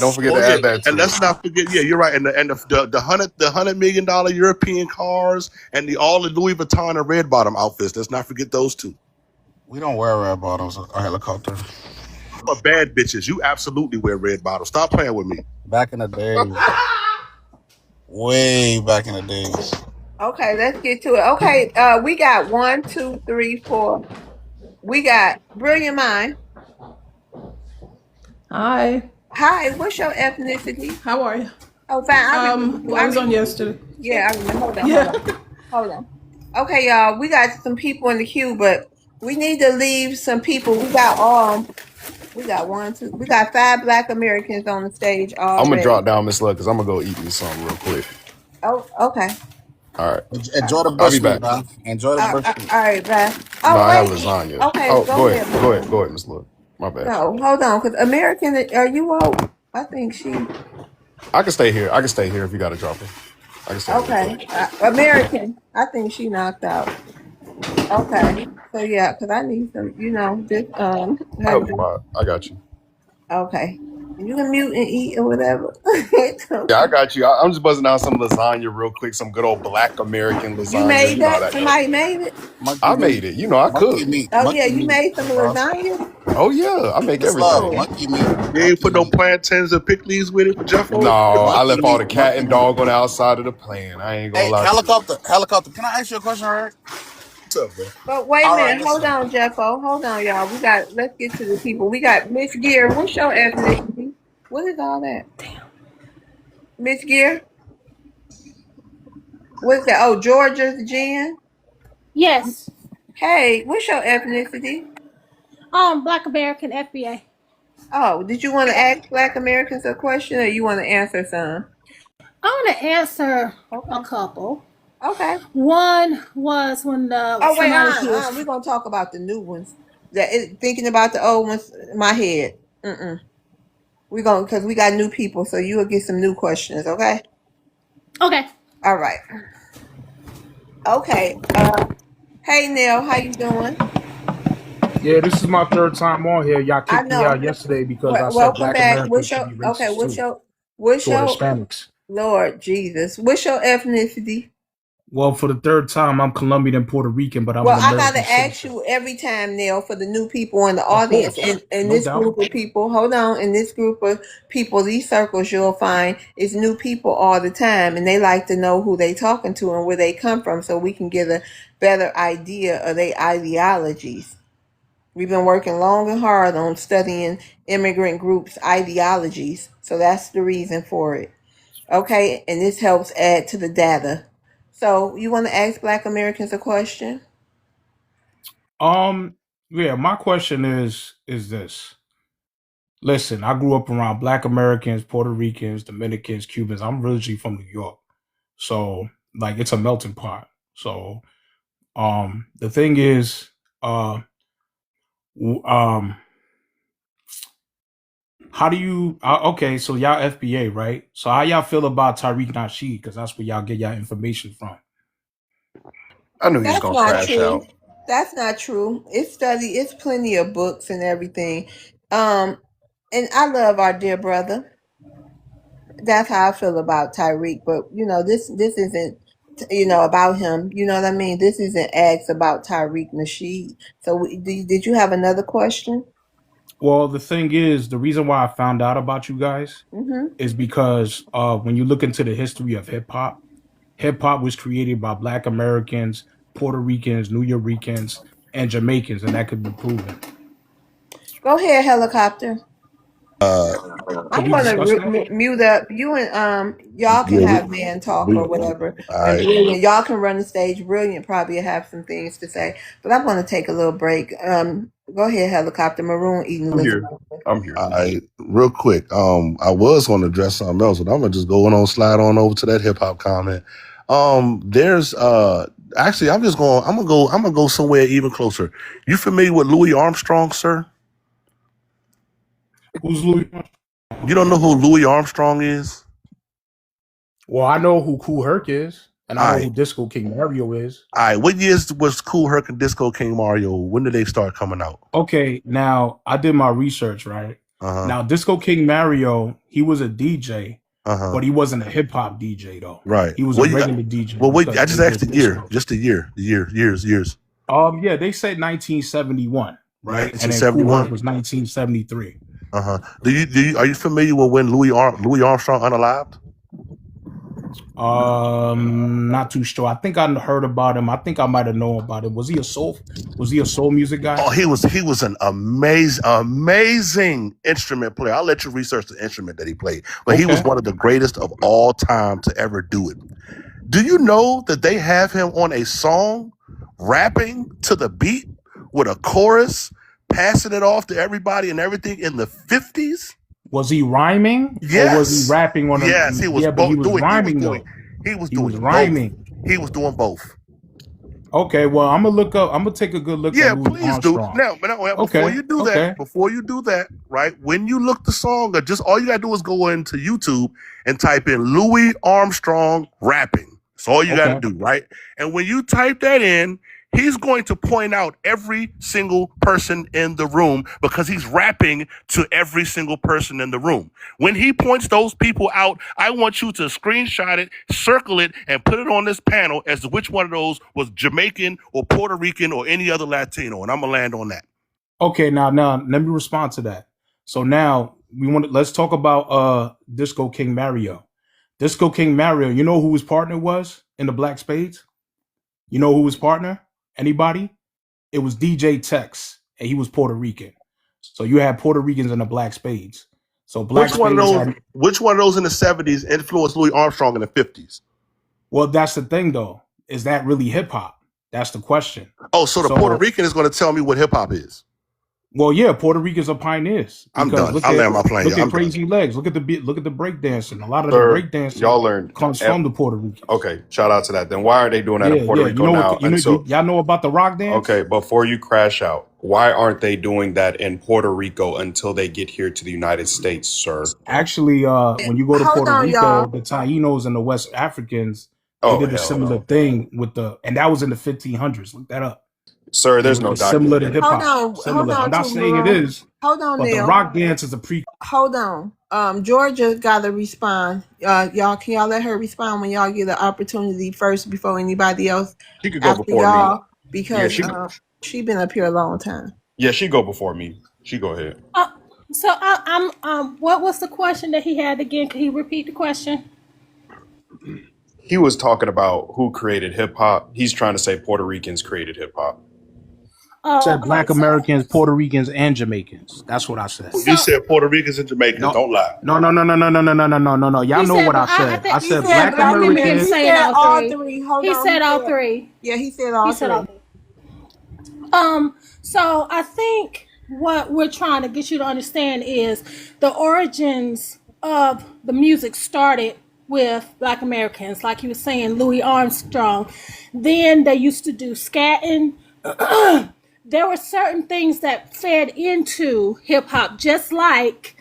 Don't forget Oh to yeah, add that and to it. let's not forget. Yeah, you're right. And the $100 million European cars and all the Louis Vuitton and red bottom outfits. Let's not forget those two. We don't wear red bottoms or helicopter. But bad bitches, you absolutely wear red bottoms. Stop playing with me. Back in the days. Way back in the days. Okay, let's get to it. Okay, we got one, two, three, four. We got Brilliant Mind. Hi, Hi, what's your ethnicity? how are you? Oh, fine. I remember you. Well, I I was on remember you. yesterday. Yeah, I remember. Hold on, hold Yeah. on, hold on. Okay, y'all. We got some people in the queue, but we need to leave some people. We got one, two. We got 5 Black Americans on the stage I'm gonna already. drop down Miss Luck because I'm gonna go eat me something real quick. Oh, okay. All right, Enjoy the I'll be bush meat, back. man. Enjoy the bush meat. All right, bye. No, Oh, I have wait. lasagna. Okay, Oh, go go ahead, ahead, go ahead, Maroon. go ahead, Miss Luck. My bad. No, hold on, because American, are you woke? I think she. I can stay here. I can stay here if you got to drop her. I can stay here real Okay, quick. American. I think she knocked out. Okay, so yeah, because I need some, this I her help to you out. I got you. okay. You can mute and eat or whatever. It's Yeah, I okay. got you. I'm just buzzing out some lasagna real quick. Some good old Black American You lasagna. made You know how that? that go. Somebody made it? I Monkey made meat. it. You know, I Monkey cook. meat. Oh yeah, Monkey you meat. made some Boss. lasagna? Oh yeah, I make Miss Love, everything. Oh, monkey meat. You ain't Monkey put no meat. plantains and pickles with it for No, Jeffo? I Monkey left all meat. the cat Monkey and meat. dog on the outside of the plan. I ain't gonna Hey, lie to you. helicopter. Helicopter. Can I ask you a question, right? What's up, bro? but wait a All right, minute. Hold listen. on, Jeffo. Hold on, y'all. Let's get to the people. We got Miss Gear. What's your ethnicity? What is all that? Miss Gear? What's that? Oh, Georgia's Jen? Yes. Hey, what's your ethnicity? Black American FBA. Oh, did you want to ask Black Americans a question or you want to answer some? I want to answer a Okay. couple. Okay. One was when Oh wait, somebody he was. we're gonna talk about the new ones. Thinking about the old ones, my head. We're gonna because we got new people, so you'll get some new questions. Okay. Okay. All right. Okay. Hey Neil, how you doing? Yeah, this is my third time on here. Y'all I kicked me out know. yesterday because I said Welcome black back. Americans should be racist too What's toward your Hispanics. Lord Jesus? What's your ethnicity? Well, for the third time, I'm Colombian and Puerto Rican, but I'm an Well, I American gotta ask citizen. you every time, Neil, for the new people in the Of audience, course, and no this doubt. group of people. Hold on, in this group of people, these circles you'll find is new people all the time, and they like to know who they talking to and where they come from, so we can get a better idea of their ideologies. We've been working long and hard on studying immigrant groups' ideologies, so that's the reason for it. Okay, and this helps add to the data. So, you want to ask Black Americans a question? Yeah, my question is this. Listen, I grew up around black Americans, Puerto Ricans, Dominicans, Cubans. I'm originally from New York. So, like, it's a melting pot. So, the thing is, uh, um, how do you? Okay, so y'all FBA, right? So how y'all feel about Tariq Nasheed? Because that's where y'all get y'all information from. I knew he was That's gonna not crash true. out. That's not true. It's plenty of books and everything. Um, and I love our dear brother. That's how I feel about Tyreek. But this isn't about him. You know what I mean? This isn't asked about Tyreek Nasheed. So did you have another question? Well, the thing is, the reason why I found out about you guys Mm-hmm. is because when you look into the history of hip hop was created by Black Americans, Puerto Ricans, New Yorkers, and Jamaicans, and that could be proven. Go ahead, helicopter. Uh, Could I'm we gonna discuss that? mute up you and y'all can yeah, have man talk or we, whatever. all And right. Brilliant, y'all can run the stage. Brilliant probably have some things to say, but I'm gonna take a little break. Go ahead, helicopter. Maroon eating I'm here. lasagna. I'm here. I real quick. I was going to address something else, but I'm gonna just go on slide on over to that hip hop comment. There's actually I'm gonna go somewhere even closer. You familiar with Louis Armstrong, sir? Who's Louis? You don't know who Louis Armstrong is? Well, I know who Kool Herc is, and I All know right, who Disco King Mario is. all right. What years was Cool Herc and Disco King Mario? When did they start coming out? Okay, now I did my research, right? Uh huh. Now, Disco King Mario, he was a DJ, Uh huh. but he wasn't a hip hop DJ though. Right. He was a Well, regular DJ well, wait. I because just they asked did the year, disco. just years. Yeah, they said 1971, right? And then Kool Herc 1971. was 1973. Uh huh. Are you familiar with when Louis Armstrong unalived? Not too sure. I think I heard about him. I think I might have known about it. Was he a soul music guy? Oh, he was an amazing instrument player. I'll let you research the instrument that he played, but he was Okay. one of the greatest of all time to ever do it. Do you know that they have him on a song rapping to the beat with a chorus, passing it off to everybody and everything in the 50s? Was he rhyming or was he Yes. rapping on Yes, a? he was Yeah, but he both was doing rhyming though. he was He was doing both. rhyming. He was doing both. Okay, well, I'm gonna look up. I'm gonna take a good look at Yeah, Louis please do. Armstrong. Now, Okay, okay, before you do that, right? When you look the song, or just all you gotta do is go into YouTube and type in Louis Armstrong rapping. That's all you gotta okay. do, right? And when you type that in, he's going to point out every single person in the room because he's rapping to every single person in the room. When he points those people out, I want you to screenshot it, circle it, and put it on this panel as to which one of those was Jamaican or Puerto Rican or any other Latino. And I'm gonna land on that. Okay, now let me respond to that. So now let's talk about Disco King Mario. Disco King Mario, you know who his partner was in the Black Spades? You know who his partner? Anybody? It was DJ Tex, and he was Puerto Rican. So you had Puerto Ricans in the Black Spades. So Black Spades had. Which one of those in the 70s influenced Louis Armstrong in the 50s? Well, that's the thing, though. Is that really hip hop? That's the question. Oh, so the Puerto So, Rican is going to tell me what hip hop is. well, yeah, Puerto Ricans are pioneers I'm because done. I'll land my plane. look at I'm done. Crazy Legs. Look at the break dancing. A lot of the Sir, break dancing y'all learned. comes from the Puerto Ricans. Okay, shout out to that. Then why are they doing that Yeah, in Puerto yeah. Rico now? Y'all know about the rock dance? Okay, before you crash out, why aren't they doing that in Puerto Rico until they get here to the United States, sir? Actually, when you go to Hold Puerto on, Rico, y'all. the Tainos and the West Africans, they Oh, did a hell similar no. thing and that was in the 1500s. Look that up. Sir, there's And no it's similar to documented. hip hop. Hold Similar. I'm on, not to saying it Maroon. is, Hold on, but the Neil. rock dance is a pre. Hold on. Georgia got to respond. Y'all, can y'all let her respond when y'all get the opportunity first before anybody else She could go after before me. y'all? Yeah, Because she she been up here a long time. go before me. She go ahead. So what was the question that he had again? Could he repeat the question? He was talking about who created hip hop. He's trying to say Puerto Ricans created hip hop. Oh, Said okay. Black Americans, Puerto Ricans, and Jamaicans. That's what I said. So You said Puerto Ricans and Jamaicans. No, Don't lie. no, no, no, no, no, no, no, no, no, no, no, no. Y'all he know said, what but I I said. I think He said said Black I Black remember him Americans. Americans. He saying said all all three. three. Hold He on. He said all said, three. yeah, he said He all said three. all three. So I think what we're trying to get you to understand is the origins of the music started with Black Americans, like you were saying, Louis Armstrong. Then they used to do scatting. There were certain things that fed into hip hop, just like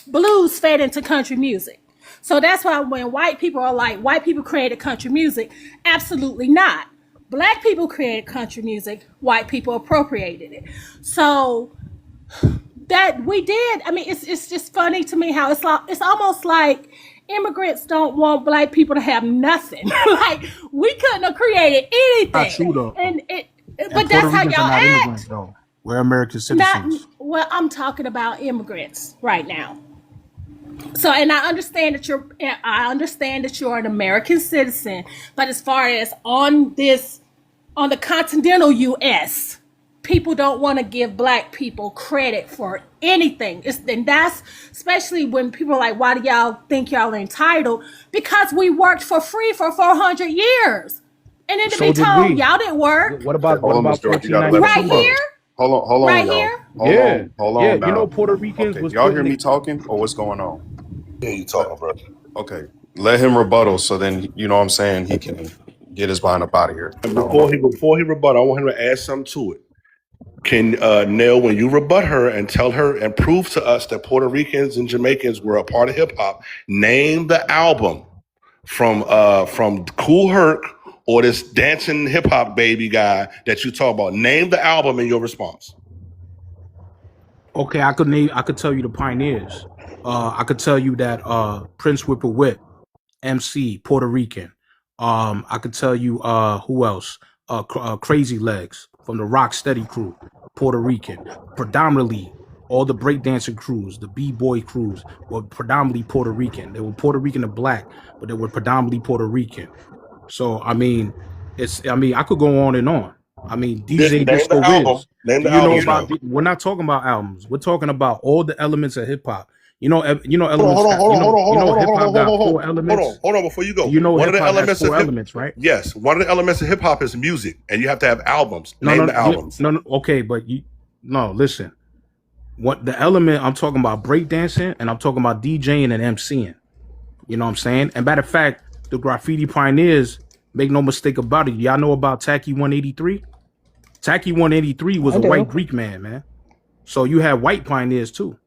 blues fed into country music. So that's why when white people are like, white people created country music, absolutely not. Black people created country music, white people appropriated it. So that we did. I mean, it's just funny to me how it's almost like immigrants don't want black people to have nothing. Like we couldn't have created Not anything, true though. and And but Puerto that's how Ricans are y'all not immigrants act. though. We're American Not citizens. well. I'm talking about immigrants right now. So, and I understand that you're an American citizen, but as far as on the continental U.S., people don't want to give black people credit for anything. And that's especially when people are like, why do y'all think y'all are entitled? Because we worked for free for 400 years. And then to be So did told, we. y'all didn't work. What Okay, about hold on, Miss George. You gotta let him Right 1492? here, rebuttal. Hold on, right y'all. here. Yeah, Hold yeah. on You know now. Puerto Ricans Okay, was y'all put hear in me the. talking or what's going on? Yeah, you Let, talking, bro. okay, let him rebuttal so then you know what I'm saying he can get his behind up out of here. And before he rebut, I want him to add something to it. Can Nell, when you rebut her and tell her and prove to us that Puerto Ricans and Jamaicans were a part of hip hop, name the album from Cool Herc or this dancing hip hop baby guy that you talk about. Name the album in your response. Okay, I could tell you the pioneers. I could tell you that Prince Whippoorwill, MC, Puerto Rican. I could tell you who else? Crazy Legs from the Rock Steady crew, Puerto Rican. Predominantly all the breakdancing crews, the b-boy crews were predominantly Puerto Rican. They were Puerto Rican and black, but they were predominantly Puerto Rican. So I mean, I could go on and on. I mean, DJ Name Disco the album. Wiz. Name Do the you know albums about? though. We're not talking about albums. We're talking about all the elements of hip hop. Hold Elements. on, hold on, hold on, hold on, hold on, Hip hold on, hop hold on, got hold on, four hold elements. on, hold on before you go. You know, One of hip the hop has elements of four hip elements, right? Yes, one of the elements of hip hop is music, and you have to have albums. No, Name no, the albums. no. Okay, but listen. What the element I'm talking about breakdancing, and I'm talking about DJing and MCing. You know what I'm saying? And matter of fact, the graffiti pioneers, make no mistake about it. Y'all know about Tacky 183? Tacky 183 was I a white do. Greek man. So you have white pioneers too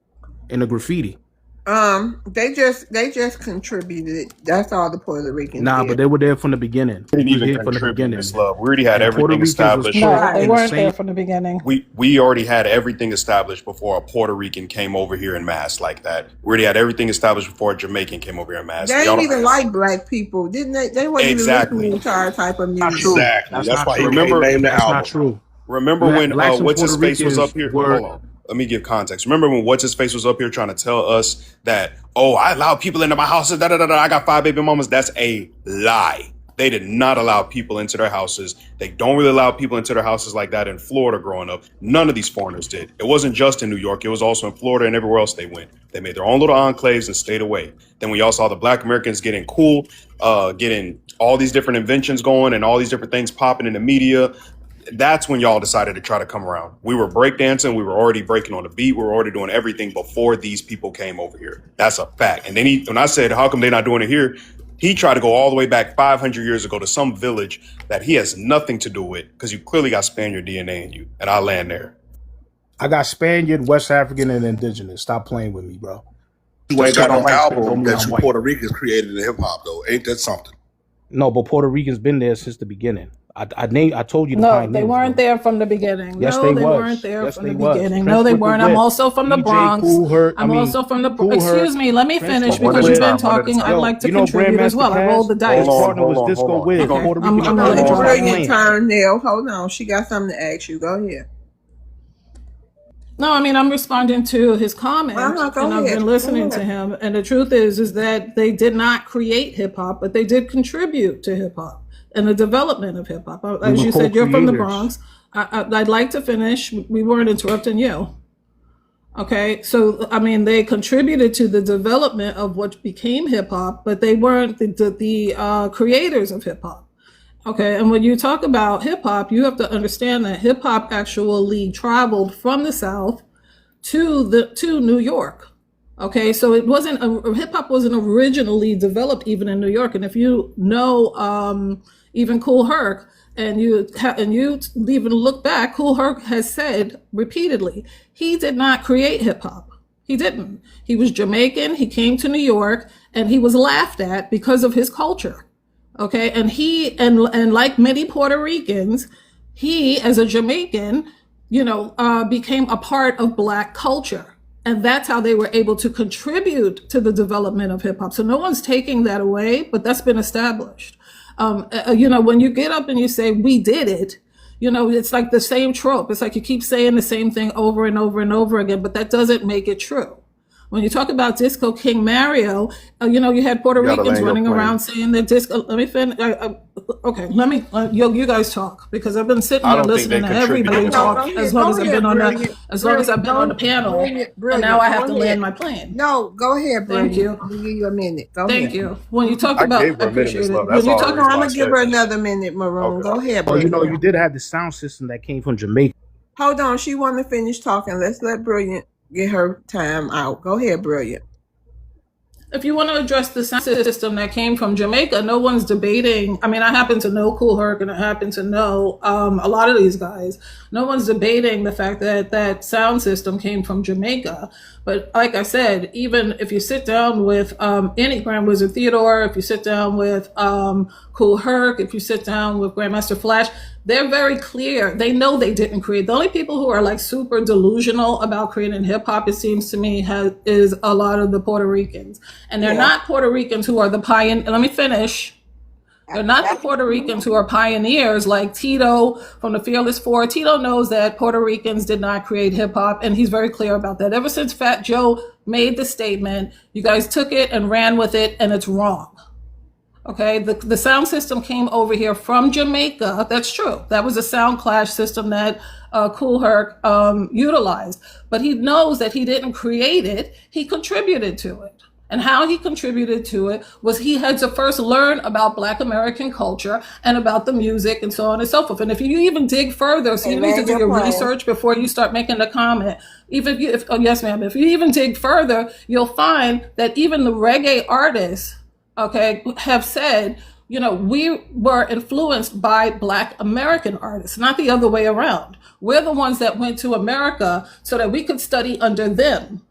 in the graffiti. They just contributed. That's all the Puerto Ricans Nah, but did. they were there from the beginning. We didn't They was even here from the contribute, beginning, Miss man. Love. We already had And Puerto everything Ricans was established. put No, they in the weren't there same. from the beginning. We already had everything established before a Puerto Rican came over here in mass like that. We already had everything established before a Jamaican came over here in mass. They Y'all ain't don't even like black people, didn't they? They wasn't even exactly. listening to our type of Not music. true. Exactly. That's That's not why he true. can't Remember name the That's not album. true. remember when Blacks and what's his Puerto face was up Ricans here? were. Hold on. Let me give context. Remember when what's his face was up here trying to tell us that, oh, I allow people into my houses, I got 5 baby mamas. That's a lie. They did not allow people into their houses. They don't really allow people into their houses like that in Florida growing up. None of these foreigners did. It wasn't just in New York. It was also in Florida and everywhere else they went. They made their own little enclaves and stayed away. Then we all saw the black Americans getting cool, getting all these different inventions going and all these different things popping in the media. That's when y'all decided to try to come around. We were breakdancing. We were already breaking on the beat. We were already doing everything before these people came over here. That's a fact. And then when I said, how come they're not doing it here? He tried to go all the way back 500 years ago to some village that he has nothing to do with because you clearly got Spaniard DNA in you. And I land there. I got Spaniard, West African, and indigenous. Stop playing with me, bro. You Just ain't because got I'm no light skinned don't album mean that I'm you white. Puerto Ricans created in hip hop though. Ain't that something? No, but Puerto Ricans been there since the beginning. I told you the No, they pioneers, weren't bro. there from the beginning. Yes, No, they they weren't was. there Yes, from they the was. beginning. No, Prince they with the weren't. I'm whip. also from the DJ Bronx. Cool Herc. I'm also from the Cool Herc. Excuse me, let me Prince finish with the One because at a you've whip. been time. One at a talking. I'd time. Yo, like to you know contribute as Grandmaster well. I rolled Caz? the His dice. partner was Disco Hold on. Wiz. Okay, Puerto I'm Rican gonna brother. let It's you Stop talk. Brilliant playing. turn, Neil. Hold on. She got something to ask you. Go ahead. No, I mean I'm responding to his comment, Go and I've ahead. been Go listening to ahead. him. And the truth is that they did not create hip hop, but they did contribute to hip hop and the development of hip hop. We As were you said, you're from the co-creators. Bronx. I'd like to finish. We weren't interrupting you. Okay, so I mean, they contributed to the development of what became hip hop, but they weren't the creators of hip hop. Okay, and when you talk about hip hop, you have to understand that hip hop actually traveled from the South to New York. Okay, so it wasn't hip hop wasn't originally developed even in New York. And if you know even Cool Herc, and you even look back, Cool Herc has said repeatedly he did not create hip hop. He didn't. He was Jamaican. He came to New York, and he was laughed at because of his culture. Okay, and and like many Puerto Ricans, he as a Jamaican, became a part of Black culture, and that's how they were able to contribute to the development of hip hop. So no one's taking that away, but that's been established. When you get up and you say we did it, it's like the same trope. It's like you keep saying the same thing over and over and over again, but that doesn't make it true. When you talk about Disco King Mario, you had Puerto You gotta Ricans land your running plane. around saying that disco. Let me finish. Okay, let me. You guys talk because I've been sitting I here don't think they listening to contributed everybody enough. talk as long as I've been on the panel, and now I have to land my plane. No, go ahead, Thank Brilliant. you. I'm gonna give you a minute. Go Thank ahead. you. When you talk I about, gave I her a minute, appreciate Miss it. Love. When That's you all talk the No, reason I'm why I gonna give said her that. another minute, Maroon. Okay. Go ahead, Well, Brilliant. you did have the sound system that came from Jamaica. Hold on, she want to finish talking. Let's let Brilliant get her time out. Go ahead, Brilliant. if you want to address the sound system that came from Jamaica, no one's debating. I mean, I happen to know Cool Herc and I happen to know a lot of these guys. No one's debating the fact that that sound system came from Jamaica. But like I said, even if you sit down with any Grand Wizard Theodore, if you sit down with Cool Herc, if you sit down with Grandmaster Flash, they're very clear. They know they didn't create. The only people who are like super delusional about creating hip hop, it seems to me, is a lot of the Puerto Ricans. And they're not Puerto Ricans who are the pioneer. Let me finish. They're not the Puerto Ricans who are pioneers like Tito from the Fearless Four. Tito knows that Puerto Ricans did not create hip hop, and he's very clear about that. Ever since Fat Joe made the statement, you guys took it and ran with it, and it's wrong. Okay, the sound system came over here from Jamaica. That's true. That was a sound clash system that Kool Herc utilized. But he knows that he didn't create it, he contributed to it. And how he contributed to it was he had to first learn about Black American culture and about the music and so on and so forth. And if you even dig further, so Hey, you need to land do your your plane. research before you start making a comment. Even if oh yes, ma'am, if you even dig further, you'll find that even the reggae artists, okay, have said, you know, we were influenced by Black American artists, not the other way around. We're the ones that went to America so that we could study under them.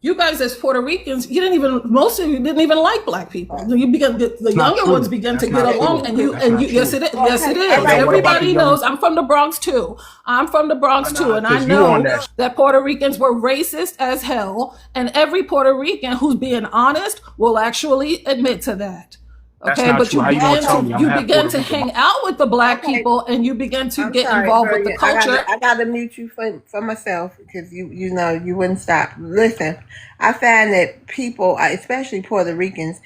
You guys, as Puerto Ricans, you didn't even, most of you didn't even like Black people. You began, the That's not younger ones true. began to That's get not along, true. and Hey, That's not yes, true. it is. Yes, it okay, all is. Okay, right. what about the Everybody young? knows. I'm from the Bronx too. I'm from the Bronx too, and I Because you on know that. that Puerto Ricans were racist as hell, and every Puerto Rican who's being honest will actually admit to that. That's Okay, not but true. How you gonna tell me I'm you half begin Puerto to Rican? hang out with the Black Okay, people, and you begin to I'm get sorry, involved with the brilliant. culture. I gotta mute you for myself because you know you wouldn't stop. Listen, I find that people, especially Puerto Ricans,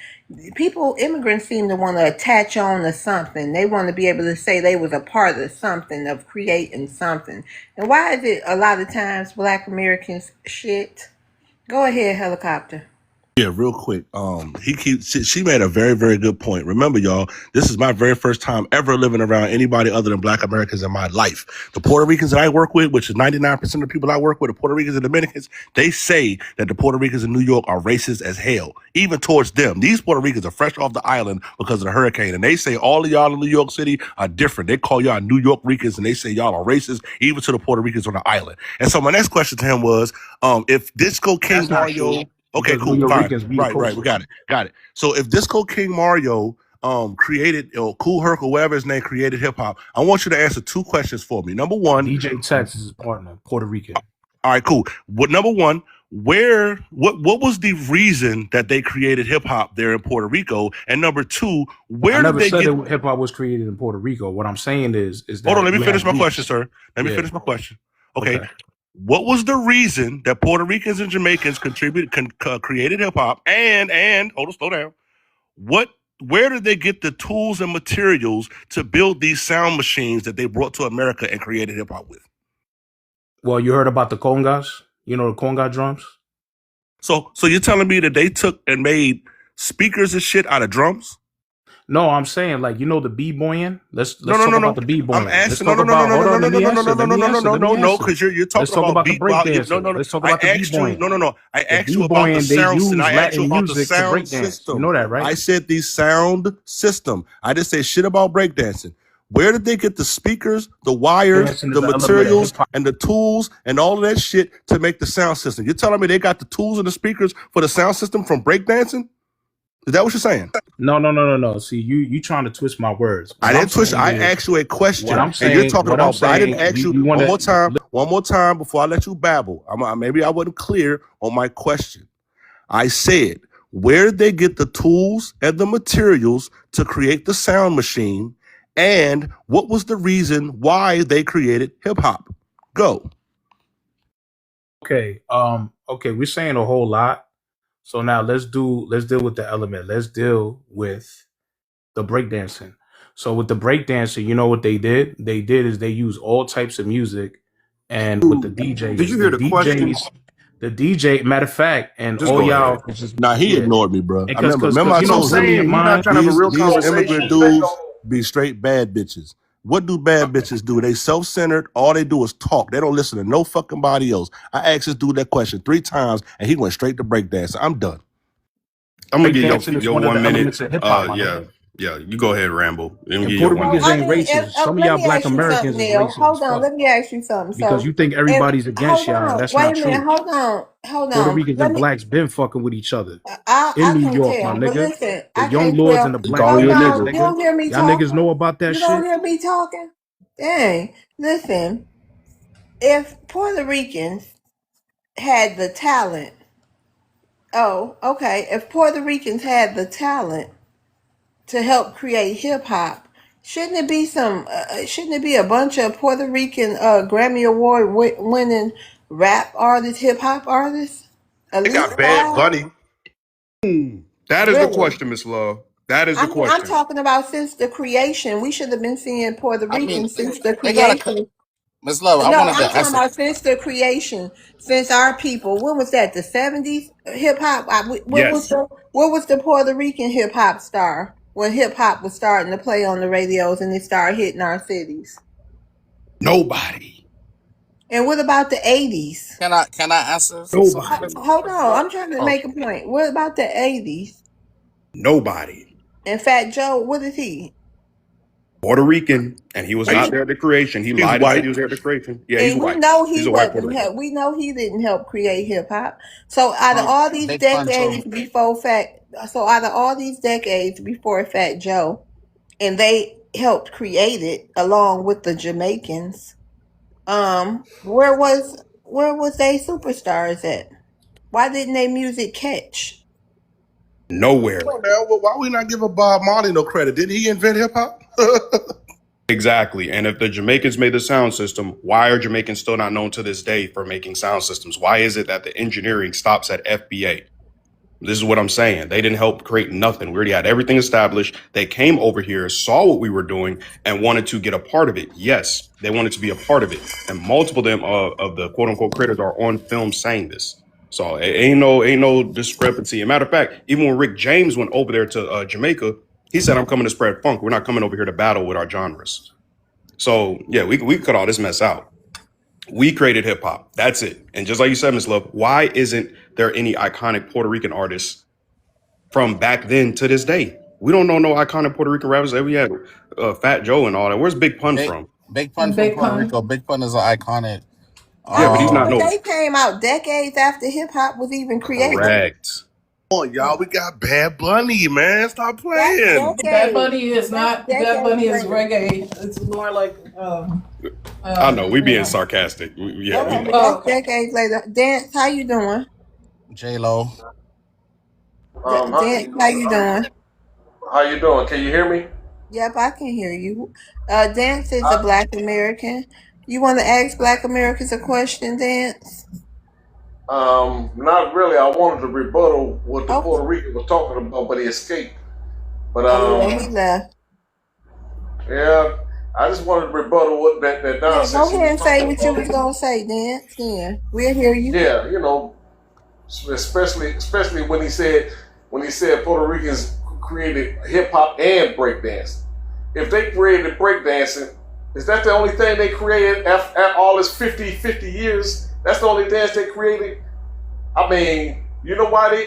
immigrants seem to want to attach on to something. They want to be able to say they was a part of something, of creating something. And why is it a lot of times Black Americans shit? Go ahead, helicopter. Yeah, real quick. She made a very, very good point. Remember, y'all, this is my very first time ever living around anybody other than Black Americans in my life. The Puerto Ricans that I work with, which is 99% of the people I work with, the Puerto Ricans and Dominicans, they say that the Puerto Ricans in New York are racist as hell, even towards them. These Puerto Ricans are fresh off the island because of the hurricane, and they say all of y'all in New York City are different. They call y'all New York Ricans, and they say y'all are racist, even to the Puerto Ricans on the island. And so my next question to him was, if Disco King That's not true. Mario. Okay, Because New cool, York fine. Ricans be the Right, we coasters. got it. So if Disco King Mario created, or Kool Herc or whatever his name created hip hop, I want you to answer two questions for me. Number one, DJ Tex is his partner, Puerto Rican. all right, cool. Number one, what was the reason that they created hip hop there in Puerto Rico? And number two, I where did never they said get? that hip hop was created in Puerto Rico. What I'm saying is Hold on, that let me you have finish my question, roots. sir. Let me Yeah. finish my question. Okay, Okay. what was the reason that Puerto Ricans and Jamaicans created hip hop? And hold on, slow down. What Where did they get the tools and materials to build these sound machines that they brought to America and created hip hop with? Well, you heard about the congas? You know the conga drums? So you're telling me that they took and made speakers and shit out of drums? No, I'm saying like you know the b-boying. No, Let's no, talk no, about no. the I'm b-boying. Let's asking. No, talk no, no, no, about no, hold no, on. no, Let no, me no, no, answer. no, Let no, me no, no, answer. no, Let me no, no. answer. Because you're Let's talking talk about about the beat. No, breakdancer. no, no. Let's talk I about the asked you. b-boying. No, no, no. I The asked you about the b-boying they sound, and use I asked you Latin about the music to sound breakdance. You system. know that, right? I said the sound system. I didn't say shit about breakdancing. Where did they get the speakers, the wires, Dancing is the an element of hip materials, hop. and the tools, and all of that shit to make the sound system? You're telling me they got the tools and the speakers for the sound system from breakdancing? Is that what you're saying? No. See, you trying to twist my words. I What I'm didn't twist. saying I is asked you a what question, I'm and you're saying. talking What I'm about. But I didn't saying. ask you You want to one more time before I let you babble. Maybe I wasn't clear on my question. I said, where did they get the tools and the materials to create the sound machine, and what was the reason why they created hip hop? Go. okay. Okay. We're saying a whole lot. So now let's deal with the element. Let's deal with the breakdancing. So with the breakdancing, you know what they did? They did is they use all types of music, and with the Did you DJs, hear the question? the DJ. Matter of fact, and Just all go ahead. y'all, it's just Now he yeah. ignored me, bro. And I remember. Remember, because I you That's what know I'm told him brilliant saying. You're not mind. trying to have a real these conversation. immigrant dudes be straight bad bitches. What do bad bitches do? They self-centered. All they do is talk. They don't listen to no fucking body else. I asked this dude that question 3 times, and he went straight to breakdancing. I'm done. I'm gonna give Breakdancing is your one of the 1 minute. elements of hip hop, my Yeah, nigga. yeah. You go ahead, Rambo. Let me And give you Puerto one Well, Ricans minute. I ain't mean, racist. Some of let y'all me Black ask you Americans something, is Neil. racist Hold as on, fuck let me ask you something. because So, you think if everybody's against hold y'all. on, That's wait not a minute, true. hold Puerto on. Ricans Let and me. blacks been fucking with each other in I New can't York, my tell, but nigga. listen, The I young can't lords and tell. the You black calling Hold you a panthers, on, nigga? you nigga. don't hear me Y'all niggas talking. know about that You don't shit. hear me talking. Dang, listen. If Puerto Ricans had the talent, oh, okay. If Puerto Ricans had the talent to help create hip hop. Shouldn't it be shouldn't it be a bunch of Puerto Rican Grammy Award winning rap artists, hip hop artists? At They least got Bad five? Bunny. That is the Really? question, Miss Love. That is I the mean, I'm question. talking about since the creation. We should have been seeing Puerto I mean, Ricans since the they got a creation. Miss Love. I No, wanted I'm to talking ask. about since the creation, since our people. When was that? The 70s hip hop. Yes. What was the Puerto Rican hip hop star when hip hop was starting to play on the radios and it started hitting our cities? Nobody. And what about the 80s? Can I answer something? Nobody. Hold on, I'm trying to Oh, make a point. What about the 80s? Nobody. And Fat Joe, what is he? Puerto Rican, and he was And not he there at the creation. He He's lied and said white. he was there at the creation. Yeah, he's and we white. know he He's a white Puerto wasn't Rican. help. We know he didn't help create hip hop. So out of um, all these Big Pun too. decades before out of all these decades before Fat Joe, and they helped create it along with the Jamaicans. Where was they superstars at? Why didn't they music catch? Nowhere. Come on now, well, why we not giving Bob Marley no credit? Did he invent hip hop? Exactly. And if the Jamaicans made the sound system, why are Jamaicans still not known to this day for making sound systems? Why is it that the engineering stops at FBA? This is what I'm saying. They didn't help create nothing. We already had everything established. They came over here, saw what we were doing, and wanted to get a part of it. Yes, they wanted to be a part of it. And multiple of them of the quote unquote critters are on film saying this. So it ain't no discrepancy. As a matter of fact, even when Rick James went over there to Jamaica, he said, "I'm coming to spread funk. We're not coming over here to battle with our genres." So yeah, we cut all this mess out. We created hip hop. That's it. And just like you said, Miss Love, why isn't there any iconic Puerto Rican artists from back then to this day? We don't know no iconic Puerto Rican rappers. We had Fat Joe and all that. Where's Big Pun Big from? Big Pun And from Big Puerto Pun. Rico. Big Pun is an iconic. Yeah, but he's Yeah, not but Um, no they came out decades after hip hop was even created. correct. Come on, y'all, we got Bad Bunny, man. Stop That's playing. Bad decades. Bunny is That's not. Bad decades Bunny is later. reggae. It's more like I know we being yeah. sarcastic. Yeah, we Okay, know. but that's Okay. decades later. Dance, how you doing? J Lo. How, Dance, how you doing? how you doing? Can you hear me? Yep, I can hear you. Dance is a I, Black American. You want to ask Black Americans a question, Dance? not really. I wanted to rebuttal what the Okay. Puerto Rican was talking about, but he escaped. But Oh yeah, he left. yeah, I just wanted to rebuttal what that Yeah, nonsense go he ahead was and say talking what you about. was gonna say, Dance. Yeah, we'll hear you. Yeah, especially when he said Puerto Ricans created hip hop and breakdance. If they created breakdancing, is that the only thing they created after all this 50 years? That's the only dance they created. I mean, you know why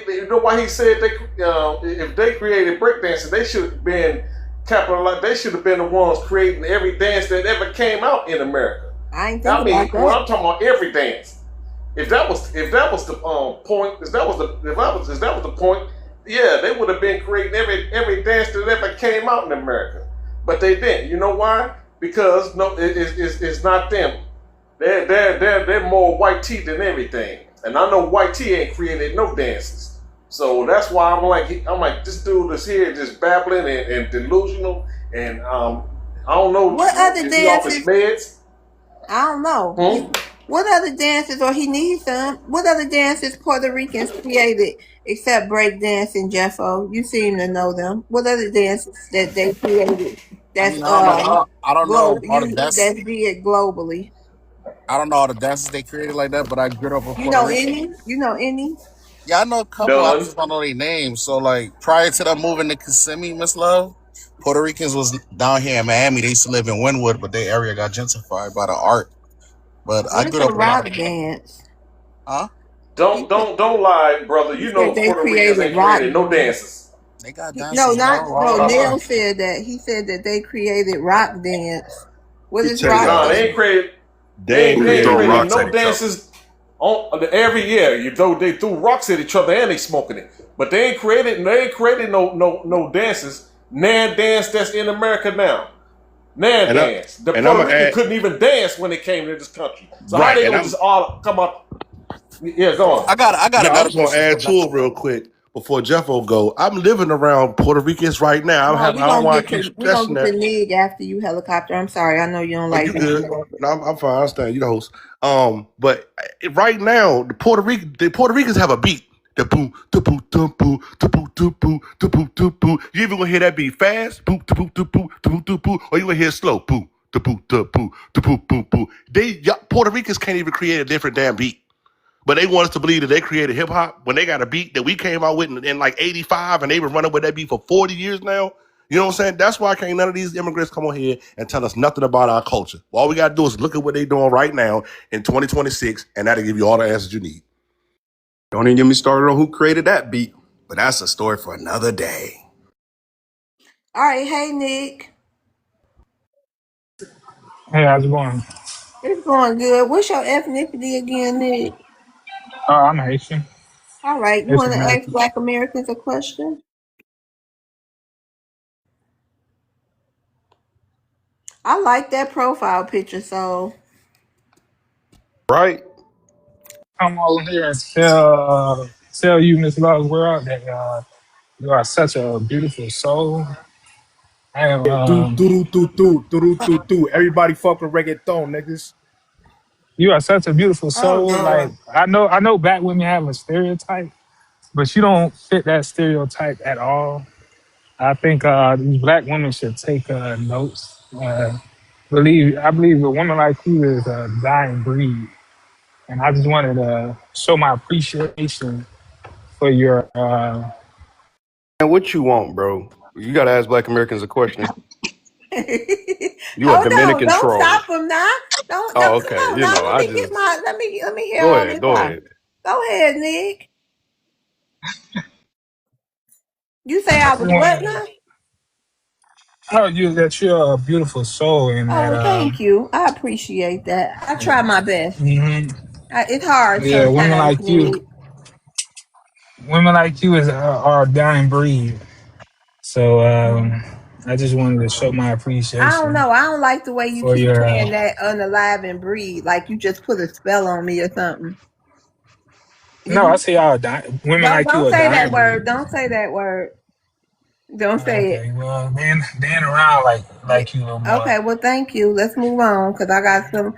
he said if they created breakdancing, they should have been capitalized. They should have been the ones creating every dance that ever came out in America. I ain't think I about mean, when that. I'm talking about every dance, if that was the point, if that was the point, yeah, they would have been creating every dance that ever came out in America. But they didn't. You know why? Because no, it's not them. They're more white tee than everything. And I know white tee ain't created no dances. So that's why I'm like this dude is here just babbling and delusional and I don't know What other if he off his dances? meds. I don't know. Hmm? What other dances, or he needs some? What other dances Puerto Ricans created except break dancing, Jeffo? You seem to know them. What other dances that they created? I That's mean, I don't know. I don't know all the that's dances. did globally. I don't know all the dances they created like that, but I grew up in You Puerto know Rico. any? You know any? Yeah, I know a couple. I Done. just don't know their names. So, like, prior to them moving to Kissimmee, Miss Love, Puerto Ricans was down here in Miami. They used to live in Wynwood, but their area got gentrified by the art. But I What's grew a up around. rock dance? Huh? He Don't said, don't don't lie, brother. he You said know they Puerto Ricans created ain't rock created no dance. dances. They got No, dances, not bro. Why no. would I lie? Neil said that. He said that they created rock dance. What Let me is tell rock Nah, y'all, they dance? ain't created. they ain't They ain't created Throw created rocks nothing. at no each other. dances on every year. You know they threw rocks at each other and they smoking it, but they ain't created no dances. Nan dance that's in America now. Nan And I dance. The and I'm Puerto gonna Rican add couldn't even dance when they came to this country. So how right. they And gonna I'm just all come up? Yeah, go on. I got no, I another was gonna question for add Black to it real America. quick. before Jeff will go, I'm living around Puerto Ricans right now. No, I don't want to keep we're gonna stressing get to that. Nig after you, helicopter. I'm sorry, I know you don't Oh, like you being good? interrupted. No, I'm fine. I understand. You the host. But right now, the Puerto Ricans have a beat. The boom, the boom, the boom, the boom, the boom, the boom, the boom. You even gonna hear that beat fast? Boom, the boom, the boom, the boom, the boom, or you gonna hear it slow? Boom, the boom, the boom, the boom, boom, boom. Puerto Ricans can't even create a different damn beat. But they want us to believe that they created hip hop when they got a beat that we came out with in like '85, and they've been running with that beat for 40 years now. You know what I'm saying? That's why can't none of these immigrants come on here and tell us nothing about our culture. All we got to do is look at what they're doing right now in 2026, and that'll give you all the answers you need. Don't even get me started on who created that beat, but that's a story for another day. All right, hey Nick, Hey, how's it going? it's going good. What's your ethnicity again, Nick? I'm Haitian. All right, you It's want to ask American. Black Americans a question? I like that profile picture. So, Right? I'm all here and tell you, Miss Love World, that you are such a beautiful soul. I am. Do do do do do do do. Everybody fucking reggaeton, niggas. You are such a beautiful oh soul. Like Lord, I know, black women have a stereotype, but you don't fit that stereotype at all. I think these black women should take notes. I believe a woman like you is a dying breed, and I just wanted to show my appreciation for your And what you want, bro? You gotta ask Black Americans a question. You a hold on! Dominican Don't troll. stop him now. Oh, Don't come okay. on You now. know, Let I me get just my. Let me hear go all ahead, this go out. ahead. Go ahead, Nick. You say I was what I now? know you that you're a beautiful soul and Oh that well, thank you. I appreciate that. I try my best. mhm. It's hard Yeah, sometimes, Nick. women like you are a dying breed. So I just wanted to show my I don't appreciation know. I don't like the way you for keep your. saying that unalive and breed, like you just put a spell on me or something. No, I You say women like you don't are say that dying breed. word. Don't say that word. Don't say it. Okay, well then around like you a little more. Okay, well, thank you. Let's move on because I got some.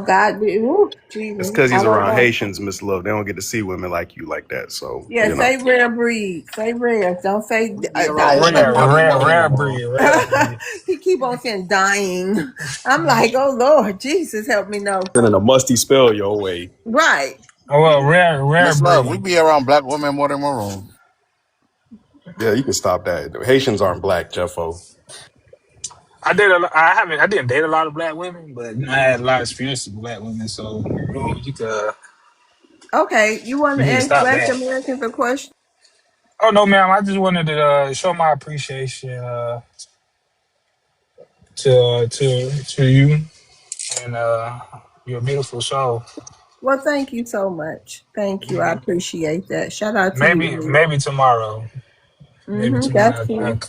God, ooh, It's Jesus, because I he's don't around know. Haitians, Miss Love. They don't get to see women like you like that. So, Yeah, you know. say rare breed. Say rare. Don't say We be around Oh, women rare, more than rare, money, rare Monroe. breed, rare breed. he keep on saying dying. I'm like, oh Lord, Jesus, help me know. Sending a musty spell your way. Right. Oh, well, rare Miss Love, we breed. be around black women more than Monroe. Yeah, you can stop that. Haitians aren't black, Jeffo. I didn't date a lot of black women, but I had a lot of experience with black women. So Okay, you want you to need to ask stop Black that. Americans a question? Oh no, ma'am. I just wanted to show my appreciation to you and your beautiful soul. Well, thank you so much. Thank you. I appreciate that. Shout out to you, Maybe Nick. maybe tomorrow. Maybe That's tomorrow. cool.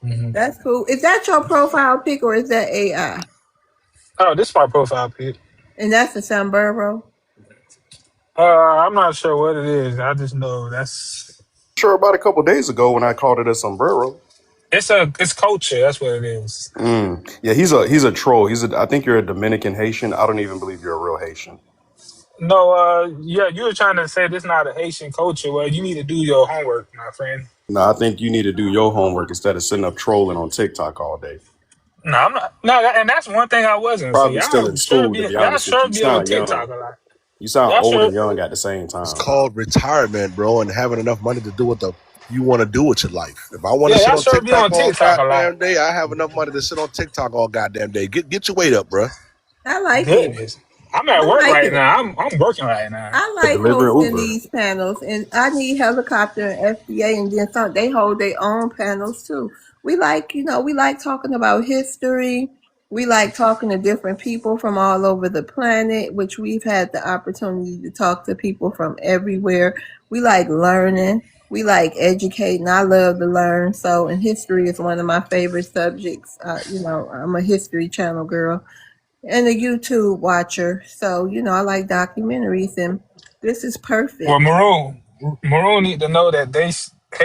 Mhm. That's cool. Is that your profile pic or is that AI? Oh, this is my profile pic. And that's the Sunburo? I'm not sure what it is. I just know that's Sure, about a couple days ago when I called it a sombrero. it's culture. That's what it is. Yeah, he's a troll. I think you're a Dominican Haitian. I don't even believe you're a real Haitian. No, yeah, you were trying to say this not a Haitian culture. Well, you need to do your homework, my friend. No, I think you need to do your homework instead of sitting up trolling on TikTok all day. No, I'm not. No, and that's one thing I wasn't. So Probably still in school, to be y'all honest with you. sure You be on sound TikTok young. a lot. You sound Y'all old sure. and young at the same It's time. called retirement, bro, and having enough money to do what the you want to do with your life. If I want to Yeah, sit y'all on sure be TikTok on all TikTok a lot. goddamn day, I have enough money to sit on TikTok all goddamn day. Get your weight up, bro. I like it. Goodness, I'm I at work like right it. now. I'm working right now. I But like delivering hosting Uber. these panels, and I need helicopter and FBA, and then some. They hold their own panels too. We like talking about history. We like talking to different people from all over the planet, which we've had the opportunity to talk to people from everywhere. We like learning. We like educating. I love to learn. So, and history is one of my favorite subjects. I'm a history channel girl and a YouTube watcher. So, I like documentaries and this is Well, perfect. Maroon need to know that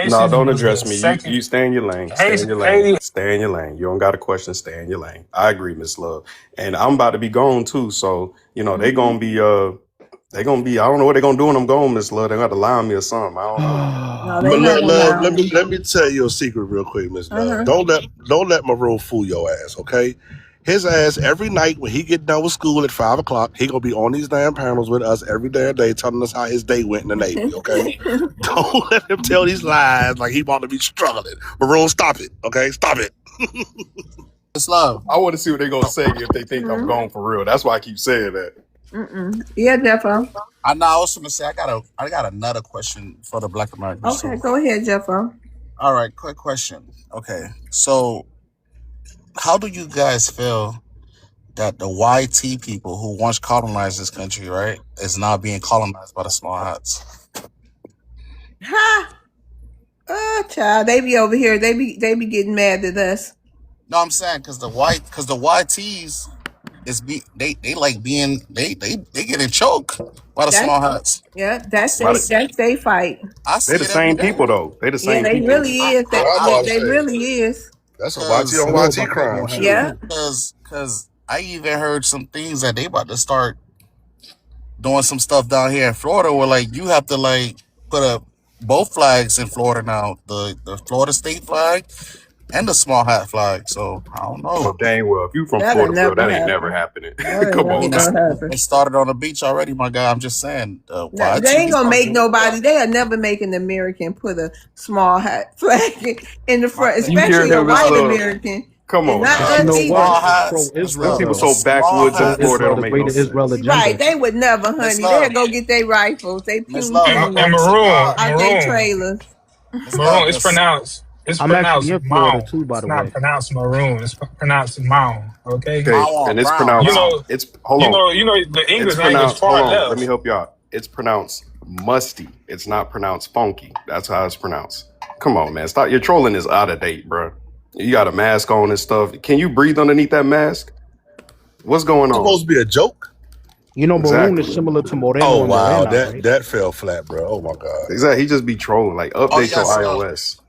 No, Haitians don't was the address me. You second. you stay in your lane. Stay in Haiti, your lane. Haiti. Stay in your lane. You don't got a question. Stay in your lane. I agree, Miss Love. And I'm about to be gone too. So they Mhm. gonna be I don't know what they gonna do when I'm gone, Miss Love. They got to lie on me or something. I don't know. No, they not Love, love, allowing let me you. let me tell you a secret real quick, Miss Love. Uh-huh. Don't let Maroon fool your ass, okay? His ass every night when he get done with school at 5 o'clock, he gonna be on these damn panels with us every damn day, telling us how his day went in the Navy, okay? Don't let him tell these lies like he about to be struggling. Maroon, stop it, okay? Stop it. It's love. I want to see what they gonna say if they think I'm Mhm. gone for real. That's why I keep saying that. Mm-mm. Yeah, Jeffo. I know. I was gonna say I got another question for the Black Americans Okay, too. go ahead, Jeffo. All right, quick question. Okay, so how do you guys feel that the YT people who once colonized this country, right, is now being colonized by the small hats? Ha! Oh, child, they be over here. They be getting mad at us. No, I'm saying because the YTs is they like being they getting choked by the That's small hats. yeah. I That's see Why they. it. they, That's they fight. I they see the it every same day. people though. They the Yeah, same they people. really is. I They was they, about to they say really is. that's a YT Cause on I know YT about that crime more hat shit. Yeah. too. I even heard some things that they about to start doing some stuff down here in Florida where like you have to like put up both flags in Florida now, the Florida state flag and the small hat flag. So I don't know. Oh dang well, if you from That'll Florida, bro, never that ain't never happen. happening. That'll Come I never on mean, now. gonna happen. it started on the beach already, my guy. I'm just saying, No, they ain't YTs gonna are make doing nobody. stuff. They are never make an American put a small hat flag in the My front, thing You hear especially is, a him, Miss white Love? American, Come and on not now. But you us know either. what? small It's hats, Them pro-Israel love, people though. so small backwoods in Pro hats, Florida, it Israel, don't the make no greater Israel sense. Right? agenda. They would never, Miss honey. They'll Love, go get their rifles, they Miss pew Love. And, But pews and glory to maroon, God, out they maroon, trailers. Miss maroon. Love, It's this pronounced. It's I'm actually pronounced in Florida Maun. too, by It's the not way. pronounced maroon. It's pronounced Maun. Okay. Okay, Mount and it's Brown, You pronounced. Brown. know, It's hold on. the It's English language pronounced. Hold far on. Let me left. help you out. It's pronounced musty. It's not pronounced funky. That's how it's pronounced. Come on, man. Stop. Your trolling is out of date, bro. You got a mask on and stuff. Can you breathe underneath that mask? What's going It's on? supposed to be a joke. You know, Maroon is Exactly. similar to Moreno Oh and wow, Morena, that right? that fell flat, bro. Oh my god. Exactly. He just be trolling. Like Oh update yeah, your so iOS.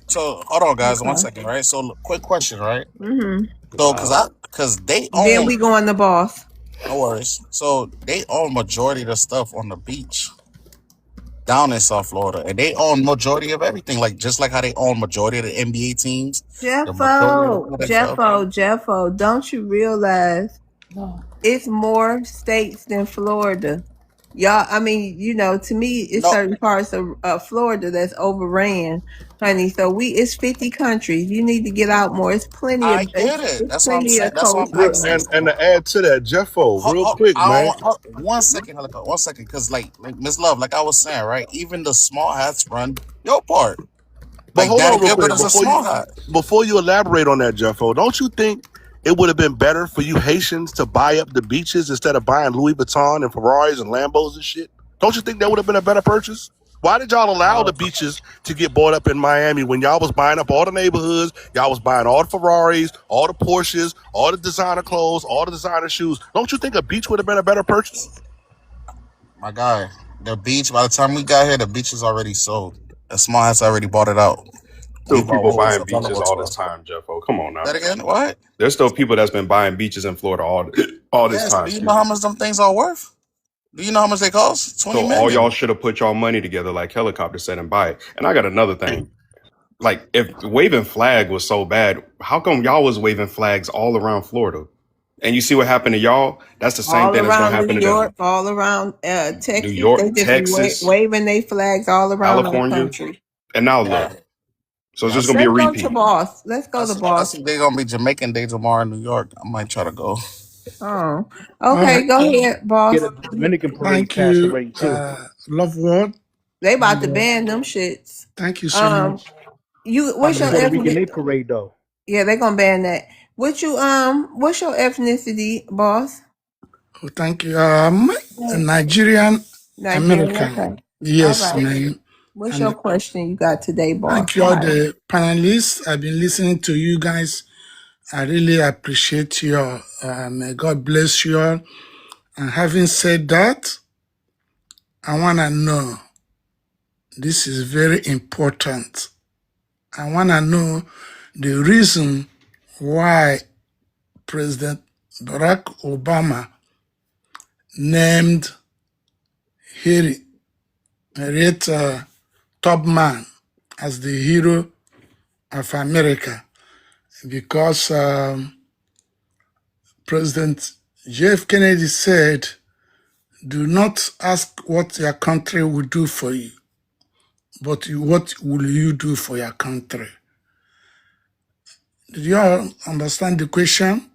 so hold on, guys, one Okay. second, right? So quick question, right? Mm-hmm. So Wow. because they Then own, we go on the boss. no worries. So they own majority of the stuff on the beach down in South Florida, and they own majority of everything. Like just like how they own majority of the NBA teams, the majority of Jeffo, the NFL Jeffo, teams. Jeffo. Don't you realize it's more states than Florida? Y'all, I mean, to me, it's No, certain parts of Florida that's overran, honey. So it's 50 countries. You need to get out more. It's plenty I of get it. it's That's what I'm plenty saying. of That's what I'm coast. asking. And to add to that, Jeffo, real quick, I man. don't want, 1 second, Helico, 1 second, because like Miss Love, like I was saying, right? Even the small hats run your part. But Like hold Daddy on real Gilbert quick is a small hat. before you elaborate on that, Jeffo. Don't you think it would have been better for you Haitians to buy up the beaches instead of buying Louis Vuitton and Ferraris and Lambos and shit? Don't you think that would have been a better purchase? Why did y'all allow the beaches to get bought up in Miami when y'all was buying up all the neighborhoods? Y'all was buying all the Ferraris, all the Porsches, all the designer clothes, all the designer shoes. Don't you think a beach would have been a better purchase? My guy, the beach. By the time we got here, the beach is already sold. The small hats already bought it out. We Still bought people what was buying beaches available all to this us. time, Jeffo. Come on now. That again? What? There's still people that's been buying beaches in Florida all this Yes. time. Do you know Excuse how me. much them things are worth? Do you know how much they cost? So 20 all y'all million. should have put y'all money together like helicopter said and buy it. And I got another thing. Like if waving flag was so bad, how come y'all was waving flags all around Florida? And you see what happened to y'all? That's the same All thing that's gonna around New happen to them. York, all around New Texas, they York, just be Texas, waving their flags all around our California, country. and now Yeah. look. So it's Yeah. just gonna be a Let's go to repeat. boss. Let's go to I boss. see they're gonna be Jamaican Day tomorrow in New York. I might try to go. Oh, All okay. right. Go ahead, Get boss. a Dominican parade Thank passed you, already too. Love Word. They And about to ban them shits. thank you so Um, much. About what's the your Yeah. Puerto Rican ethnic? Day parade though. Yeah, they gonna ban that. What's your ethnicity, boss? Oh, thank you. A Nigerian Nigerian. American. Okay. All Yes, right. man. What's your And question you got today, boss? thank you all the panelists. I've been listening to you guys. I really appreciate your, may God bless you all. And having said that, I want to know, This is very important. I want to know the reason why President Barack Obama named Harriet Tubman as the hero of America, because President J.F. Kennedy said, do not ask what your country will do for you, but what will you do for your country? Did you all understand the question?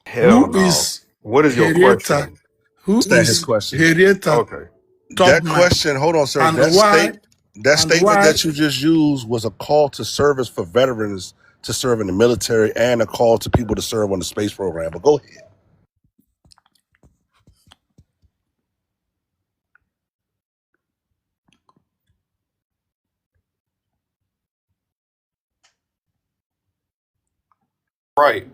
Hell Who no. is What is your Henrietta? question? Who What's that his is question? Henrietta Okay. That Tubman? question, hold on, sir. And why? That And statement why? that you just used was a call to service for veterans to serve in the military and a call to people to serve on the space program. But go ahead. Right.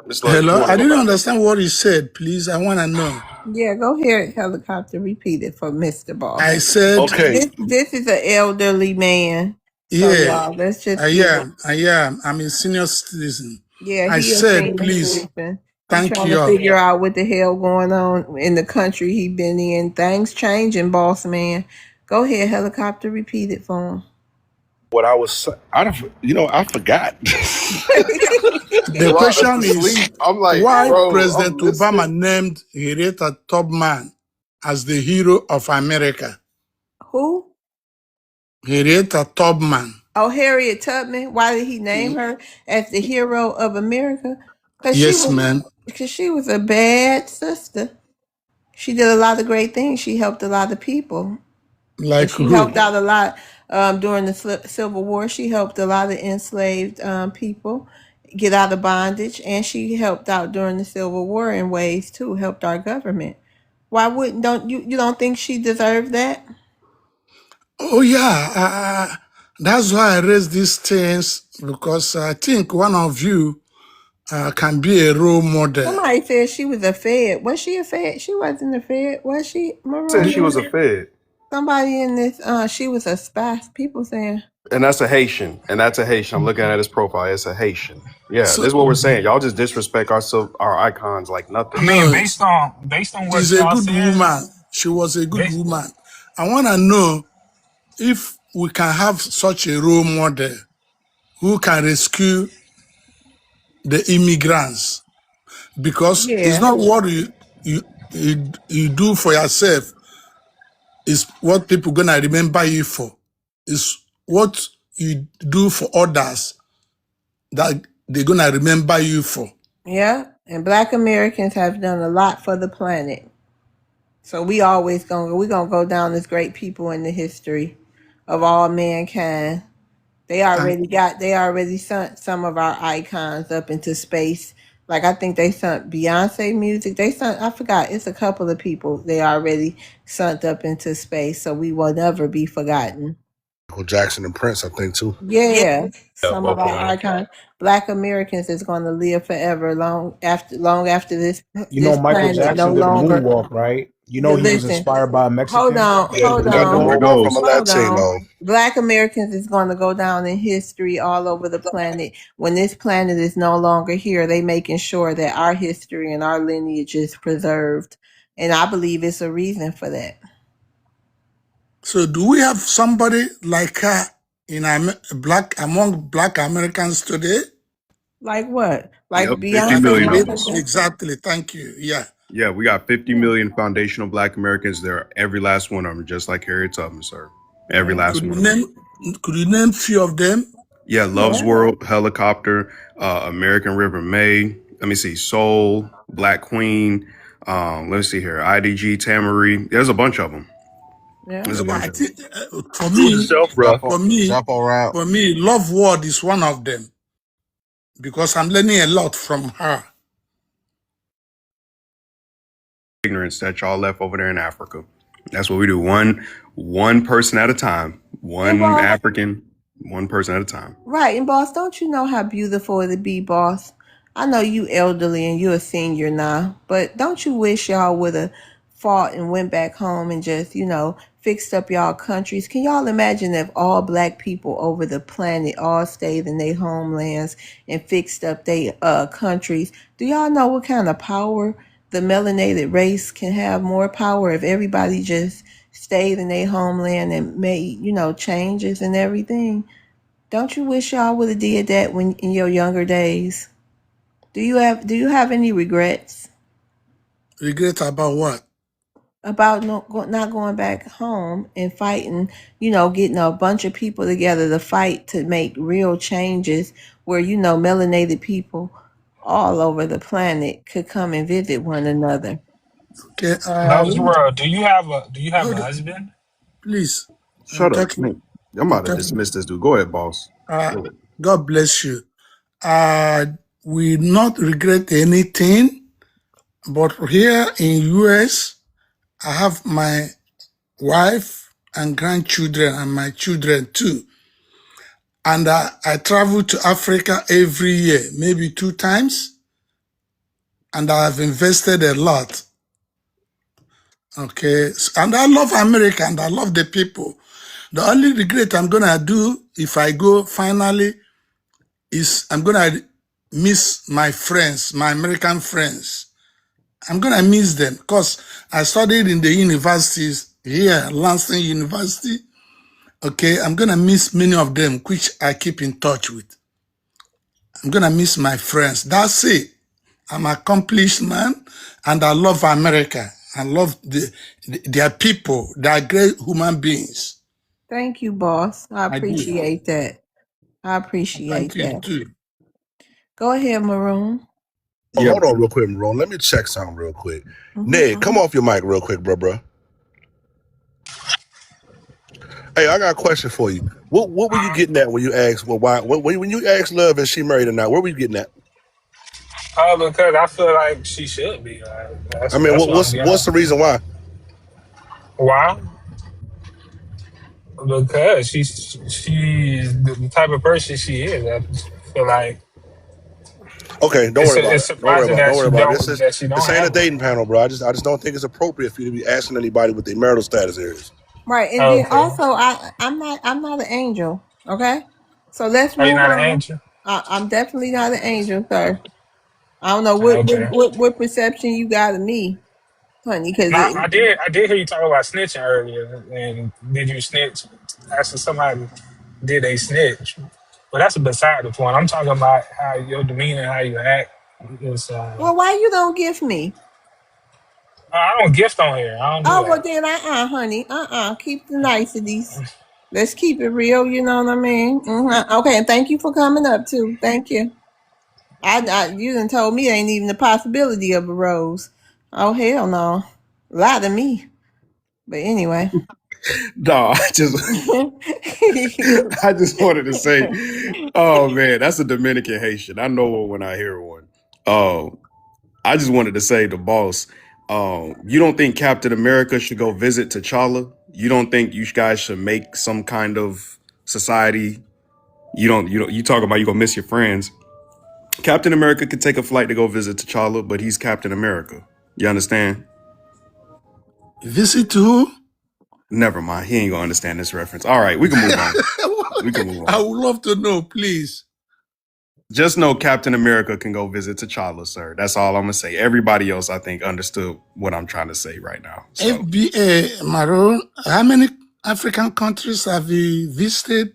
Miss Love, you Hello? want to I go didn't back? understand what he said. Please, I want to know. Yeah, go ahead, helicopter. Repeat it for Mr. I Boss. said, Okay. This is an elderly man. So yeah, y'all, let's just I give it. am. I am. I'm a senior citizen. Yeah, I he a said, senior please, citizen. He thank trying to you all. figure out what the hell going on in the country he been in. Things changing, boss man. Go ahead, helicopter. Repeat it for What I was, I forgot. The Rock us to question is, sleep. I'm like, why bro, I'm President Obama listening. named Henrietta Tubman as the hero of America? who? Henrietta Tubman. Oh, Harriet Tubman. Why did he name her as the hero of America? Cause Yes, ma'am. she was a bad sister. She did a lot of great things. She helped a lot of people. And Like she helped who? out a lot during the Civil War. She helped a lot of enslaved people get out of bondage, and she helped out during the Civil War in ways too. Helped our government. Why wouldn't don't you don't think she deserved that? Oh, yeah. That's why I raised these things, because I think one of you can be a role model. Somebody said she was a Fed. Was she a Fed? She wasn't a Fed. Was she, Said she Maroon? was a Fed. Somebody in this, she was a spy. People saying, And that's a Haitian. And that's a Haitian. I'm looking at his profile. It's a Haitian. Yeah, this So, is what we're saying. Y'all just disrespect our icons like I nothing. mean, no, based on what she's a y'all good saying, woman. She was a good based, woman. I want to know if we can have such a role model who can rescue the immigrants, because it's yeah, not what you do for yourself is what people gonna remember you for. It's what you do for others that they're gonna remember you for. yeah. And Black Americans have done a lot for the planet. So we gonna go down as great people in the history of all mankind. Thank They already sent some of our icons up into space. Like I think they sent Beyonce music. They sent I forgot, it's a couple of people they already sent up into space, so we will never be forgotten. Michael Jackson and Prince, I think too. Yeah. Yeah, Some of both of our them. icons. Black Americans is gonna live forever long after You know, this Michael planet no Jackson did a longer. moonwalk, right? You know, he was Listen, inspired by a hold Mexican on, that Yeah, did hold the that on. There it moonwalk. moonwalk from a goes. Hold on. Latino. Black Americans is going to go down in history all over the planet. When this planet is no longer here, they making sure that our history and our lineage is preserved. And I believe it's a reason for that. So, do we have somebody like her in among Black Americans today? Like what? Like Yep, 50 Can Beyonce, you million of rate? them. Michael Jackson? Exactly. Thank you. Yeah. Yeah, we got 50 million foundational black Americans there. Every last one of them, just like Harriet Tubman, sir. Every Yeah. last Could one you of them. name? Could you name few of them? Yeah, Love's Yeah. World, Helicopter, American River May. Let me see, Soul, Black Queen. Let's see here, IDG, Tamari. There's a bunch of them. Yeah. There's a Yeah, bunch I of them. think for Do it me, yourself, bro. for me, Jump around. Love Word is one of them, because I'm learning a lot from her. Ignorance that y'all left over there in Africa. That's what we do. One person at a time. And One boss, African, one person at a time. right. And boss, don't you know how beautiful it'd be, boss? I know you elderly and you're a senior now, but don't you wish y'all would have fought and went back home and just, fixed up y'all countries. Can y'all imagine if all black people over the planet all stayed in their homelands and fixed up their countries? Do y'all know what kind of power the melanated race can have? More power if everybody just stayed in their homeland and made, changes and everything. Don't you wish y'all would have did that when in your younger days? Do you have any regrets Regret about what? about not going back home and fighting, getting a bunch of people together to fight to make real changes where, melanated people all over the planet could come and visit one another? Okay, Those world. Do you have a hold on, husband? please. I'm Shut up, talking. man. I'm I'm about to talking. dismiss this dude. Go ahead, boss. Uh, Go ahead. God bless you. We not regret anything, but here in US, I have my wife and grandchildren and my children too. And I travel to Africa every year, maybe 2 times, and I have invested a lot. Okay, and I love America and I love the people. The only regret I'm gonna do if I go finally is I'm gonna miss my friends, my American friends. I'm gonna miss them because I studied in the universities here, Lansing University. Okay, I'm gonna miss many of them, which I keep in touch with. I'm gonna miss my friends. That's it. I'm an accomplished man, and I love America. I love their people. They are great human beings. Thank you, boss. I I do. appreciate that. I Thank appreciate you that. too. Go ahead, Maroon. Oh, Yeah, hold on real quick, Ron. Let me check something real quick. Ned, come Mm-hmm. off your mic real quick, bro. Hey, I got a question for you. What were you getting at when you asked, well, why, when you asked Love is she married or not? Where were you getting at? Because I feel like she should be. That's I mean, that's what I'm getting what's at. the reason why? Why? Because she's the type of person she is. I feel like Okay, don't it's worry about it's it. Don't worry surprising about it. Don't that worry she about it. don't that she This don't ain't a have one. dating panel, bro. I just don't think it's appropriate for you to be asking anybody what their marital status is. Right, and then Okay. also I'm not an angel. Okay, so let's Are you move not an on. angel? I'm definitely not an angel, sir. I don't know what what Okay. what, what perception you got of me, honey, because Now I did hear you talk about snitching earlier, and did you snitch? Asking somebody, did they snitch? But that's beside the point. I'm talking about how your demeanor, how you act. Is well, why you don't give me? I don't gift on here. I don't do Oh well, that. then honey, keep the niceties. Let's keep it real. You know what I mean? Okay, and thank you for coming up too. Thank you. You done told me ain't even the possibility of a rose. Oh hell no, lie to me. But anyway. no, I just wanted to say, oh man, that's a Dominican Haitian. I know one when I hear one. Oh, I just wanted to say the boss. You don't think Captain America should go visit T'Challa? You don't think you guys should make some kind of society? You don't. You talk about you gonna miss your friends. Captain America could take a flight to go visit T'Challa, but he's Captain America. You understand? Visit who? Never mind. He ain't gonna understand this reference. All right, we can move on. We can move I on. would love to know, please. Just know Captain America can go visit T'Challa, sir. That's all I'm gonna say. Everybody else, I think, understood what I'm trying to say right now. So FBA, Maroon, how many African countries have you visited?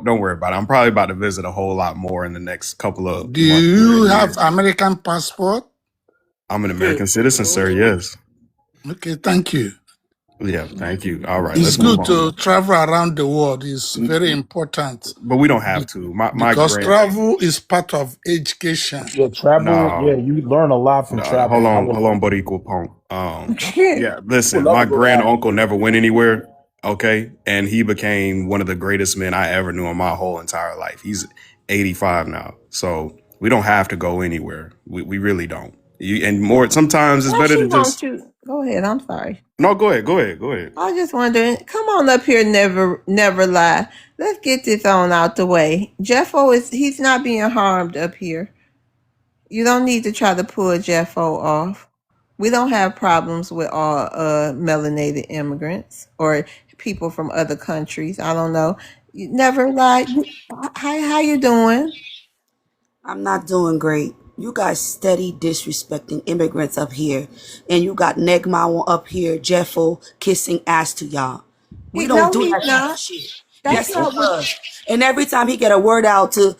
don't worry about it. I'm probably about to visit a whole lot more in the next couple of Do months or you have years. American passport? I'm an American citizen, sir. Yes. Okay, thank you. Yeah. Thank you. All right. It's Let's move good on. to travel around the world. It's very important But we don't have to. My because grand. travel is part of education. Yeah, travel. Yeah, No. you learn a lot from Hold traveling. I on, would hold love on, to buddy, go. equal punk. Yeah, I would listen, love my to go to grand uncle Africa. never went anywhere. Okay, and he became one of the greatest men I ever knew in my whole entire life. He's 85 now, so we don't have to go anywhere. We really don't. And more sometimes it's Why better she to want just you? Go ahead. I'm sorry. no. Go ahead. I was just wondering. Come on up here. Never lie. Let's get this on out the way. He's not being harmed up here. You don't need to try to pull Jeffo off. We don't have problems with all melanated immigrants or people from other countries. I don't know. You never like. Hi, how you doing? I'm not doing great. You guys steady disrespecting immigrants up here. And you got Negma up here, Jeffo, kissing ass to y'all. We don't No, do he's that type of not. shit. That's Yes, he not what. does. And every time he get a word out to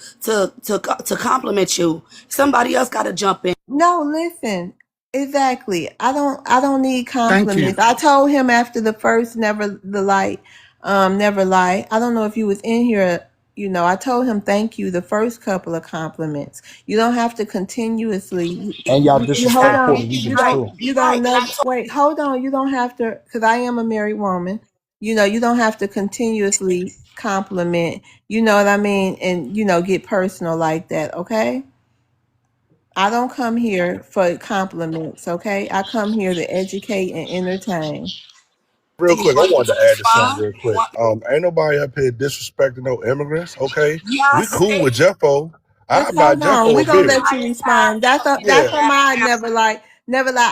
compliment you, somebody else gotta jump in. No, listen. Exactly. I don't need Thank you. compliments. I told him after the first never lie. I don't know if you was in here, I told him thank you the first couple of compliments. You don't have to continuously And y'all you hold disrespect Exactly. Puerto on. You Ricans Right. don't too. you Right. don't And I never told wait, hold on. You don't have to, because I am a married woman. You don't have to continuously compliment, you know what I mean, and get personal like that, okay? I don't come here for compliments, okay? I come here to educate and entertain. Real do you quick, I want me wanted to to add to something respond? real You quick. want Ain't nobody up here disrespecting no immigrants, okay? y'all We cool stay with Jeffo. I Just buy hold on. Jeffo We're a gonna beer. let you respond. That's Yeah. a mind, never lie.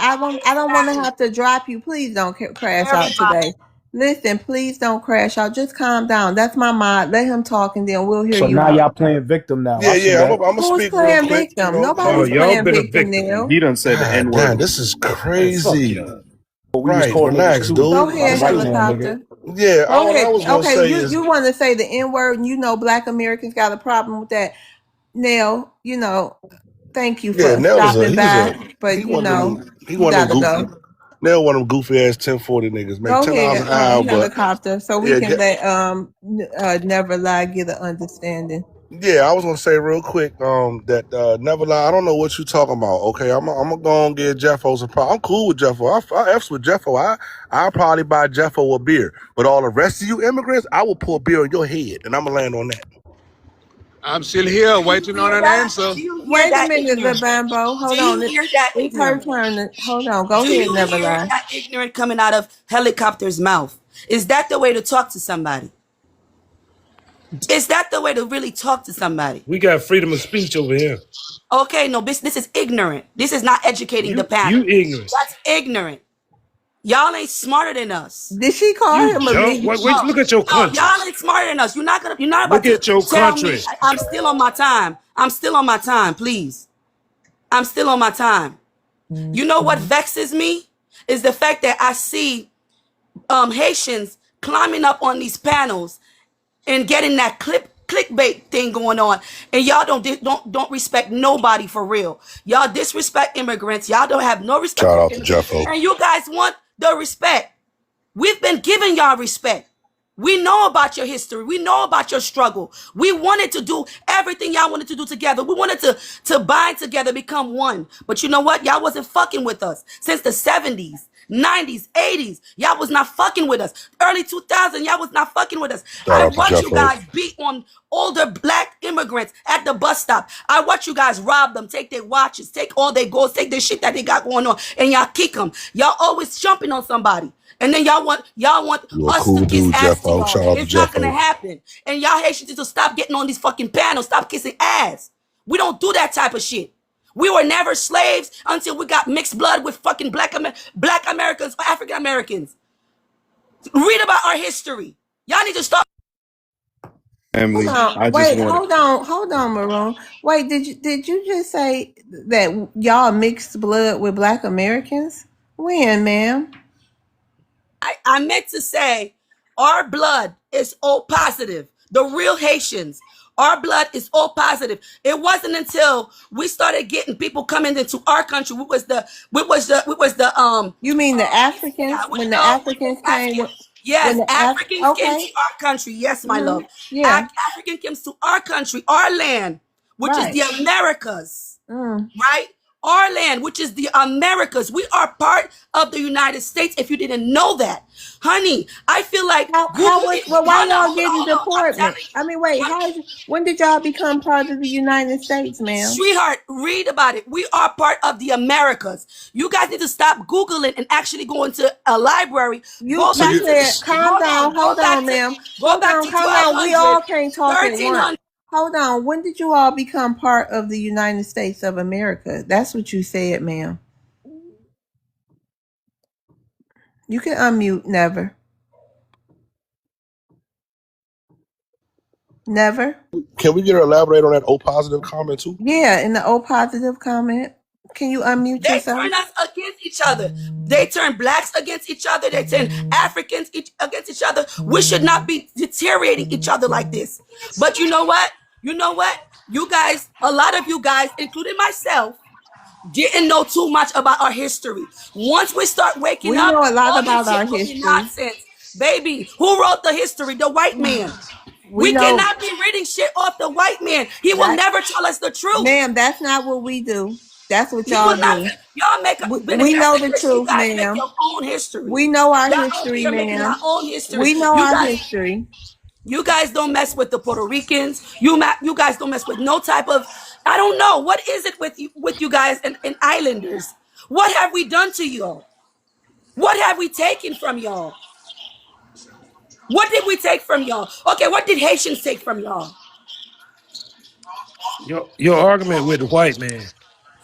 I don't want to have to drop you. Please don't crash out everybody. today. Listen, please don't crash out. Just calm down. That's my mind. Let him talk, and then we'll hear So you now out. y'all playing victim now. I Yeah, see yeah. I'm that. gonna Who's speak real playing quick, victim? Oh, Nobody's y'all playing been a victim, victim. Neil. He done said the God N damn, word. this is Man, fuck crazy. y'all. But we was Right, called niggas relax, too Go dude. by the ahead, white So man, nigga. helicopter. yeah, Go all I ahead. was gonna Okay, say you is, want to say the N word, and Black Americans got a problem with that. Now, thank you yeah, for Nell is a stopping he's a by, but he you one of them gotta goofy. go. Nell one of them goofy ass 1040 niggas make Go $10 ahead, an hour, but helicopter, so we yeah, can let Never Lie get an understanding. yeah, I was gonna say real quick, that never lie. I don't know what you talking about. Okay, I'm gonna go and get Jeffo some. I'm cool with Jeffo. I f's with Jeffo. I'll probably buy Jeffo a beer, but all the rest of you immigrants, I will pour beer on your head, and I'm gonna land on that. I'm still here Do you waiting on hear an that? answer. Do you hear Wait a that minute, the ignorant? Bambo. Do Hold you on, hear that it's her ignorant? turn. Hold on. Go Do ahead, you Never hear Lie. that ignorant coming out of helicopter's mouth? Is that the way to talk to somebody? Is that the way to really talk to somebody? We got freedom of speech over here. Okay, no, this is ignorant. This is not educating the You panel. ignorant. That's ignorant. Y'all ain't smarter than us. Did she call You him a dumb. nigga? Wait, look at your No, country. y'all ain't smarter than us. You're not about Look to at your tell me country. I'm still on my time. I'm still on my time, please. I'm still on my time. You know what vexes me is the fact that I see Haitians climbing up on these panels and getting that clickbait thing going on, and y'all don't respect nobody for real. Y'all disrespect immigrants. Y'all don't have no respect Shout for out to immigrants, Jeffo. and you guys want the respect. We've been giving y'all respect. We know about your history. We know about your struggle. We wanted to do everything y'all wanted to do together. We wanted to bind together, become one. But you know what? Y'all wasn't fucking with us since the 70s, 90s, 80s. Y'all was not fucking with us. Early 2000s, y'all was not fucking with us. Shout I out to watched you Jeffo. guys beat on older Black immigrants at the bus stop. I watched you guys rob them, take their watches, take all their gold, take their shit that they got going on, and y'all kick them. Y'all always jumping on somebody. And then y'all want You a us to cool kiss dude, ass to Jeffo. y'all. Shout out to It's not gonna Jeffo. happen. And y'all Haitians need to stop getting on these fucking panels. Stop kissing ass. We don't do that type of shit. We were never slaves until we got mixed blood with fucking Black Americans or African Americans. Read about our history. Y'all need to stop. Hold Family, on. I just Wait, wanted. hold on, Maroon. Wait, did you just say that y'all mixed blood with Black Americans? When, ma'am? I meant to say our blood is O positive. The real Haitians. Our blood is O positive. It wasn't until we started getting people coming into our country. You mean the Let me see Africans? now. When the No, we was Africans came African. with when Yes, the Africans came to okay. our country. Yes, my love. Yeah, African came to our country, our land, which is right. the Americas, Mm. right? Our land, which is the Americas. We are part of the United States. If you didn't know that, honey, I feel like How Google was it. well why Hold on, y'all hold on, getting hold on. I'm deportment? telling you. I mean wait, What- when did y'all become part of the United States, ma'am? Sweetheart, read about it. We are part of the Americas. You guys need to stop Googling and actually go into a library. Go So back You you, to said calm down, go back to hold on, calm down. We 1200, all can't talk at once. 1300. Hold on. When did you all become part of the United States of America? That's what you said, ma'am. You can unmute. Never. Never. Can we get her to elaborate on that O positive comment too? Yeah, in the O positive comment. Can you unmute They yourself? turn us against each other. They turn blacks against each other. They turn Africans against each other. We should not be deteriorating each other like this. But you know what? You know what? You guys, a lot of you guys, including myself, didn't know too much about our history. Once we start waking We up, know a lot all this about shit our will be history. nonsense. Baby, who wrote the history? The white man. We We know, cannot be reading shit off the white man. He will that, never tell us the truth. ma'am, that's not what we do. That's what He y'all will not. do. Y'all make better We yet know than the this. You truth, guys make ma'am. your own history. We know our Y'all over history, here making our ma'am. own history. We know our history. You guys don't mess with the Puerto Ricans. You guys don't mess with no type of. I don't know what is it with you guys and islanders. What have we done to y'all? What have we taken from y'all? What did we take from y'all? Okay, what did Haitians take from y'all? Your argument with the white man.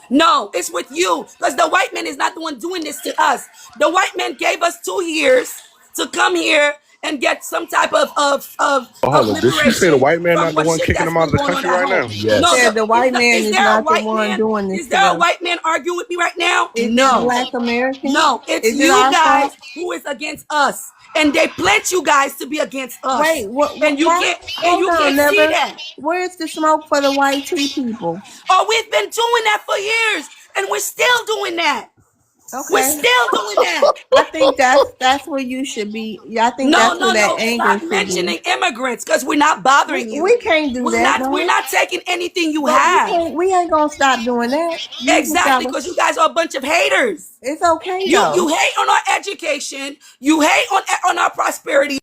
No, it's with you because the white man is not the one doing this to us. The white man gave us 2 years to come here and get some type Oh, of hold on. Did she say the liberation white man from not the what one shit kicking that's them out been of the going on country at right home. now? She No, said Yes. the white man is is there a not the white one man? doing this Is to there a them. white man arguing with me right now? Is it No. black Americans? No, it's Is it you our guys fault? who is against us. And they plant you guys to be against us. Wait, what, And you why? can't and Hold you on, can't see never. that. Where's the smoke for the white tea people? Oh, we've been doing that for years, and we're still doing that. We're Okay. still doing that. I think that's where you should be. Yeah, I think No, that's where no, that no. anger Stop should be. mentioning immigrants because we're not bothering you. We can't do that, We're no. not taking anything you But we have. can't. We ain't gonna stop doing that. You just Exactly, gotta. because you guys are a bunch of haters. It's okay You though. hate on our education. You hate on our prosperity.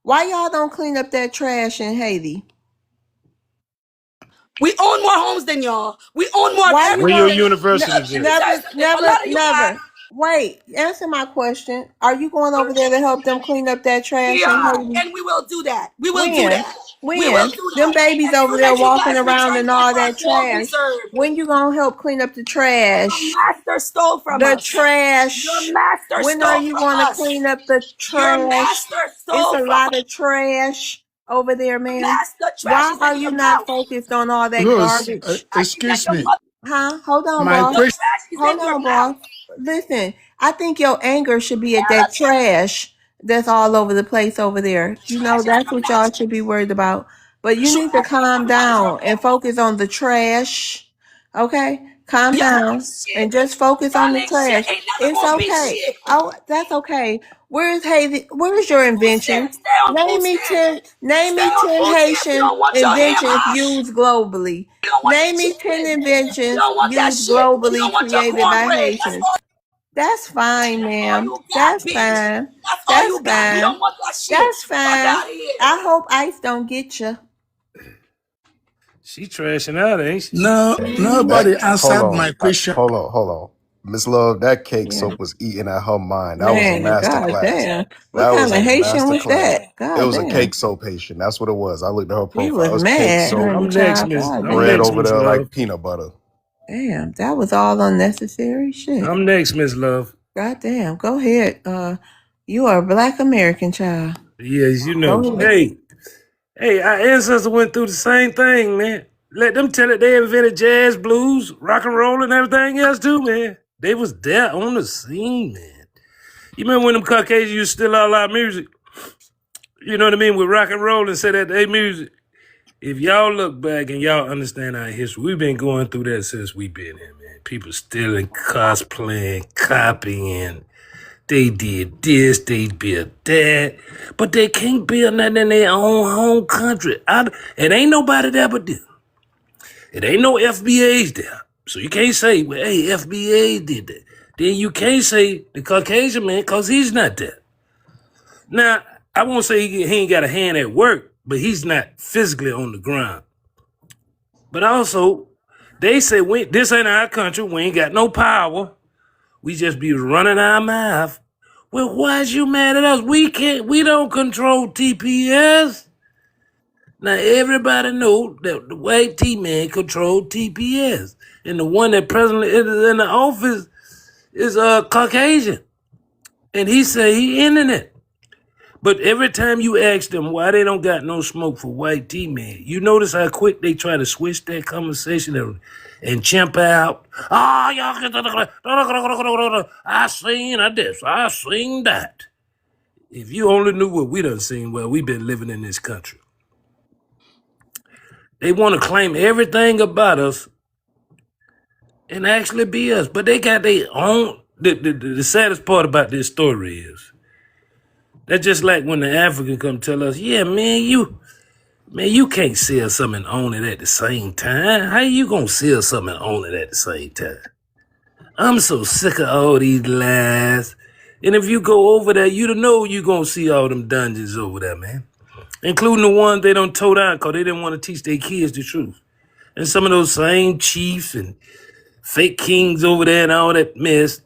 Why y'all don't clean up that trash in Haiti? We own more homes than y'all. We own more of Why you Where your everything. won't? university Look, let me at? tell you Never, something. A never, lot of you guys, never. Wait, answer my question. Are you going over there to help them clean up that we trash in are, Haiti? and we will do that. We will do When? that. We will When? do Them that. babies As over soon there as you walking guys around return and to the all that first world trash. reserve, When you gonna help clean up the your trash? master stole from The us. Your trash. master When are stole you from gonna us. clean up the Your trash? master It's stole a from lot us. of trash over there, The ma'am. master trash Why is are in you your not mouth. focused on all that Rose, garbage? I see that excuse your me. mother, Huh? Hold on, My the boss. question. trash is Hold in your on, mouth. boss. Listen, I think your anger should be at Yeah, that trash that's all over the place over there. You know, trash in that's your what mouth. y'all should be worried about. But you need to Trash in calm your mouth. down and focus on the trash. Okay? Calm Y'all down ain't shit. and just focus on Y'all the ain't shit. trash. Ain't never It's gonna be okay. shit. Oh, that's okay. Where's Haiti? Where's your Food stamps. invention? Stay on food Name me stamps. 10, name Stay me on 10 food stamps. We Haitian don't want your ham inventions hock. used globally. We don't want your Name me 10 chicken. We inventions don't want that used shit. We don't globally want your created by cornbread. Haitians. That's fine, That's all ma'am. you got, That's bitch. fine. That's all That's you got. We don't fine. want that shit. That's Fuck fine. out of here. I hope ICE don't get you. She trashing out, ain't she? No, That nobody hold answered on, my question. hold on, Miss Love. That cake Yeah. soap was eating at her mind. That was a Man, master god class. damn. What That was kind of a Haitian master was class. that? It God was a damn. cake soap Haitian. That's what it was. I looked at her He profile. It was was cake mad, soap, honey I'm next, child. Miss. God I'm bread damn. next, over Miss there Love. like peanut butter. Damn, that was all unnecessary shit. I'm next, Miss Love. God damn. Go ahead. You are a black American child. Yes, you know. Go ahead. Hey, our ancestors went through the same thing, man. Let them tell it. They invented jazz, blues, rock and roll, and everything else too, man. They was there on the scene, man. You remember when them Caucasians used to steal all our music? You know what I mean? With rock and roll and say that they music. If y'all look back and y'all understand our history, we've been going through that since we've been here, man. People stealing, cosplaying, copying. They did this, they built that, but they can't build nothing in their own home country. It ain't nobody there but them. It ain't no FBAs there. So you can't say, well, hey, FBA did that. Then you can't say the Caucasian man, because he's not there. Now, I won't say he ain't got a hand at work, but he's not physically on the ground. But also, they say, this ain't our country. We ain't got no power. We just be running our mouth. Well, why is you mad at us? We don't control TPS. Now, everybody know that the white T-man control TPS. And the one that presently is in the office is Caucasian. And he say he ending it. But every time you ask them why they don't got no smoke for white tea, man, you notice how quick they try to switch that conversation and chimp out. Oh, y'all I seen this, I seen that. If you only knew what we done seen, well, we been living in this country. They want to claim everything about us and actually be us, but they got their own. The saddest part about this story is that's just like when the African come tell us, yeah, man, you can't sell something and own it at the same time. How you gonna sell something and own it at the same time? I'm so sick of all these lies. And if you go over there, you know you gonna see all them dungeons over there, man. Including the ones they don't toe down because they didn't want to teach their kids the truth. And some of those same chiefs and fake kings over there and all that mess,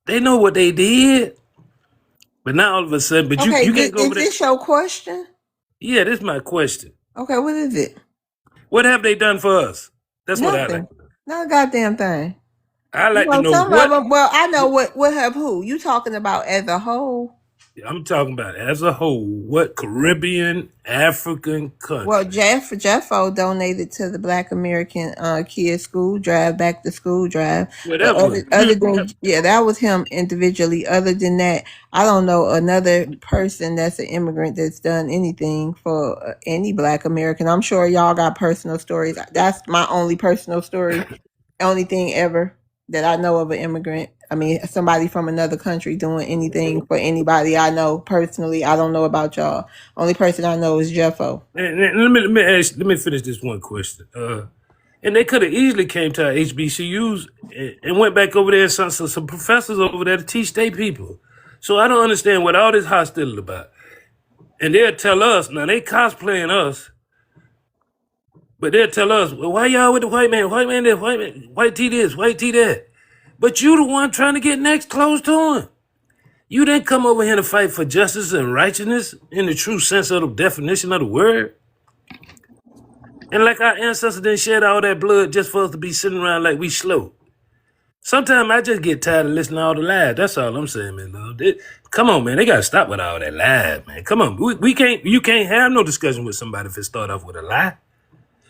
they know what they did. But now all of a sudden, but Okay, you can't go is over there. this your question? Yeah, this is my question. Okay, what is it? What have they done for us? That's what I like Nothing. to know. Not a goddamn thing. I You like to know, know some of what them. Well, I know what have who. You talking about as a whole? I'm talking about as a whole. What Caribbean, African Well, country? Jeffo donated to the Black American Kids School Drive, back to school drive. But Whatever. other than that was him individually. Other than that, I don't know another person that's an immigrant that's done anything for any Black American. I'm sure y'all got personal stories. That's my only personal story. Only thing ever that I know of an immigrant. I mean, somebody from another country doing anything for anybody I know personally. I don't know about y'all. Only person I know is Jeffo. Let me finish this one question. And they could have easily came to our HBCUs and went back over there and some professors over there to teach their people. So I don't understand what all this hostility about. And they'll tell us, now they cosplaying us, but they'll tell us, well, why y'all with the white man? White man this, white tea this, white tea that. But you the one trying to get next close to him. You didn't come over here to fight for justice and righteousness in the true sense of the definition of the word. And like our ancestors didn't shed all that blood just for us to be sitting around like we slow. Sometimes I just get tired of listening to all the lies. That's all I'm saying, man. Love. Come on, man. They gotta stop with all that lies, man. Come on. We can't. You can't have no discussion with somebody if it start off with a lie.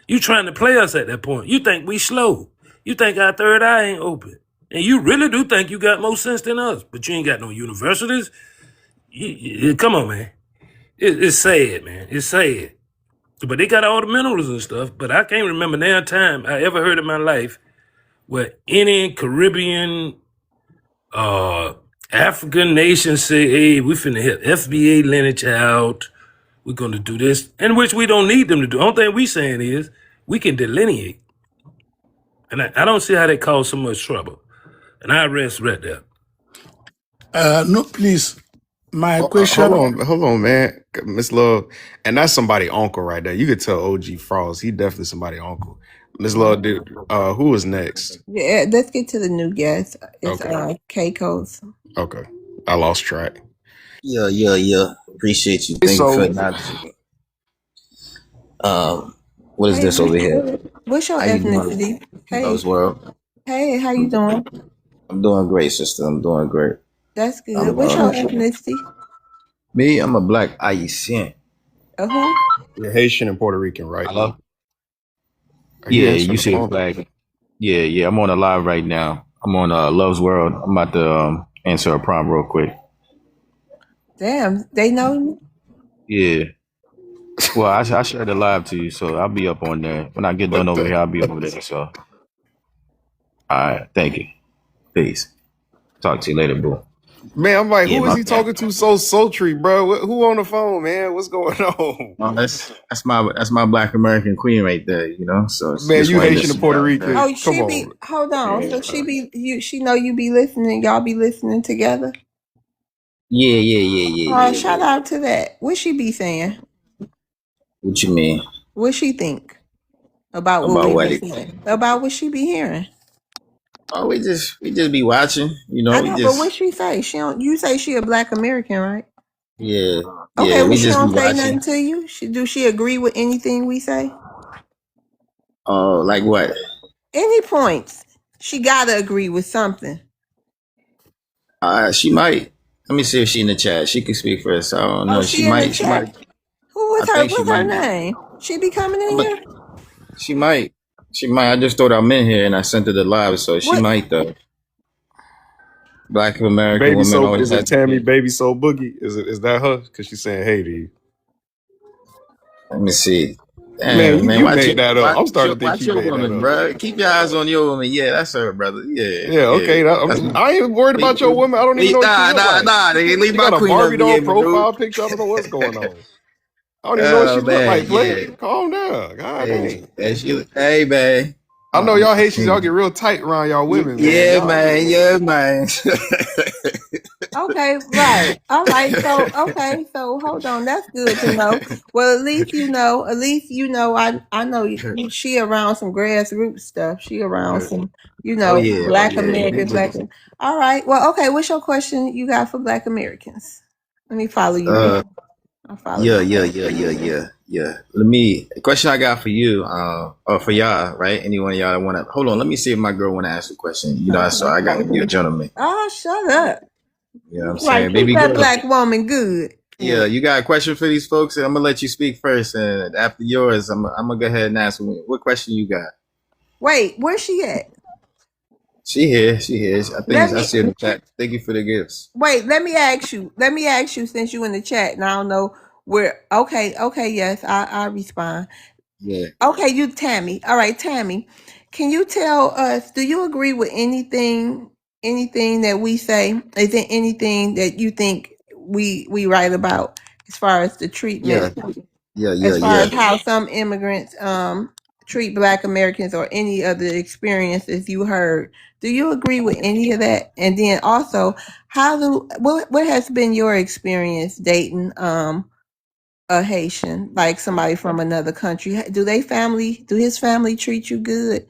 You trying to play us at that point. You think we slow. You think our third eye ain't open. And you really do think you got more sense than us. But you ain't got no universities. Come on, man. It's sad, man. It's sad. But they got all the minerals and stuff. But I can't remember now time I ever heard in my life where any Caribbean, African nation say, hey, we finna hit FBA lineage out. We're gonna do this. And which we don't need them to do. The only thing we saying is we can delineate. And I don't see how that cause so much trouble. And I rest right there. No, please. My Hold question. on, man. Miss Love. And that's somebody uncle right there. You could tell OG Frost. He definitely somebody uncle. Miss Love, dude, who is next? Yeah, let's get to the new guest. It's Okay. Keiko's. Okay. I lost track. Yeah. Appreciate you. Thank you for So acknowledging. What is this over here? What's your How you doing, ethnicity? Hey, Love's World? hey, how you doing? I'm doing great, sister. I'm doing great. That's good. I'm What's your ethnicity? me. I'm a black Haitian. Who? you're Haitian and Puerto Rican, right? Hello. Are you Yeah, answering you the said phone? black. Yeah. I'm on a live right now. I'm on Love's World. I'm about to answer a prompt real quick. Damn, they know me. Yeah. Well, I shared the live to you, so I'll be up on there. When I get done What over the? here, I'll be over there. So, all right. Thank you. Peace. Talk to you later, boo. Man, I'm like, Yeah, who is my he bad. talking to so sultry, bro? Who on the phone, man? What's going on? No, that's my black American queen right there. You know, so Man, just you want to Haitian and listen to Puerto her. Rican. Oh, Come she be. on. Hold on. Yeah. So she be. She know you be listening. Y'all be listening together. Oh, shout Yeah. out to that. What she be saying? What you mean What she think about what about we what? be saying? About what she be hearing? Oh, we just be watching. You know, I we know, but what just she say? She don't. You say she a Black American, right? yeah. Okay, well We she just be don't say nothing watching. to you. She agree with anything we say? Oh, like what? Any points? She gotta agree with something. She might. Let me see if she in the chat. She can speak first. I don't Oh, know. She she in the might. She chat. might. Who I was her? think she What's her might. name? She be coming in But here. she might. She might. I just thought I'm in here and I sent her the live, so she What? might though. Black American Baby women so always is it have. Tammy Baby So Boogie? Is that her? Because she's saying hey to you. Let me see. Man, Damn, man, you made that up. I'm starting to think watch you your made that woman, up. bro. Keep your eyes on your woman. Yeah, that's her, brother. Yeah, Yeah, yeah. okay. I ain't even worried about your woman. I don't even know what she look like. They leave She my got a queen Barbie of the doll game, dude. profile picture. I don't know what's going on. I don't even know what she look Man, like, yeah. Blake. Calm down. God Hey, dang. hey, man. I know y'all Haitians, y'all get real tight around y'all women, man. Yeah, Y'all man. Yeah, man. Okay, right. All right. So okay. So hold on. That's good to know. Well, at least you know. At least you know. I know she around some grassroots stuff. She around some. Oh yeah, oh Black yeah. Americans. All right. Well, okay. What's your question you got for Black Americans? Let me follow you back. I'll follow Yeah, you yeah, back. yeah, yeah, yeah, yeah. Let me. A question I got for you, or for y'all, right? Anyone of y'all that want to hold on? Let me see if my girl want to ask a question. You know, so I got to be a gentleman. Oh, shut up. You know what I'm Right. saying, Keep baby that girl? black woman good. Yeah, you got a question for these folks, and I'm gonna let you speak first, and after yours, I'm gonna go ahead and ask what question you got. Wait, where's she at? She here, she here. I Let think I me see her in the chat. Thank you for the gifts. wait. Let me ask you. Let me ask you since you in the chat, and I don't know where. Okay. Okay. Yes, I respond. Yeah, Okay, you Tammy. All right, Tammy. Can you tell us? Do you agree with anything that we say? Is there anything that you think we write about as far as the yeah, treatment? yeah, yeah, As far yeah. as how some immigrants treat Black Americans or any other experiences you heard. Do you agree with any of that? And then also, what has been your experience dating a Haitian, like somebody from another country? Do his family treat you good?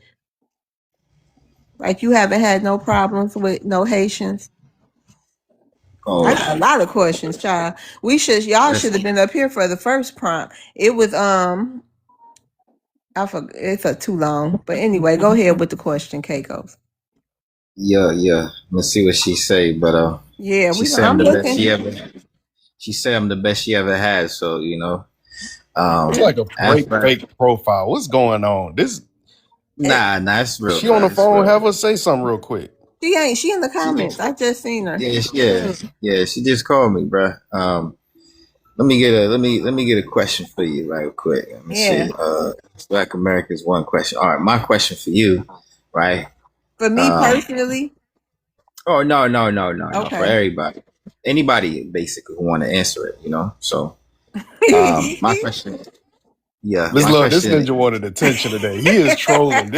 Like you haven't had no problems with no Haitians? I Oh, got a lot of questions, child. Y'all should have been up here for the first prompt. It was I forgot, it's too long. But anyway, go ahead with the question, Keiko. yeah, yeah. Let's see what she say. But Yeah, she said I'm I'm the best she looking. ever. She said I'm the best she ever had. So it's like a as fake for, fake profile. What's going on? This nah, it's real, she on bro. the It's phone. real. Have her say something real quick. She in the comments. I just seen her. Yeah. She just called me, bro. Let me get a question for you right quick. Let me Yeah. see. Black America's one question. All right, my question for you, right? For me personally, Oh no. For okay. everybody, anybody basically who want to answer it, So, my question, yeah, Miss my Love, this question. ninja wanted attention today. He is trolling.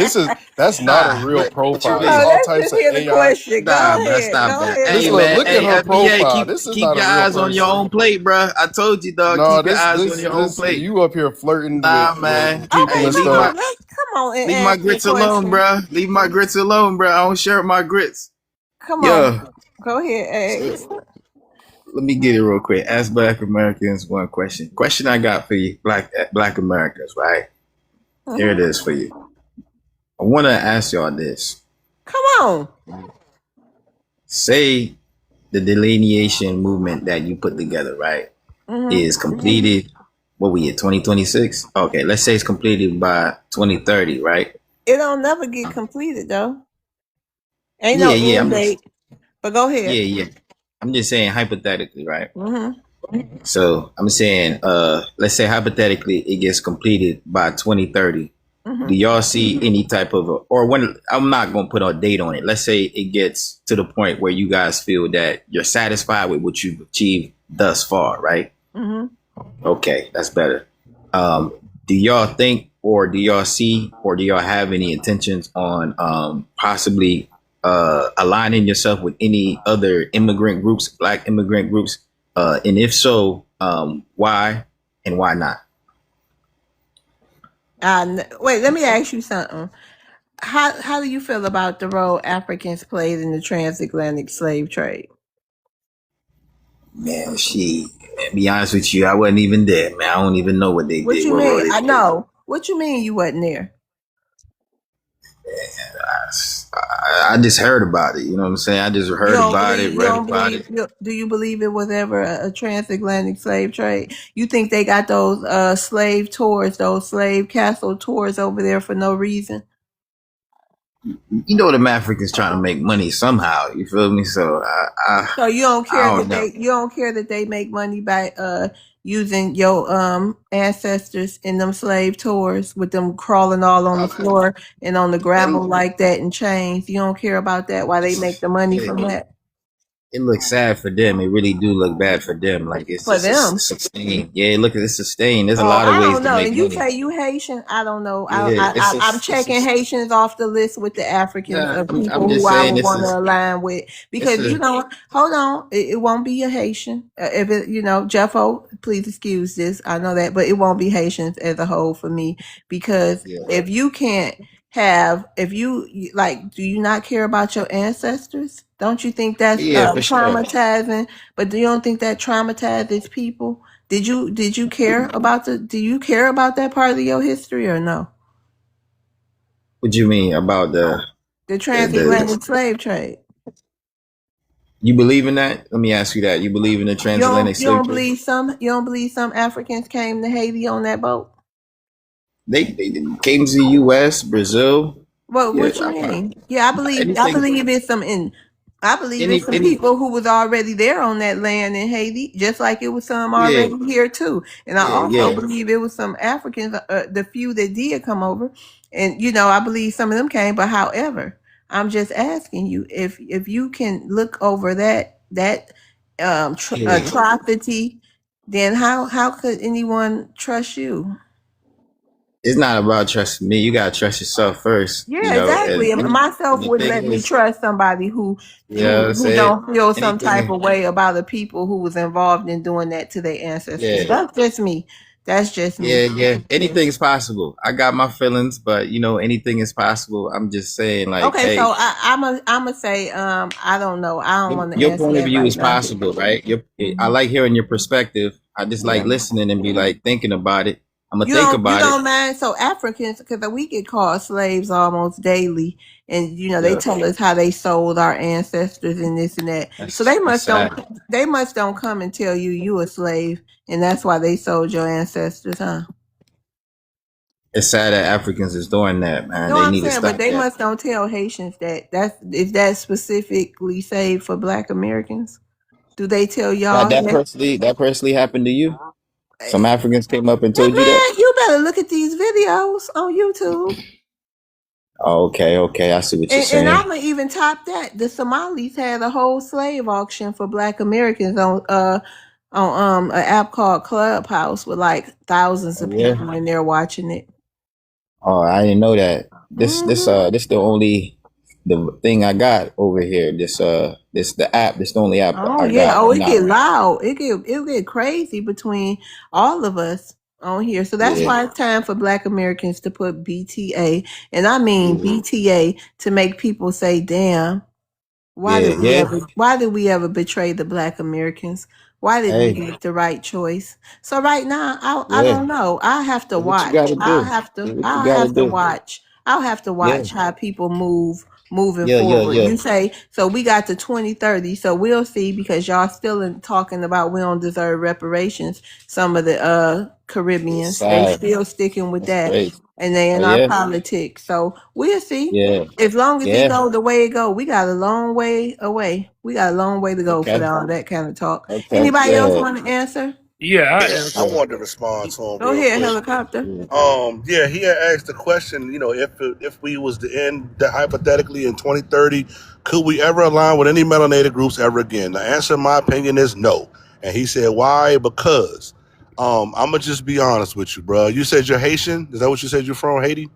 That's not a real What you profile. No, It's mean? all let's types just of hear the AI. question. Nah, bro, Go stop that. ahead. Miss Hey, Love, man. look at Hey, her FBA, profile. keep This is keep not a your real eyes on your person. own plate, bro. I told you, dog. No, Keep your this eyes on this your own this plate. you up here flirting Nah, with man. people Okay, Hey, and leave stuff. let's come on and leave my answer the grits alone, question. bro. Leave my grits alone, bro. I don't share my grits. Come on. Yeah. Go ahead, So, X. let me get it real quick. Ask Black Americans one question. Question I got for you, Black Americans, right? Here it Mhm. is for you. I want to ask y'all this. Come on. Say the delineation movement that you put together, right, Hmm. is completed. What we at 2026? Okay, let's say it's completed by 2030, right? It don't never get completed though. Ain't no Yeah, yeah. end date. But go ahead. Yeah. I'm just saying hypothetically, right? Hmm. So I'm saying, let's say hypothetically it gets completed by 2030. Hmm. Do y'all see any type of or when I'm not gonna put a date on it. Let's say it gets to the point where you guys feel that you're satisfied with what you've achieved thus far, right? Hmm. Okay, that's better. Do y'all think, or do y'all see, or do y'all have any intentions on possibly aligning yourself with any other immigrant groups, Black immigrant groups? And if so, why and why not? Wait, let me ask you something. How do you feel about the role Africans played in the transatlantic slave trade? Man, be honest with you, I wasn't even there, man. I don't even know what they What did, you what role mean? they I played. know. What you mean you wasn't there? I just heard about it. You know what I'm saying? I just You heard don't about it, believe? You read don't about believe? it. Do you believe it was ever a transatlantic slave trade? You think they got those slave tours, those slave castle tours over there for no reason? You know, the Africans trying to make money somehow. You feel me? So So you don't I care don't that know. they make money by using your ancestors in them slave tours with them crawling all on the floor and on the gravel And like that in chains. You don't care about that? Why they make the money it, from that? it looks sad for them. It really do look bad for them. Like it's For just a them. sustain. Yeah, look at this sustain. There's a Oh, lot of I ways don't to know. make And you money. say you Haitian? I don't know. Yeah, I'm checking Haitians off the list with the Africans nah, of I'm people who just I saying would this want is to align with it's because a hold on, it won't be a Haitian. If it, Jeffo, please excuse this. I know that, but it won't be Haitians as a whole for me because yeah if you can't if like, do you not care about your ancestors? Don't you think that's yeah for sure. traumatizing? But do you don't think that traumatizes people? Did you care about do you care about that part of your history or no? What you mean about The the transatlantic slave trade. you believe in that? Let me ask you that. You believe in the transatlantic slave trade? You don't believe some Africans came to Haiti on that boat? They came to the U.S., Brazil. Well, Yeah, what you mean? Yeah, I anything, believe it's I believe it's some any. people who was already there on that land in Haiti, just like it was some Yeah, already here too. And I yeah, also yeah. believe it was some Africans, the few that did come over, and I believe some of them came. But however, I'm just asking you if you can look over that Yeah. atrocity, then how could anyone trust you? It's not about trusting me. You gotta trust yourself first. You Yeah, know, exactly. And and myself the wouldn't thing let me is, trust somebody who you know what I'm who saying? don't feel some type Anything, of way about the people who was involved in doing that to their ancestors. yeah, That's just me. That's just me. yeah. Yeah. Anything's possible. I got my feelings, but you know, anything is possible. I'm just saying, like, Okay, so hey, I'm a say I don't know. I don't want to your answer point of that view right is now. possible, right? I Mhm. like hearing your perspective. I just like Yeah. listening and be like thinking about it. I'm gonna think You about it. don't mind? So Africans, because we get called slaves almost daily, and they Yeah, tell us how they sold our ancestors and this and that. So that's sad. they must don't come and tell you a slave, and that's why they sold your ancestors, huh? It's sad that Africans is doing that, man. No, They I'm need to saying, but stop they that. must don't tell Haitians that is that specifically saved for Black Americans. Do they tell That y'all that that? personally that personally happened to you? Some Africans came up and Hey, told you that? man, you better look at these videos on YouTube. Oh, okay, okay. I see what you're And saying. I'm gonna even top that. The Somalis had a whole slave auction for Black Americans on an app called Clubhouse with like thousands Oh of yeah. people in there watching it. Oh, I didn't know that. Hmm This the only the thing I got over here. This the app. This the only app Oh I yeah. got. Oh, I'm it not. get loud. It get crazy between all of us on here. So that's Yeah, why it's time for Black Americans to put BTA, and I mean yeah, BTA, to make people say, "Damn, yeah, yeah. why did we ever betray the Black Americans? Why didn't we Hey, make the right choice?" So right now, I yeah. don't know. I have to Do what you watch. gotta do. Do what you I'll gotta have to do. watch. I'll have to Yeah, watch how people moving yeah, yeah, forward. yeah. You say, so we got to 2030. So we'll see, because y'all still talking about we don't deserve reparations. Some of the It's Caribbeans, they sad. still sticking with That's that, crazy. and they Oh in our yeah, politics. So we'll see. yeah, As long as it yeah. go the way it go, we got a long way away. We got a long way to go for Okay, all that kind of talk. okay. Go Anybody else ahead. want to answer? Yeah, I Yeah, I answer. wanted to respond to him Go real ahead, quick. helicopter. Yeah. Yeah, he had asked the question, if we was to end that hypothetically in 2030, could we ever align with any melanated groups ever again? The answer, in my opinion, is no. And he said, why? Because I'm gonna just be honest with you, bro. You said you're Haitian. Is that what you said? You're from Haiti?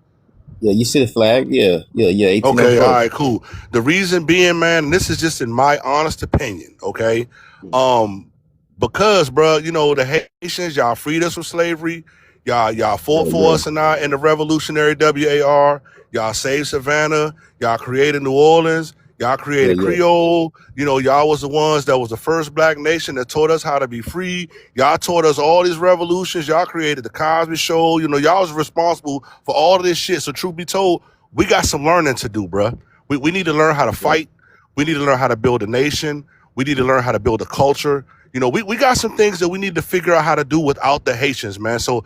Yeah, you see the flag? Yeah, yeah, yeah. Okay, all 1804. right, cool. The reason being, man, and this is just in my honest opinion, okay? Um, because, bro, the Haitians, y'all freed us from slavery. Y'all fought Yeah, for yeah, us in the Revolutionary WAR. Y'all saved Savannah. Y'all created New Orleans. Y'all yeah, created yeah. Creole. Y'all was the ones that was the first Black nation that taught us how to be free. Y'all taught us all these revolutions. Y'all created the Cosby Show. Y'all was responsible for all of this shit. So truth be told, we got some learning to do, bruh. We need to learn how to fight. We need to learn how to build a nation. We need to learn how to build a culture. We got some things that we need to figure out how to do without the Haitians, man. So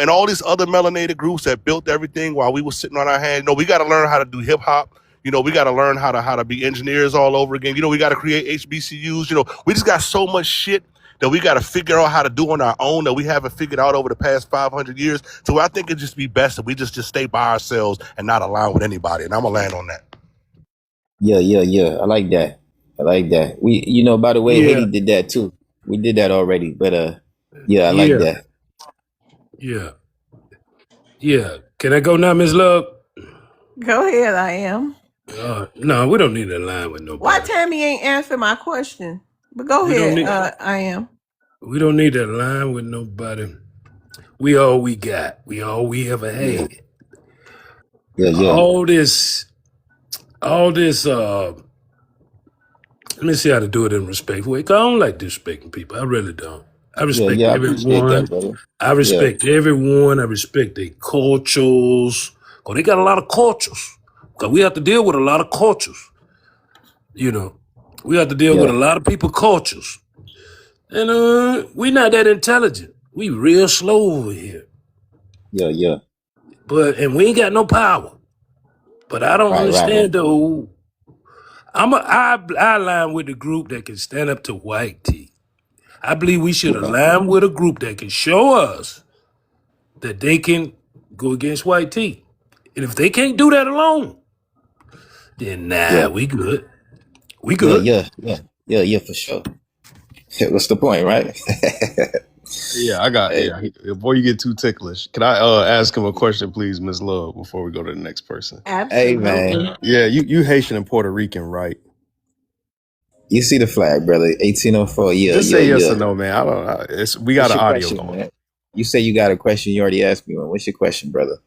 and all these other melanated groups that built everything while we were sitting on our hands. We got to learn how to do hip hop. We got to learn how to be engineers all over again. We got to create HBCUs. We just got so much shit that we got to figure out how to do on our own that we haven't figured out over the past 500 years. So I think it'd just be best if we just stay by ourselves and not align with anybody. And I'm gonna land on that. Yeah. I like that. We, by the way, Yeah, Haiti did that too. We did that already, but yeah, I like yeah, that. yeah, yeah. Can I go now, Miss Love? Go ahead, I am. No, we don't need to align with Why nobody. Tammy ain't answer my question? But go We don't ahead, need. I am. We don't need to align with nobody. We all we got. We all we ever Yeah, had. yeah. All this. Let me see how to do it in a respectful way. 'Cause I don't like disrespecting people. I really don't. I respect I appreciate that, everyone. brother. I Yeah, respect everyone. I respect their cultures. Cause they got a lot of cultures. Cause we have to deal with a lot of cultures. We have to deal with yeah, a lot of people cultures. And we not that intelligent. We real slow over here. yeah. And we ain't got no power. But I don't Right. understand though. I align with the group that can stand up to white tea. I believe we should Yeah, align with a group that can show us that they can go against white tea. And if they can't do that alone, then yeah, we good. We yeah, good. for sure. What's the point, right? Yeah, I got. Hey, Yeah, before you get too ticklish, can I ask him a question, please, Miss Love, before we go to the next person? hey, man. Absolutely. Yeah, you Haitian and Puerto Rican, right? You see the flag, brother. 1804. Just say yes or Yeah. no, man. I don't. We got What's an your audio question, going. man? You say you got a question. You already asked me one. What's your question, brother?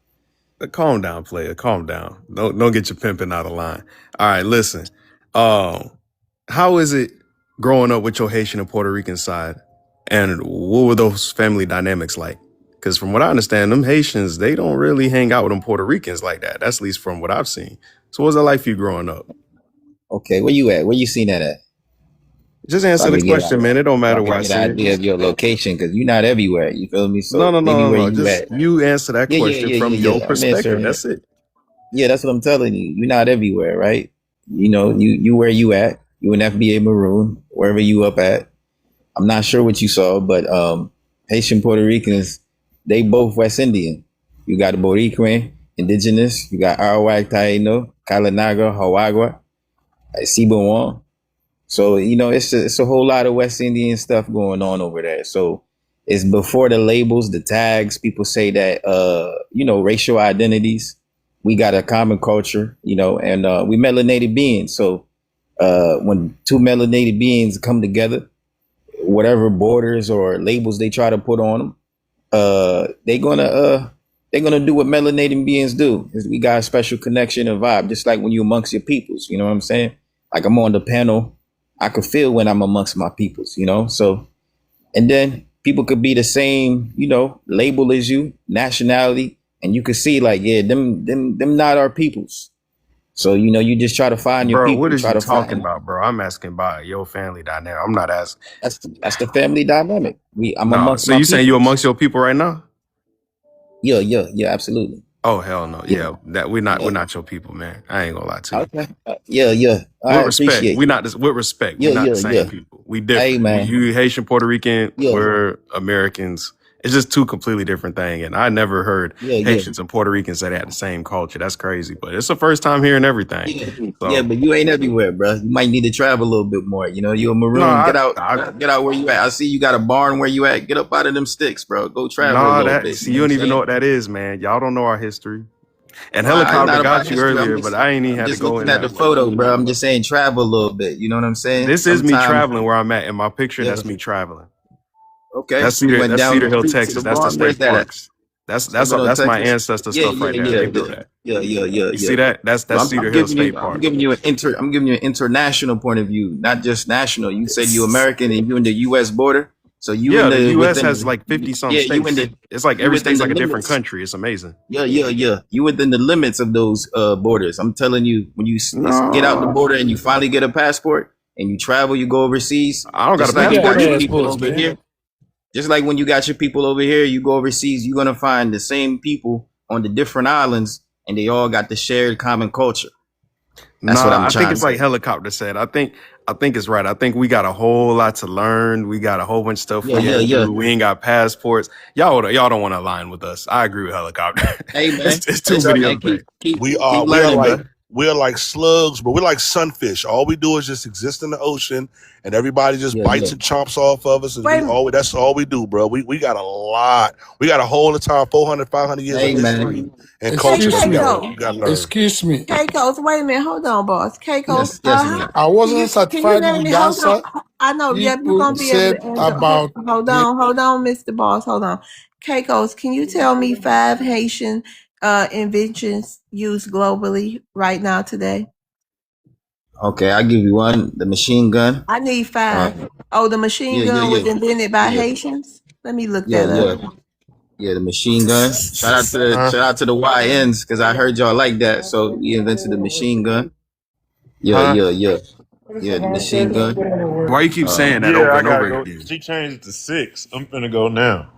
Calm down, player. Calm down. Don't get your pimping out of line. All right, listen. Um, how is it growing up with your Haitian and Puerto Rican side, and what were those family dynamics like? Because from what I understand, them Haitians, they don't really hang out with them Puerto Ricans like that. That's at least from what I've seen. So what's that like for you growing up? Okay, where you at? Where you seen that at? Just So I answer the can get question, man. It don't so I matter can where I get an see it. idea of your location because you're not everywhere. You feel me? No, So no, maybe no, no, where no. you Just at? you answer that question from your I'm perspective. answering it. That's it. Yeah, that's what I'm telling you. You're not everywhere, right? You where you at? You an FBA Maroon, wherever you up at. I'm not sure what you saw, but Haitian Puerto Ricans, they both West Indian. You got the Boricuan, indigenous. You got Arawak Taino, Kalinaga, Hawagua, Sibawan. So it's a whole lot of West Indian stuff going on over there. So it's before the labels, the tags. People say that racial identities. We got a common culture, and we melanated beings. So when two melanated beings come together, whatever borders or labels they try to put on them, they're gonna do what melanated beings do. Is we got a special connection and vibe, just like when you amongst your peoples. You know what I'm saying? Like I'm on the panel, I could feel when I'm amongst my peoples. So and then people could be the same, label as you, nationality, and you could see like, yeah, them not our peoples. So you just try to find your Bro, what people, is try you to talking find. about, bro? I'm asking about your family dynamic. I'm not asking. That's the family dynamic. I'm No. amongst So my you saying you peoples. amongst your people right now? Yeah, absolutely. Oh hell no. Yeah, Yeah, that we're yeah. not your people, man. I ain't gonna lie to you. Okay. Yeah. I With respect, appreciate we you. not with respect. We not the same Yeah. people. We Hey, different. man. You Haitian, Puerto Rican. Yeah, We're Americans. It's just two completely different things. And I never heard yeah. Haitians and Puerto Ricans say they had the same culture. That's crazy. But it's the first time hearing everything. Yeah, So but you ain't everywhere, bro. You might need to travel a little bit more. You're a no, maroon. Get out where you at. I see you got a barn where you at. Get up out of them sticks, bro. Go travel a no, little that bit. You see, know you what I'm don't even know saying? what that is, man. Y'all don't know our history. And No, it's helicopter not about got you history. earlier, but I ain't even I'm had to just go looking in at the that way. photo, bro. I'm just saying travel a little bit. You know what I'm saying? This is me Sometimes, traveling where I'm at. In my picture, yeah. that's me traveling. Okay. You went That's down Cedar the Hill, street to the Texas. That's the barn. Where's state that at? parks. That's Seminole, my Texas. ancestor stuff right there. They built that. You see Yeah. that? That's So Cedar Hill State I'm Park. giving you I'm giving you an international point of view, not just national. You said you American and you in the U.S. border. So you in Yeah, the the U.S. within has the like 50 some yeah you in states. the It's like you every within state's the like a different limits. country. It's amazing. Yeah. You within the limits of those borders. I'm telling you, when you get out the No, border and you finally get a passport and you travel, you go overseas, I don't got a just We like you got got passport your either. people passports, over man. here. Just like when you got your people over here, you go overseas, you're gonna find the same people on the different islands, and they all got the shared common culture. That's what Nah, I'm I think trying to it's like say. helicopter said. I think it's right. I think we got a whole lot to learn. We got a whole bunch of stuff we got to Yeah. do. We ain't got passports. Y'all don't want to align with us. I agree with helicopter. Hey man, it's too listen many man, other things. keep We keep are we are learning, like bro. we are like slugs, but we're like sunfish. All we do is just exist in the ocean, and everybody just Yeah. bites and chomps off of us. And Wait, that's all we do, bro. We got a lot. We got a whole entire 400, 500 years of Hey history man. and hey, culture Excuse that we me. gotta Keiko. we gotta learn. Excuse me. Keiko's, wait a minute, hold on, boss. Keiko's, Yes, man. I wasn't can you satisfied let with me the hold on? answer I know, you yep, you're gonna be able said to answer. about the. Hold on, Mr. Boss, hold on. Keiko's, can you tell me 5 Haitian inventions used globally right now today? Okay, I'll give you one. The machine gun. I need Uh, 5. Oh, the machine gun was invented by yeah, Haitians? Let me look yeah, that yeah, up. yeah. The machine gun. Huh? Shout out to the YNs because I heard y'all like that. So we invented the machine gun. Huh? Yeah. The machine gun. Why you keep saying that Yeah, over I and gotta over go. again? She changed it to 6. I'm finna go now.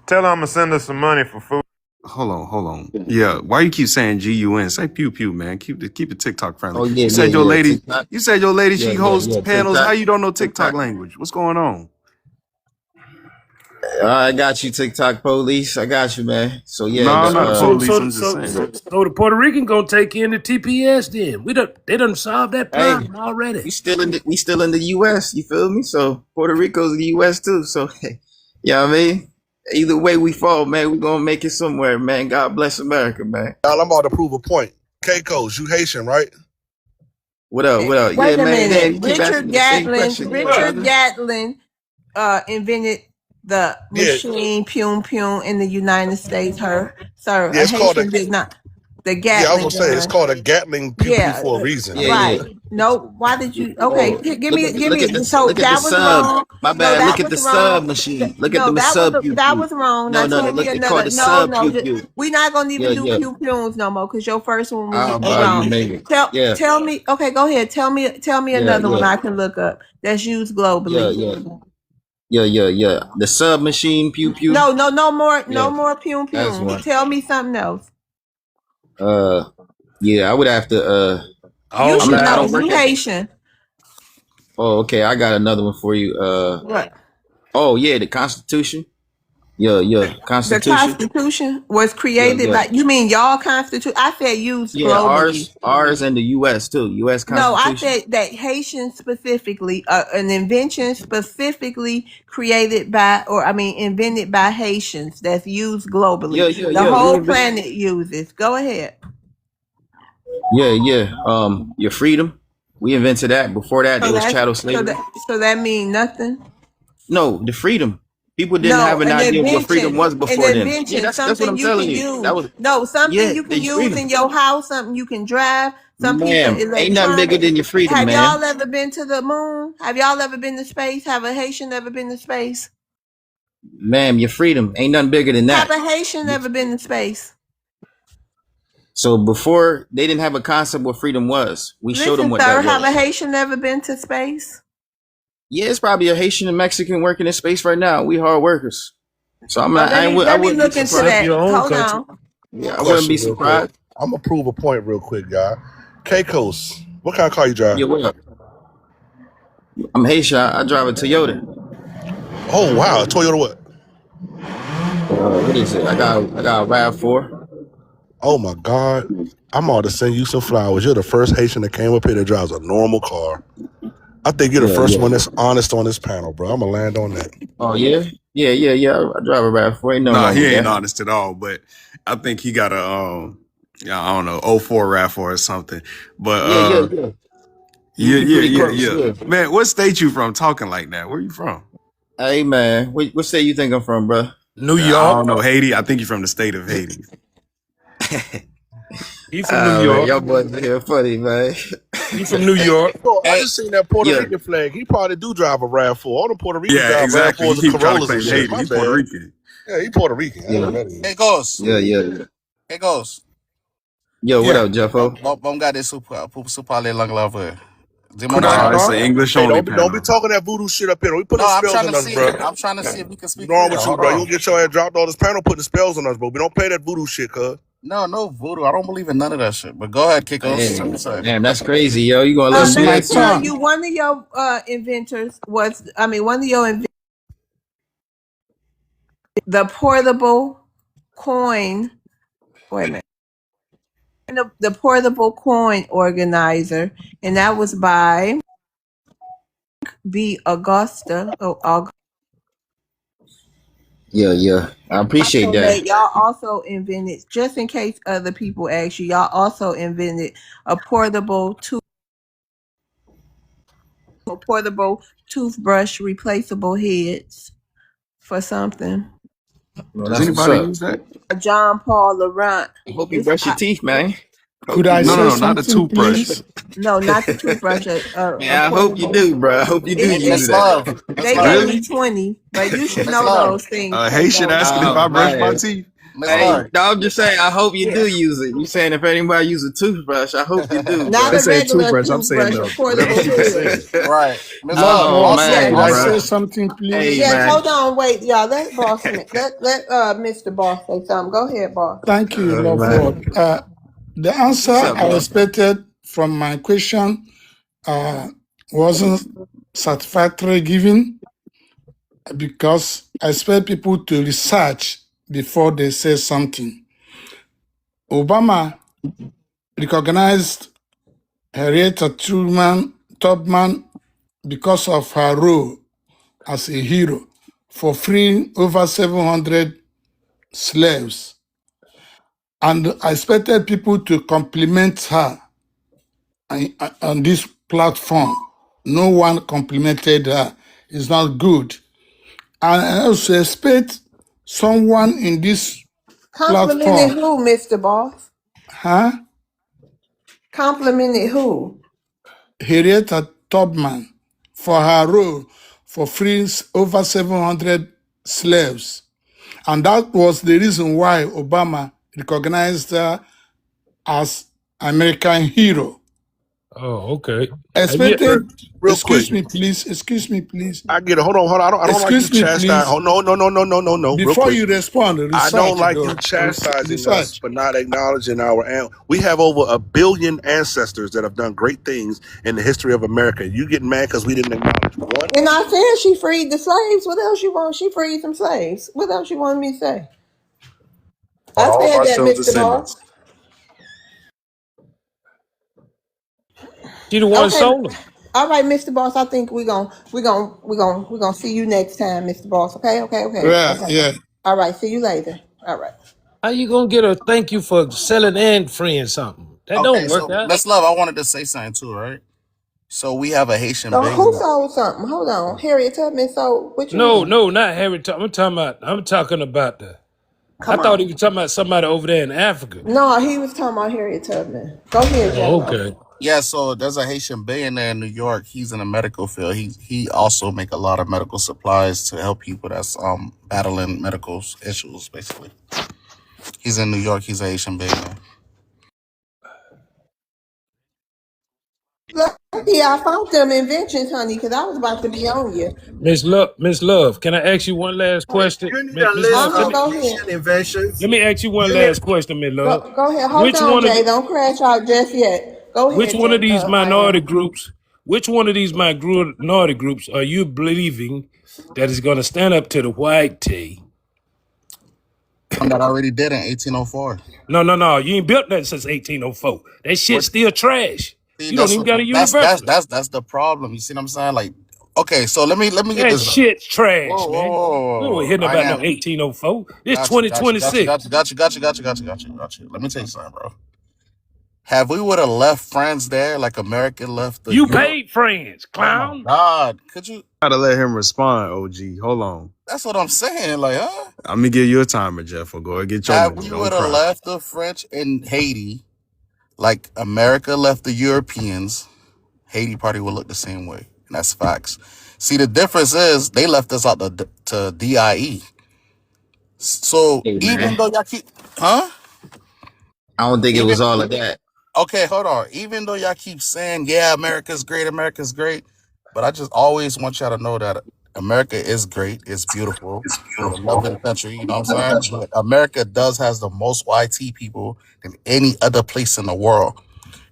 Tell her I'm gonna send her some money for food. Hold on. Yeah, why you keep saying GUN? Say pew pew, man. Keep it TikTok friendly. Oh You said your yeah. lady. TikTok. You said your lady. She hosts Yeah. panels. How TikTok. you don't know TikTok TikTok. language? What's going on? I got you, TikTok police. I got you, man. So No, yeah, I'm not the police. I'm just saying. So the Puerto Rican gonna take in the TPS then. They done solved that hey, problem already. we still in the US, you feel me? So Puerto Rico's the US too. So yeah, I mean, either way we fall, man, we gonna make it somewhere, man. God bless America, man. Y'all, I'm about to prove a point. Keiko's, you Haitian, right? What up? What up? Yeah, Wait a man. Damn, minute. you keep asking me the same question, Richard brother. Gatlin invented the Yeah, machine Pum Pum in the United States. Sir, yeah. a It's called a Haitian did not. The yeah. I was Gatling gonna say it's gun. called a Gatling pew pew Yeah, for a reason. Yeah. right. No, why did you? Okay, Oh, give me, look at this. So Look at the that was sub. wrong. My No, bad. that Look at was the wrong. sub machine. Look at No, the sub pew that pew. was wrong. Now No. tell me Look, it called another. the No, sub no, pew pew. we're not gonna even do Yeah. pew pews no more because your first one was Oh, bro, you wrong. made it. Yeah. Tell me. Okay, go ahead. Tell me another one Yeah. I can look up that's used globally. Yeah. The sub machine pew pew. No, no Yeah, more Pum that's Pum. one. Tell me something else. Yeah, I would have to. You All should I know. don't lives. work You at. Haitian. Oh, okay. I got another one for you. What? Oh yeah, the Constitution. The Constitution. Constitution was created Yeah. by. You mean y'all Constitution? I said used Yeah, globally. ours, and the U.S. too. U.S. No, I Constitution. said that Haitian specifically, an invention specifically created by, or I mean, invented by Haitians that's used globally. The We whole invent. planet uses. Go ahead. Yeah. Your freedom. We invented that. Before that, So it was that's chattel slavery. so that means nothing. No, the freedom. People didn't No, have an idea of what freedom was before then. Yeah, that's what something I'm you telling can you. That use. was No, something yeah, you can the use freedom. in your house, something you can drive, some piece of Ma'am, ain't nothing bigger electronics. than your freedom, Have ma'am. y'all ever been to the moon? Have y'all ever been to space? Have a Haitian ever been to space? Ma'am, your freedom ain't nothing bigger than Have that. a Haitian ever been to space? So before they didn't have a concept what freedom was. We showed them Listen, what sir, that have a was. Haitian ever been to space? Yeah, it's probably a Haitian and Mexican working in space right now. We hard workers. So I'm Oh, not, I let me wouldn't be look into Except surprised. that. your own Hold country. on. Yeah, I wouldn't be Question real quick. surprised. I'm gonna prove a point real quick, guy. Keiko's, what kind of car you drive? Yeah, what up? I'm Haitian. I drive a Toyota. Oh wow, Toyota what? What is it? I got a RAV4. Oh my God. I'm about to send you some flowers. You're the first Haitian that came up here that drives a normal car. I think you're the first one Yeah. that's honest on this panel, bro. I'm gonna land on that. Oh yeah? Yeah. I drive a RAV4. Ain't nothing Nah, wrong he with ain't that. honest at all. But I think he got a yeah, I don't know, '04 RAV4 or something. But Yeah. You pretty close, yeah. yeah. Man, what state you from talking like that? Where you from? Hey man, what state you think I'm from, bro? New I York. don't know, Haiti. I think you're from the state of Haiti. He from New Man, York. y'all boys are here funny, man. He from New York. So I Hey, just seen that Puerto yeah, Rican flag. He probably do drive a RAV4. All the Puerto Ricans Yeah, drive exactly. RAV4s You and keep trying to Corollas and claim shit. Haiti. My He Puerto bad. Rican. Yeah, he Puerto Rican. I know yeah, that is. Hey, Ghost. yeah, yeah. Hey, Ghost. Yo, what Yeah. up, Jeffo? Bom got this super parler langue là vrai. Dis-moi Could non I ça. Oh, it's an talk? English Hey, only don't be panel. talking that voodoo shit up here. Don't be putting No, no I'm spells trying on to us, see. bro. I'm trying to see if we can What's speak wrong Creole. with you, Hold bro? on. You'll get your ass dropped all this panel putting spells on us, bro. We don't play that voodoo shit, cuz. No voodoo. I don't believe in none of that shit. But go ahead, Kikos. Hey, Tell me say. damn, that's crazy, yo. You gonna let him It's do my that to you? Tell turn. you one of your inventors was, I mean, one of your the portable coin. Wait a minute. The portable coin organizer, and that was by B. Augusta. Yeah, yeah. I appreciate Also that. y'all also invented, just in case other people ask you, y'all also invented a portable toothbrush replaceable heads for something. Well, Does that's what's anybody up. use that? John Paul Laurent. I hope you brush your teeth, man. Could Hope you I No, do. no, say no, not the something, toothbrush. please? No, not the toothbrush. A Man, I hope you portable. do, bro. I hope you do Hey, use Miss It, that. Love. Miss they gave Love. me Really? 20, but you should Miss know Love. those things, Haitian K-Bo. asking if Oh I brush my man. teeth. Miss Hey, Love. no, I'm just saying. I hope you Yeah. do use it. You saying if anybody use a toothbrush, I hope you do, Not I a bro. said regular toothbrush. I'm saying toothbrush, a the little portable teeth head. set. Right. Miss Love, Love. Oh love. Also, Could man, I Yes. bro. say something, Hey please? Yes, man. hold on, wait, y'all. Let Mr. Boss say something. Go ahead, Boss. Thank you, love Man. word. The answer What's up, I bro? expected from my question uh, wasn't satisfactory given because I expect people to research before they say something. Obama recognized Henrietta Tubman because of her role as a hero for freeing over 700 slaves. And I expected people to compliment her on this platform. No one complimented her. It's not good. And I also expect someone in this Complimented platform, who, Mr. Boss? huh? Complimented who? Henrietta Tubman, for her role for freeing over 700 slaves. And that was the reason why Obama recognized her as American hero. Oh, okay. Have you? Real, Expected, real quick. excuse me, please. I get it. Hold on, hold on. I don't like you Excuse me, chastising. please. Oh, no. Real Before quick. you respond, I don't research like you though. chastising us Research. for not acknowledging we have over 1 billion ancestors that have done great things in the history of America. You getting mad because we didn't acknowledge one? And I said she freed the slaves. What else you want? She freed some slaves. What else you want me to say? For I all of said our that, show Mr. Boss. descendants. She the one Okay. sold them. All right, Mr. Boss. I think we're gonna see you next time, Mr. Boss. Yeah, Okay. yeah. All right. See you later. All right. How you gonna get a thank you for selling and freeing something? That don't okay, work so out. Miss Love, I wanted to say something too, right? So we have a Haitian So who billionaire. sold something? Hold on. Harriet Tubman sold. What you No, mean? no, not Harry. I'm talking about the. I Come thought he on. was talking about somebody over there in Africa. No, he was talking about Harriet Tubman. Go ahead, Oh, J-Lo. okay. Yeah, so there's a Haitian billionaire in New York. He's in the medical field. He also make a lot of medical supplies to help people that's battling medical issues. Basically, he's in New York. He's a Haitian billionaire. Lucky I found them inventions, honey, because I was about to be on you. Miss Love, can I ask you one last question? You need a Miss list Love, of Go Haitian ahead. inventions. let me ask you one You need. last question, Miss Love. Go ahead. Hold Which on, one of Jay. the, Don't crash out just yet. Go which ahead, one of Jay. these I minority am. groups, which one of these minority groups are you believing that is going to stand up to the white T? One that already did in 1804. No. You ain't built nothing since 1804. That shit's What? still trash. See, You don't even got a university. that's the problem. You see what I'm saying? Like, okay, so let me get That this. shit's Whoa, trash, whoa, man. whoa, We whoa, don't whoa. hear I about no am. 1804. It's Got you, 2026. got you. Let me tell you something, bro. Have we would have left France there like America left the You Europe? paid friends, Oh my clown. God. Could you? Gotta let him respond, OG. Hold on. That's what I'm saying. Like, huh? I'm gonna give you a timer, Jeff. Go ahead, get your Have money. we Don't would have cry. left the French in Haiti like America left the Europeans, Haiti probably would look the same way. And that's facts. See, the difference is they left us out to DIE. So Hey even man, though y'all keep, huh? I don't think it Even was all of that. Okay, hold on. Even though y'all keep saying, yeah, America's great, but I just always want y'all to know that America is great. It's beautiful. It's a loving country. You know what I'm saying? But America does has the most YT people than any other place in the world.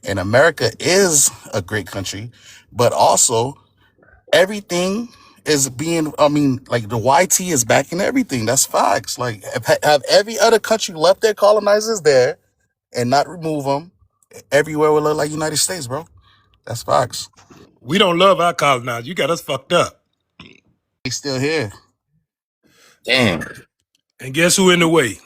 And America is a great country, but also everything is being, I mean, like the YT is backing everything. That's facts. Like, have every other country left their colonizers there and not remove them, everywhere will look like United States, bro. That's facts. We don't love our colonizers. You got us fucked up. They still here. Damn, And guess who in the way?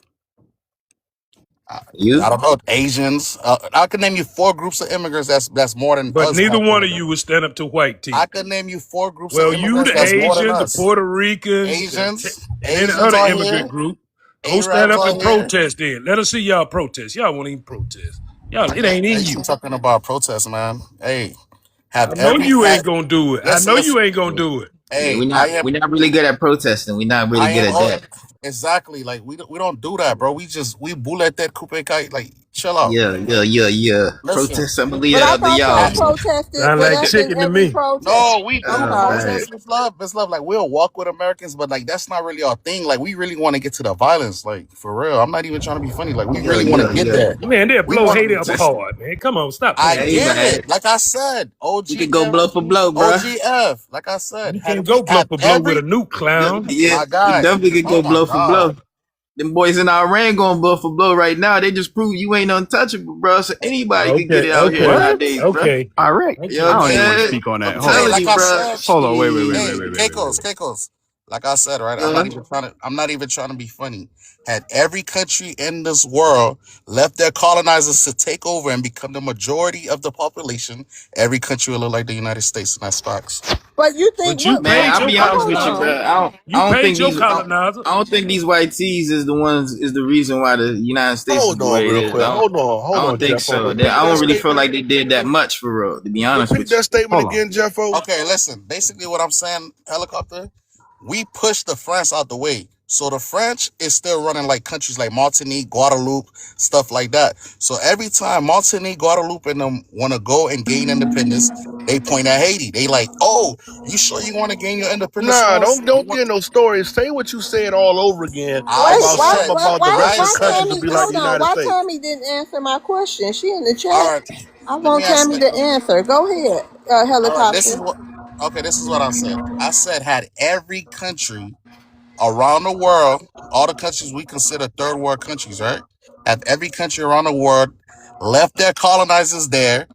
I, I you? don't know. Asians. I can name you 4 groups of immigrants that's more than But us neither have one of over you would stand up to white I teeth. could name you 4 groups of Well, you, immigrants the that's more than Asians, the us. Puerto Ricans, Asians. and any Asians other are immigrant here. group, go stand Arabs up are and here. protest then. Let us see y'all protest. Y'all won't even protest. Y'all, it ain't in Hey, you you. talking about protests, man? Hey, I know you had ain't gonna do it. I listen, know listen. you ain't gonna do it. Yeah, Hey, I am. we're not really good at protesting. We're not really I good am. at that. Exactly. Like we don't do that, bro. We bullet that coupe kite. Like chill out. Yeah. Listen. Protest some of the But I other thought y'all y'all, man. protested Sound with like us in chicken to every me. protest. No, we do Okay. Facts. protest with love. It's love. Like we'll walk with Americans, but like that's not really our thing. Like we really want to get to the violence. Like for real. I'm not even trying to be funny. Like we really want to get Yeah. there. Man, they'll We blow want Haiti to just apart, man. Come on, stop I playing Hey games. get man, it. Like I said, we could go OGF, blow for blow, bro. OGF. Like I said, You had can't we go blow had for blow with a every new clown. Yeah, my we guy. definitely could Oh go my blow for blow. God. Them boys in Iran going blow for blow right now. They just proved you ain't untouchable, bro. So anybody could get Okay, it out here okay, What? nowadays, bro. okay, Iraq? You know what I I'm okay. don't even want to saying? speak on that. I'm Hold Hey, on. telling like you, I bro. said, Hold on. hey, Shit. Keikos. Like I said, right? Uh, I'm not even trying to be funny. Had every country in this world left their colonizers to take over and become the majority of the population, every country will look like the United States, and that's facts. But you think But you what? Man, paid I'll your be honest Hold with you, colonizer. bro. on. You I don't think paid your these colonizer. I don't think these white tees is the ones is the reason why the United States is Hold the on way it real is. quick. Hold I don't on, think Jeffo. so. Repeat I that don't really feel statement. like they did that much for real, to be honest Repeat with you. that statement Hold on. again, Jeffo. Okay, listen. Basically, what I'm saying, helicopter, we pushed the France out the way. So the French is still running like countries like Martinique, Guadeloupe, stuff like that. So every time Martinique, Guadeloupe, and them want to go and gain independence, they point at Haiti. They like, oh, you sure you want to gain your independence from Nah, us? don't get no stories. Say what you said all over again I Wait, about why, something said, why, about the why, rest I of the why countries said, to Tammy? be like Hold the listen. on. United Why States. Tammy didn't answer my question? She in the All chat. right, I let me want answer Tammy that. to answer. Go ahead, All right, this is helicopter. what. Okay, this is what I said. I said had every country around the world, all the countries we consider third world countries, right? Have every country around the world left their colonizers there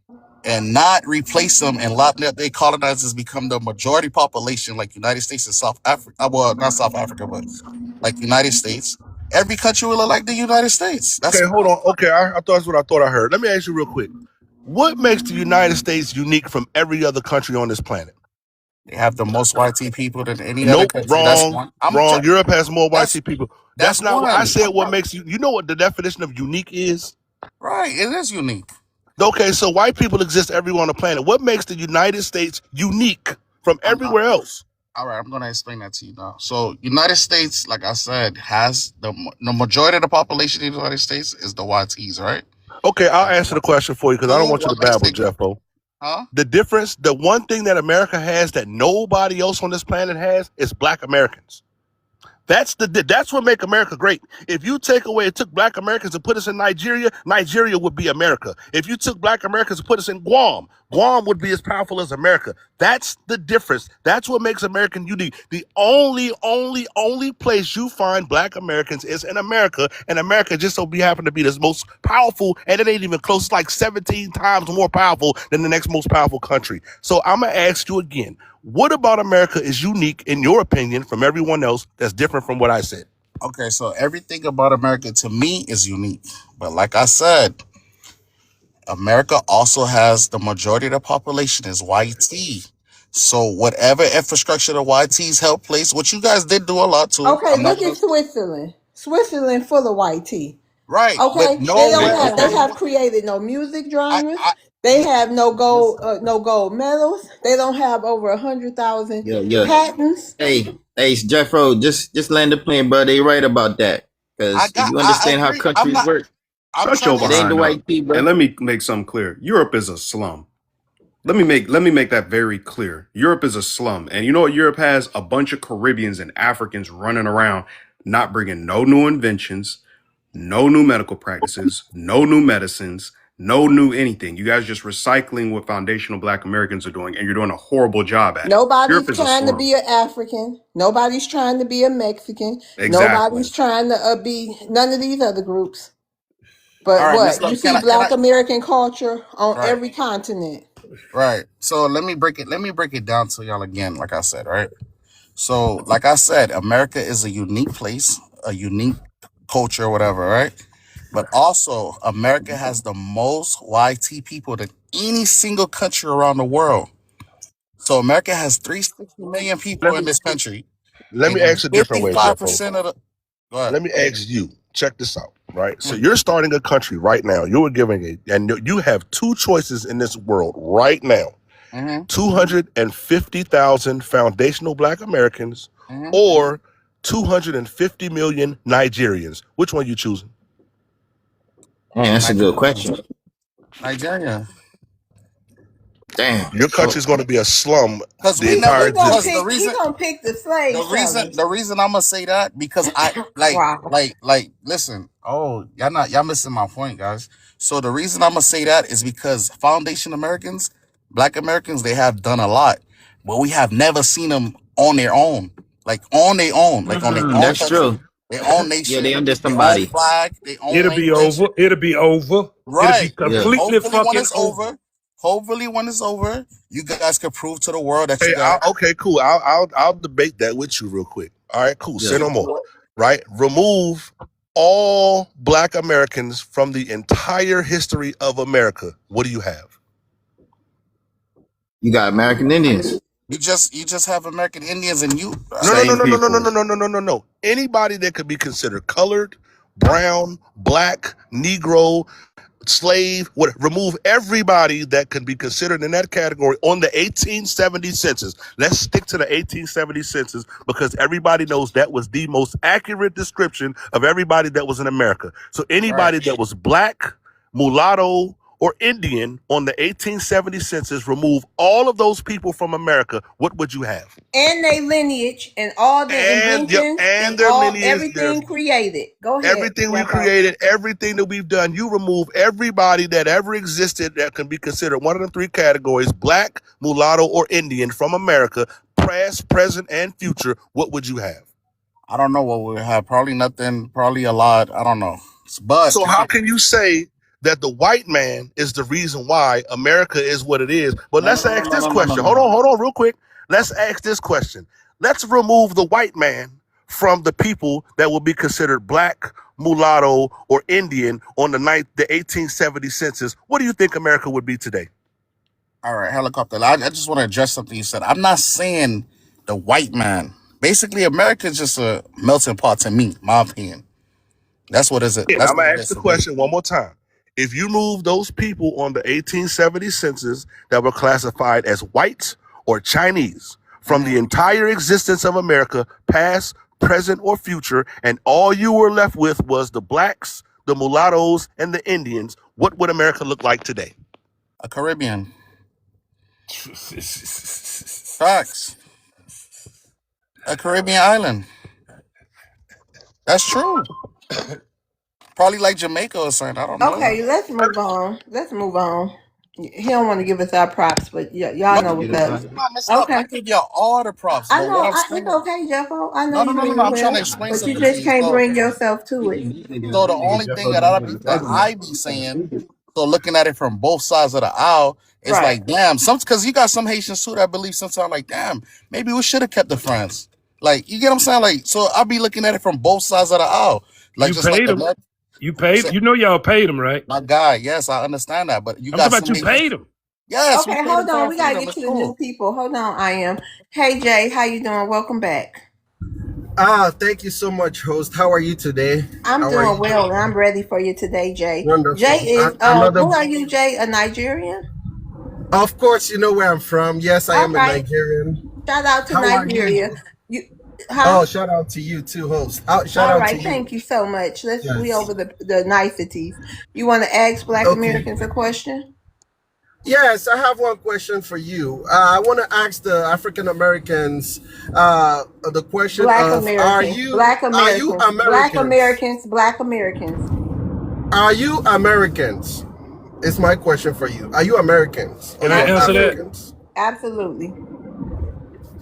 and not replace them and let their colonizers become the majority population, like United States and South Africa. Well, not South Africa, but like United States. Every country will look like the United States. That's Okay, hold on. Okay, I thought that's what I thought I heard. Let me ask you real quick. What makes the United States unique from every other country on this planet? they have the most YT people than any other Nope, country. That's wrong, one. I'm wrong. Europe has more that's YT people. That's that's not what I one. said. What makes you? You know what the definition of unique is? Right. It is unique. Okay, so white people exist everywhere on the planet. What makes the United States unique from I'm everywhere else? All right, I'm gonna explain that to you now. So, United States, like I said, has the majority of the population in the United States is the YTs, right? Okay, I'll That's answer the one. question for you because I don't Two, want you what to makes babble, the Jeffo. huh? The difference, the one thing that America has that nobody else on this planet has is black Americans. That's what make America great. If you take away, took black Americans and put us in Nigeria, Nigeria would be America. If you took black Americans and put us in Guam, Guam would be as powerful as America. That's the difference. That's what makes American unique. The only place you find black Americans is in America, and America just so be happen to be the most powerful, and it ain't even close. It's like 17 times more powerful than the next most powerful country. So I'm gonna ask you again. What about America is unique, in your opinion, from everyone else that's different from what I said? Okay, so everything about America to me is unique. But like I said, America also has the majority of the population is YT. So whatever infrastructure the YTs help place, which you guys did do a lot too. Okay, I'm not look at gonna Switzerland. Switzerland full of white tea. Right, but Okay, they don't nowhere. have. They Okay, have created no music genres. I They have no gold, no gold medals. They don't have over 100,000 Yeah, yeah. patents. Hey, Jeffro, just land the plane, bro. They right about that. I Because if got. you I understand how agree. I'm countries not. work, I'm Shut trying your to it ain't the behind explain. up. white people, And bro. let me make something clear. Europe is a slum. Let me make that very clear. Europe is a slum. And you know what Europe has? A bunch of Caribbeans and Africans running around, not bringing no new inventions, no new medical practices, no new medicines, no new anything. You guys just recycling what foundational black Americans are doing, and you're doing a horrible job at it. Europe Nobody's is a trying to slum. be an African. Nobody's trying to be a Mexican. Exactly. Nobody's trying to be none of these other groups. All But right, Miss what? You Love. Can see I? Can I? Black American culture on Right. every continent. Right. So let me break it. Let me break it down to y'all again. Like I said, right. So, like I said, America is a unique place, a unique culture, whatever, right? But also, America has the most YT people than any single country around the world. So, America has 360 million Let people me in this country, let me and ask a different way, Jeffo. 55% of the. Go ahead. Let me ask you. Check this out, right? So Mm-hmm. you're starting a country right now. You were giving and you have two choices in this world right now: Mm-hmm. 250,000 foundational Black Americans, Mm-hmm. or 250 million Nigerians. Which one you choosing? Man, that's a good Nigeria. question. Nigeria. Damn. Your country's going to be a slum Because the we He never. entire he gonna Because existence. the pick. He reason. gonna pick the The slave reason sellers. the reason I'm gonna say that because I Wow. listen. Oh, y'all missing my point, guys. So the reason I'm gonna say that is because Foundation Americans, Black Americans, they have done a lot, but we have never seen them on their own, like on their own That's country, true. their own Yeah, they nation, under their own somebody. flag, their own It'll be language. over. It'll be over. It'll be Right. Yeah. completely Hopefully, when fucking it's over. over, you guys can prove to the world that you Hey, got. okay, cool. I'll debate that with you real quick. All right, cool. Yeah. Say no more. Right? Remove all Black Americans from the entire history of America. What do you have? You got American Indians. You just have American Indians and you. No, no, no, Same no, no, no, no, people. no, no, no, no, no, no. Anybody that could be considered colored, brown, black, Negro, slave, what, remove everybody that can be considered in that category on the 1870 census. Let's stick to the 1870 census because everybody knows that was the most accurate description of everybody that was in America. So Right. anybody that was black, mulatto, or Indian on the 1870 census, remove all of those people from America, what would you have? And they lineage and all the And yep, inventions and and their all lineage, everything created. Go ahead, everything we Jeffo. created, everything that we've done, you remove everybody that ever existed that can be considered one of the three categories: black, mulatto, or Indian from America, past, present, and future. What would you have? I don't know what we have. Probably nothing. Probably a lot. I don't know. But So how can you say that the white man is the reason why America is what it is? But no, no, let's no, no, ask no, this no, no, no, question. no, no. Hold on, real quick. Let's ask this question. Let's remove the white man from the people that will be considered black, mulatto, or Indian on the 1870 census. What do you think America would be today? All right, helicopter. I just want to address something you said. I'm not saying the white man. Basically, America is just a melting pot to me. My opinion. That's what is it. And That's I'm what gonna it ask is the to me. question one more time. If you move those people on the 1870 census that were classified as white or Chinese from Hmm. the entire existence of America, past, present, or future, and all you were left with was the blacks, the mulattoes, and the Indians, what would America look like today? A Caribbean. Facts. A Caribbean island. That's true. Probably like Jamaica or something. I don't know. Okay, let's move on. Let's move on. He don't want to give us our props, but y'all No, know what's up. Miss Love. I Okay. give y'all all the props. I But what know I'm it's saying, okay, Jeffo. I know no, no, you no, no, mean no. it I'm trying to well, explain but you something to just you. can't bring yourself to it. So the only thing that I be saying, so looking at it from both sides of the aisle, is Right. like, damn, some because you got some Haitians too that believe sometimes like, damn, maybe we should have kept the friends. Like, you get what I'm saying? Like, so I be looking at it from both sides of the aisle. Like You just like paid him. America. You paid. You know y'all paid him, right? My guy, yes, I understand that. But you I'm talking got about some you Haitians. paid him. Yes, we Okay, paid him hold for on. our We gotta freedom. get It's to the new cool. people. Hold on, I am. Hey Jay, how you doing? Welcome back. Thank you so much, host. How are you today? I'm How are doing you well, and doing? I'm ready for you today, Jay. Jay Wonderful. is Another. who are you, Jay? A Nigerian? Of course, you know where I'm from. Yes, I All am a right. Nigerian. Shout out to How are you? Nigeria. You, huh? Oh, shout out to you too, host. Shout All out to right. you. Thank you so much. We Yes. over the niceties. You want to ask Black Okay. Americans a question? Yes, I have one question for you. I want to ask the African Americans the question Black of Americans. Black are you Americans. Black Americans? Americans. Black Americans. Are you Americans? Is my question for you. Are you Americans or Can I you're answer that? Absolutely. Africans? Absolutely.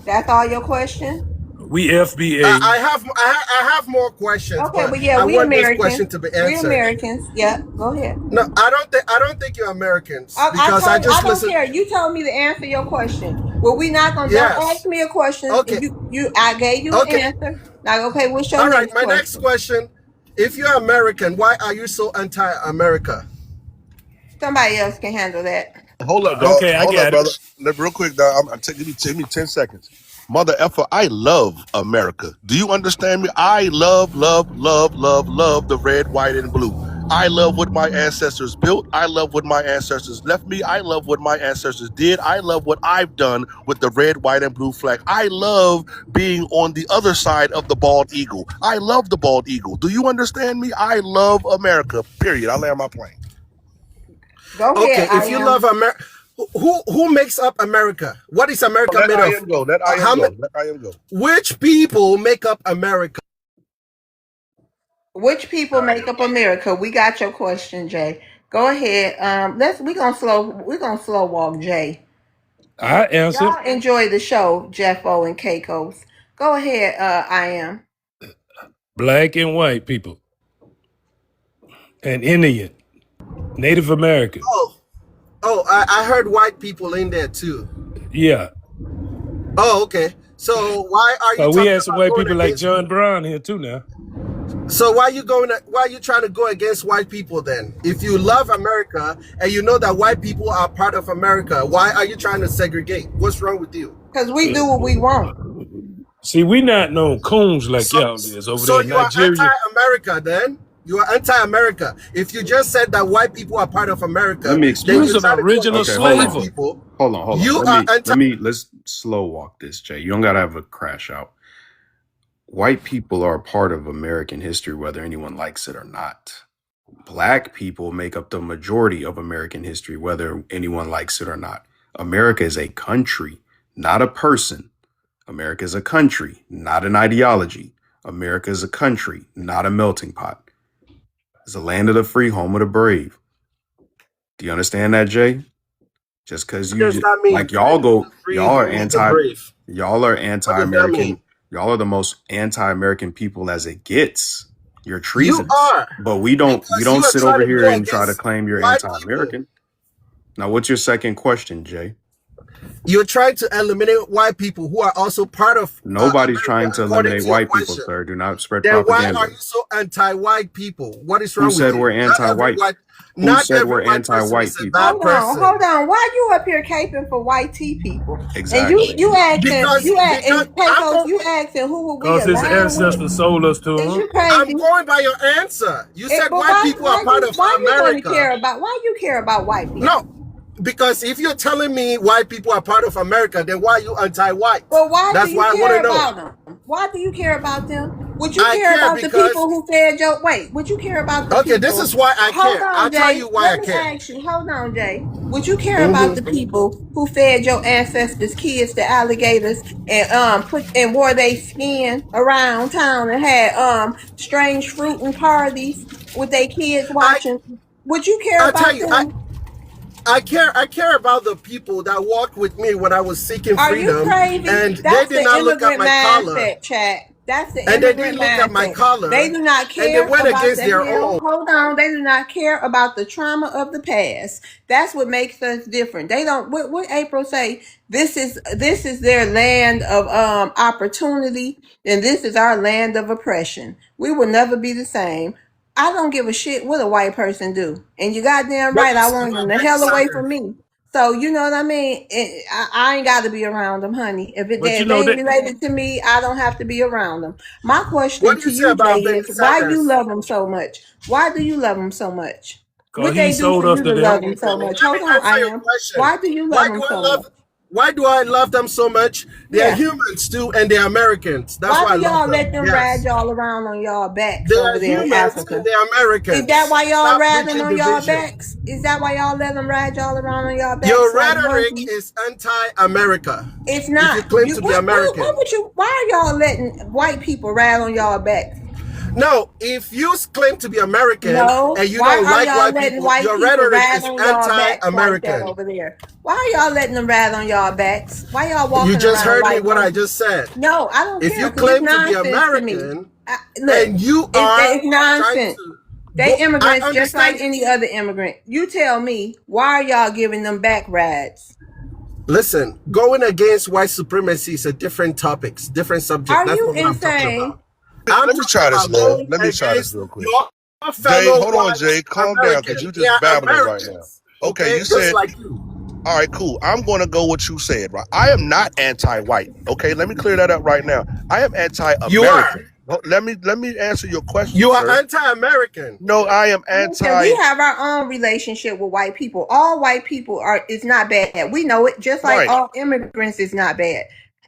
That's all your question? We FBA. I have more questions, Okay, but but yeah, I we want this Americans. question to be We answered. Americans. Yep. Go ahead. No, I don't think you're Americans because I I just don't listened. care. You told me to answer your question. Well, we not gonna don't ask Yes. me a question. Okay. I gave you an Okay. answer. Now, okay, what's your All right. next My next question? question: if you're American, why are you so anti-America? Somebody else can handle that. Hold up, dog. Okay, I Hold up, got it. Okay. brother. Real quick, dog. Give me 10 seconds. Mother effer, I love America. Do you understand me? I love, love, love, love, love the red, white, and blue. I love what my ancestors built. I love what my ancestors left me. I love what my ancestors did. I love what I've done with the red, white, and blue flag. I love being on the other side of the bald eagle. I love the bald eagle. Do you understand me? I love America. Period. I land my plane. Go ahead, Okay. I If you am. love America, who makes up America? What is America Let made I of? am go. Let I am How go. many? Let I am go. Which people make up America? Which people make up America? We got your question, Jay. Go ahead. We're gonna slow walk Jay. I answered. Y'all enjoy the show, Jeffo and Keikos. Go ahead, I am. Black and white people. And Indian. Native American. I heard white people in there too. Yeah. Oh, okay. So why are you We talking had some about white going people like against? John Brown here too now. So why are you trying to go against white people then? If you love America and you know that white people are part of America, why are you trying to segregate? What's wrong with you? Because we do what we want. See, we not known coons like So y'all is over there so in you are Nigeria. anti-America then? You are anti-America. If you just said that white people are part of Let America, me then You's you're explain. an trying to go original Okay, against hold black slaver. on. people. Hold on. You are anti. Let's slow walk this, Jay. You don't gotta have a crash out. White people are a part of American history, whether anyone likes it or not. Black people make up the majority of American history, whether anyone likes it or not. America is a country, not a person. America is a country, not an ideology. America is a country, not a melting pot. It's a land of the free, home of the brave. Do you understand that, Jay? Just because What does that mean? like y'all Land of the go, free, home of the brave. y'all are What does that mean? anti-American. Y'all are the most anti-American people as it gets. You're You treasonous. are, But we because don't you are sit trying over to here go and try to against claim you're white people. anti-American. Now, what's your second question, Jay? You're trying to eliminate white people who are also part of Nobody's America, trying to according eliminate to your white people, question. sir. Do not spread Then why are propaganda. you so anti-white people? What is Who wrong with said you? we're anti-white? Who Not said every we're white person anti-white is a people? bad person. Hold on. Why you up here caping for white tea people? And Exactly. and Because I'm Keikos, going you asking who will we Cause his align with? ancestors sold us to Is him. you crazy? by your answer. You said But white people are part of why you want to America. care about white people? No, because if you're telling me white people are part of America, then why are you anti-white? Well, why do That's you why I want care to know. about them? Why do you care about them? Would you I care care about the because people who fed your wait? Would you care about the okay, this people? is why I Hold care. on, I'll tell Jay. you why Let I me care. ask you. Hold on, Jay. Would you care about hmm the people who fed your ancestors' kids to alligators and put and wore their skin around town and had strange fruit and parties with their kids I watching? Would you care I tell about you, them? I care about the people that walked with me when I was seeking Are you freedom, crazy? and they That's did the not look at immigrant my color, mindset, chat. That's the and they immigrant didn't look at my mindset. They color, do not and they care went about against the their hell. own. Hold on. They do not care about the trauma of the past. That's what makes us different. They don't what April say, this is their land of opportunity, and this is our land of oppression. We will never be the same. I don't give a shit what a white person do. And you goddamn But right, you, I want them the but you hell away sounded from me. So you know what I mean? I ain't got to be around them, honey. If But you they know ain't that. related to me, I don't have to be around them. My What question do to you say you, Jay, about Bernie is why you Sanders? love them so much? Why do you love them so much? Cause What he they do for sold us you to to them. love them so much? Let me Hold on, I answer your am. question. Why do you love Why them do I so love? much? Why do I love them so much? They are Yeah. humans too, and they're Americans. That's Why why I do love y'all let them. them ride Yes, y'all around on y'all backs they over are there in humans and Africa? they're Is that Americans. why y'all Stop riding preaching on y'all division. backs? Is that why y'all let them ride y'all around on y'all backs Your like rhetoric monkeys? is anti-America. It's If not. you claim You to be what American, would you why are y'all letting white people ride on y'all backs? no. If you claim to be American No. and you Why don't are like y'all white letting people, white your people rhetoric ride is on y'all backs like that anti-American. over there? Why are y'all letting them ride on y'all backs? Why y'all You walking just around heard me like what I monkeys? just said. No, I don't If care you because it's claim to be nonsense to me. American Look, and you it's are trying nonsense. to They go, I immigrants just like understand. any other immigrant. You tell me, why are y'all giving them back rides? Listen, going against white supremacy is a different topic, different subject. Are That's you not what I'm talking insane? about. I'm Let me talking try this, about love. going Let me try this against real quick. your Jay, fellow hold on, white Jay. Calm down, because American. you They just are babbling right now. Americans, Okay, okay? you Just said, like you. all right, cool. I'm going to go what you said, right? I am not anti-white. Okay, let me clear that up right now. I am You are. anti-American. Let me answer your question, You are sir. anti-American. No, I am Listen, we anti. have our own relationship with white people. All white people are is not bad. We know it, just like Right, all immigrants is not bad.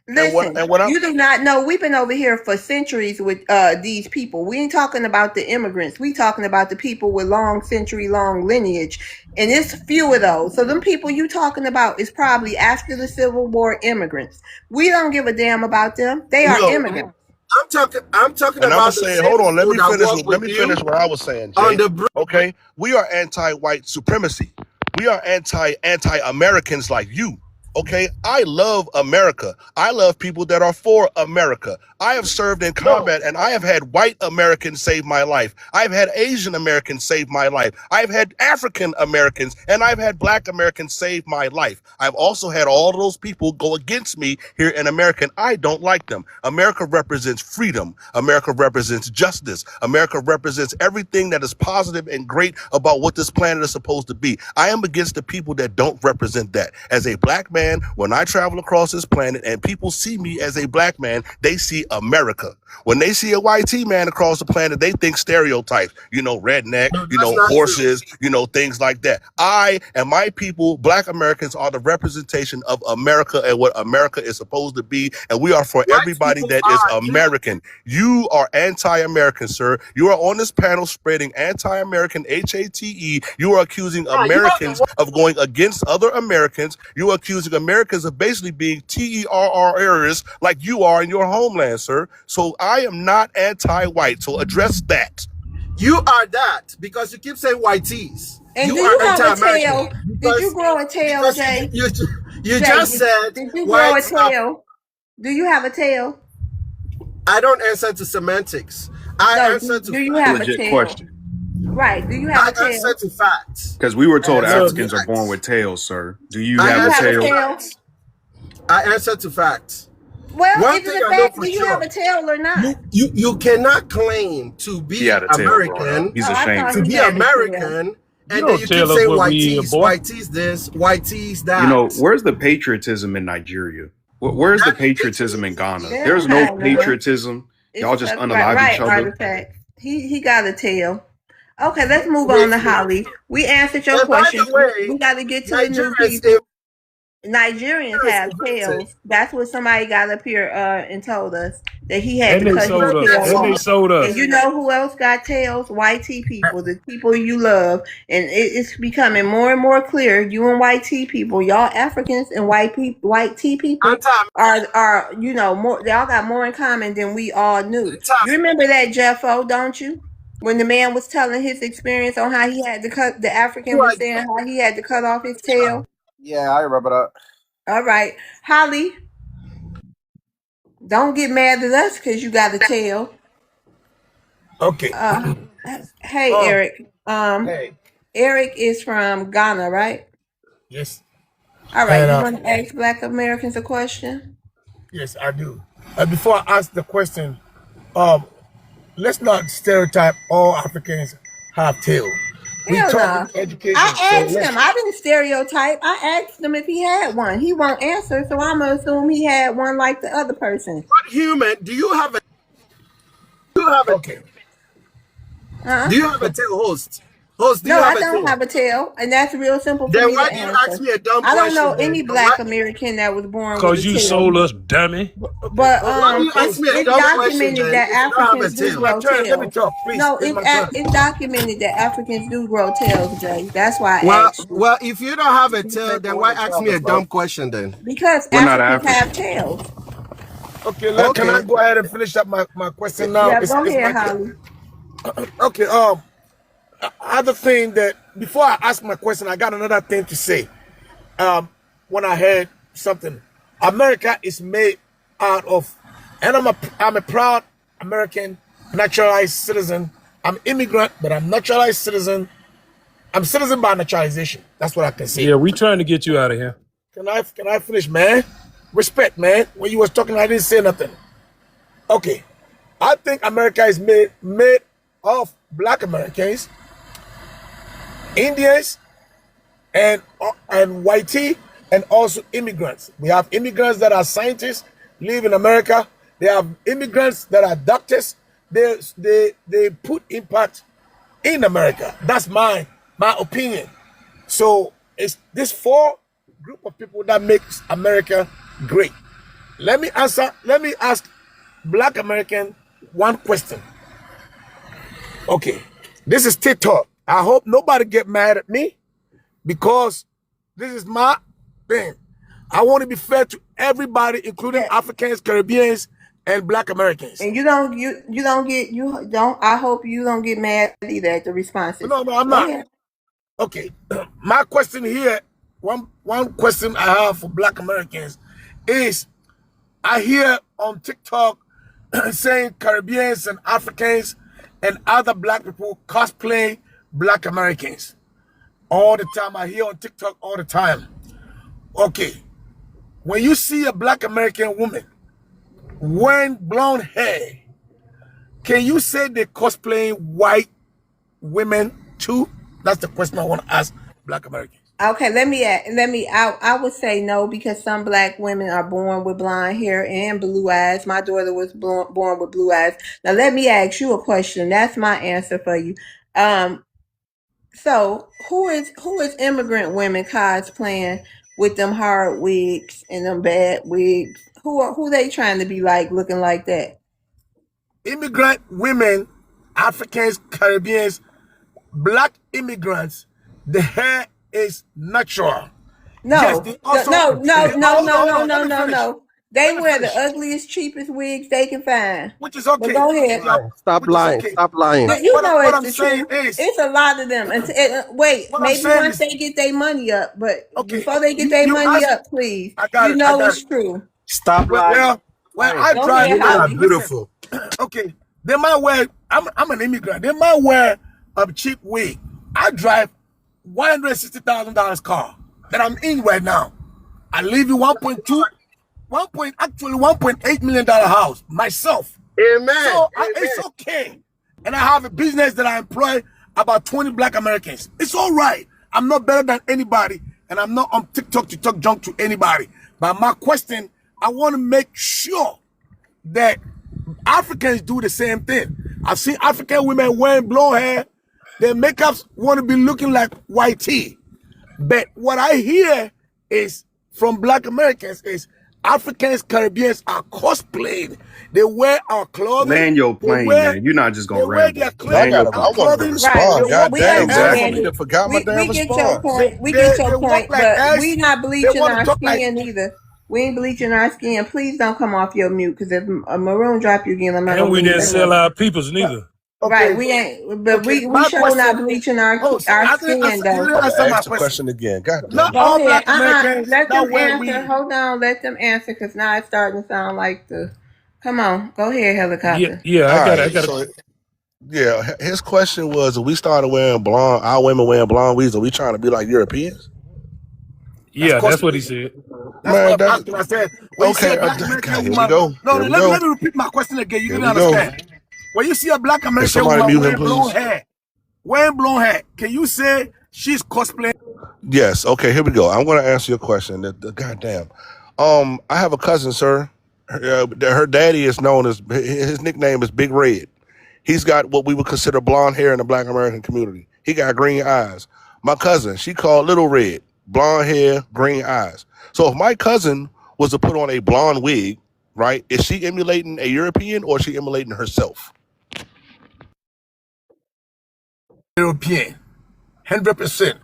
and what Listen, and what I'm you do not know. We've been over here for centuries with these people. We ain't talking about the immigrants. We talking about the people with long century long lineage, and it's few of those. So them people you talking about is probably after the Civil War immigrants. We don't give a damn about them. They are No, immigrants. I'm talking and I'm gonna about the say, same hold on. Let people me that finish. work Let with me finish you what I was saying, on Jay. the bridge. Okay, we are anti-white supremacy. We are anti-Americans like you. Okay, I love America. I love people that are for America. I have served in No, combat and I have had white Americans save my life. I've had Asian Americans save my life. I've had African Americans and I've had black Americans save my life. I've also had all of those people go against me here in America, and I don't like them. America represents freedom. America represents justice. America represents everything that is positive and great about what this planet is supposed to be. I am against the people that don't represent that. As a black man, when I travel across this planet and people see me as a black man, they see America. When they see a white man across the planet, they think stereotypes, redneck, no, that's not true. horses, things like that. I and my people, black Americans, are the representation of America and what America is supposed to be. And we are for White everybody people that is are too. American. You are anti-American, sir. You are on this panel spreading anti-American hate. You are accusing Yeah, you are the Americans of going against other Americans. You are accusing Americans of basically being terrorists like you are in your homeland, sir. So I am not anti-white. So address that. You are that because you keep saying white tees. And You do are you have a anti-American tail? Did you because grow a tail, because Jay? you Jay, just said did you grow a whites are. tail? Do you have a tail? I don't answer to semantics. I No, answer to do you have a facts. Legit tail? question. Right. Do you have I a answer tail? to facts. Because we were I told answer Look, to Africans are born facts. with tails, sir. Do you Do I have you a have answer a to tail? tail? facts. I answer to facts. Well, One is thing it a I know fact? for Do you have sure, a tail or not? you cannot claim to He be had a tail growing up. American, He's Oh, I ashamed thought to of he it. be had a tail. American, you and then don't you keep tell us saying what we white eat, tees, boy. white tees this, white tees You know, that. where's the patriotism in Nigeria? Where's the That is patriotism in Ghana? They There's don't no have none. patriotism. It's Y'all just right, unalive each right, other. artifact. He got a tail. Okay, let's move on with to me. Holly. We answered your And by the questions. way, We got to get to the new Nigerians people. Nigerians have invented. tails. That's what somebody got up here and told us that he had And to they cut his sold us. tail And they off. sold And us. you know who else got tails? White tea people, the people you love. And it's becoming more and more clear. You and white tea people, y'all Africans and white tea people Anti are more. Y'all got more in common than we all knew. anti You remember that Jeffo, don't you? When the man was telling his experience on how he had to cut, the who African are was saying how he had to cut off his tail. Yeah, I remember that. All right, Holly, don't get mad at us because you got a tail. Okay. Uh, hey Um. Eric. Hey. Eric is from Ghana, right? Yes. All right. And You want to ask Black Americans a question? yes, I do. Before I ask the question, um, let's not stereotype all Africans have tail. We Hell talking no. education. So I asked him. I didn't stereotype. I asked him if he had one. He won't answer, so I'm gonna assume he had one like the other person. What human do you have a do you have a okay. Huh? do you have a tail host? Host, do you No, I have a don't tail? have a tail, and that's real simple for Then me why to do you ask answer. me a dumb I don't know question any then? Black American that was born with a Cause you tail. sold us, dummy. Okay. But Why do you ask Host, me a it's dumb question documented then that if you don't have a Africans do it's tail? my grow turn. Let me tails. talk, please. No, It's my turn. it's documented that Africans do grow tails, Jay. That's why I Well, asked you. well, if you don't have a Please tail, make the then why woman ask talk me a as well. dumb question then? Because We're not Africans have African. tails. Okay, can I Okay. go ahead and finish up my question now? Yeah, go It's ahead, my Holly. okay. Other thing that before I ask my question, I got another thing to say. When I heard something, America is made out of, and I'm a proud American, naturalized citizen. I'm immigrant, but I'm naturalized citizen. I'm citizen by naturalization. That's what I can say. Yeah, we trying to get you out of here. Can I finish, man? Respect, man. When you was talking, I didn't say nothing. Okay, I think America is made of Black Americans, Indians, and whitey, and also immigrants. We have immigrants that are scientists, live in America. They have immigrants that are doctors. They put impact in America. That's my opinion. So it's this four group of people that makes America great. Let me ask Black American one question. Okay, this is TikTok. I hope nobody get mad at me because this is my thing. I want to be fair to everybody, including Yeah. Africans, Caribbeans, and Black Americans. And I hope you don't get mad either at the responses. No, I'm Go not. ahead. Okay, my question here, one question I have for Black Americans is, I hear on TikTok saying Caribbeans and Africans and other Black people cosplay Black Americans all the time. I hear on TikTok all the time. Okay, when you see a Black American woman wearing blonde hair, can you say they cosplaying white women too? That's the question I want to ask Black Americans. Okay, I would say no, because some Black women are born with blonde hair and blue eyes. My daughter was born with blue eyes. Now let me ask you a question. That's my answer for you. So who is immigrant women cosplaying with them hard wigs and them bad wigs? Who they trying to be like, looking like that? Immigrant women, Africans, Caribbeans, Black immigrants, the hair is natural. Yes, No, they also let me finish. no. They Let me wear the finish. ugliest, cheapest wigs they can find. Which is But okay. go Which ahead. is Stop which is lying. okay. Stop lying. But You know what it's I'm the saying truth. is, It's a lot of them. Wait, what I'm maybe saying once is, they get their money up, but okay, before they get you, their you money ask, up, please, I got you it, I know got it. it's true. Stop lying. When Lying. I Go drive, ahead, Women are Holly. listen, beautiful. okay, they might wear, I'm an immigrant, they might wear a cheap wig. I drive $160,000 car that I'm in right now. I live in 1.8 million dollar house myself. Amen. So it's okay. And I have a business that I employ about 20 Black Americans. It's all right. I'm not better than anybody, and I'm not on TikTok to talk junk to anybody. But my question, I want to make sure that Africans do the same thing. I've seen African women wearing blonde hair. Their makeups want to be looking like white tea. But what I hear is from Black Americans is Africans, Caribbeans are cosplaying. They wear our clothing. Land your They plane, wear man. You're not just they gonna wear ramble. their Y'all Land your gotta. I plane. wanted to clothing. Right. They respond. walk God We like damn, man. I us. understand done it. forgot my damn We get your response. point. We get They your walk point, like but we us. not They bleaching want to our talk like. skin either. We ain't bleaching our skin. Please don't come off your mute, because if a maroon drop you again, I'm not And gonna we leave didn't that sell alone. our peoples neither. Right. Okay, We ain't, but okay. we My sure question. not bleaching our Oh, skin you though. didn't answer my Ask the question. question again. God damn Not it. Go all ahead. Black Americans Let them that wear answer. weave. Hold on. Let them answer, because now it's starting to sound like the. Come on. Go ahead, Yeah, helicopter. yeah, All I right. got So yeah, his question was: if we started wearing blonde, our women wearing blonde wigs, are we trying to be like Europeans? That's yeah, that's what he cosplay. said. That's what Man, I'm that's asking. I said, when you see a okay. Black God, American here we woman, go. no, Here no, we let me go. repeat my question again. You Here didn't we go. understand. When you see a Black Can American somebody woman mute him, wearing blonde please? hair, wearing blonde hair, can you say she's cosplaying? Yes. Okay. Here we go. I'm going to answer your question. Goddamn. I have a cousin, sir. Her daddy is known as his nickname is Big Red. He's got what we would consider blonde hair in the Black American community. He got green eyes. My cousin, she called Little Red, blonde hair, green eyes. So if my cousin was to put on a blonde wig, right, is she emulating a European or is she emulating herself? European, 100%.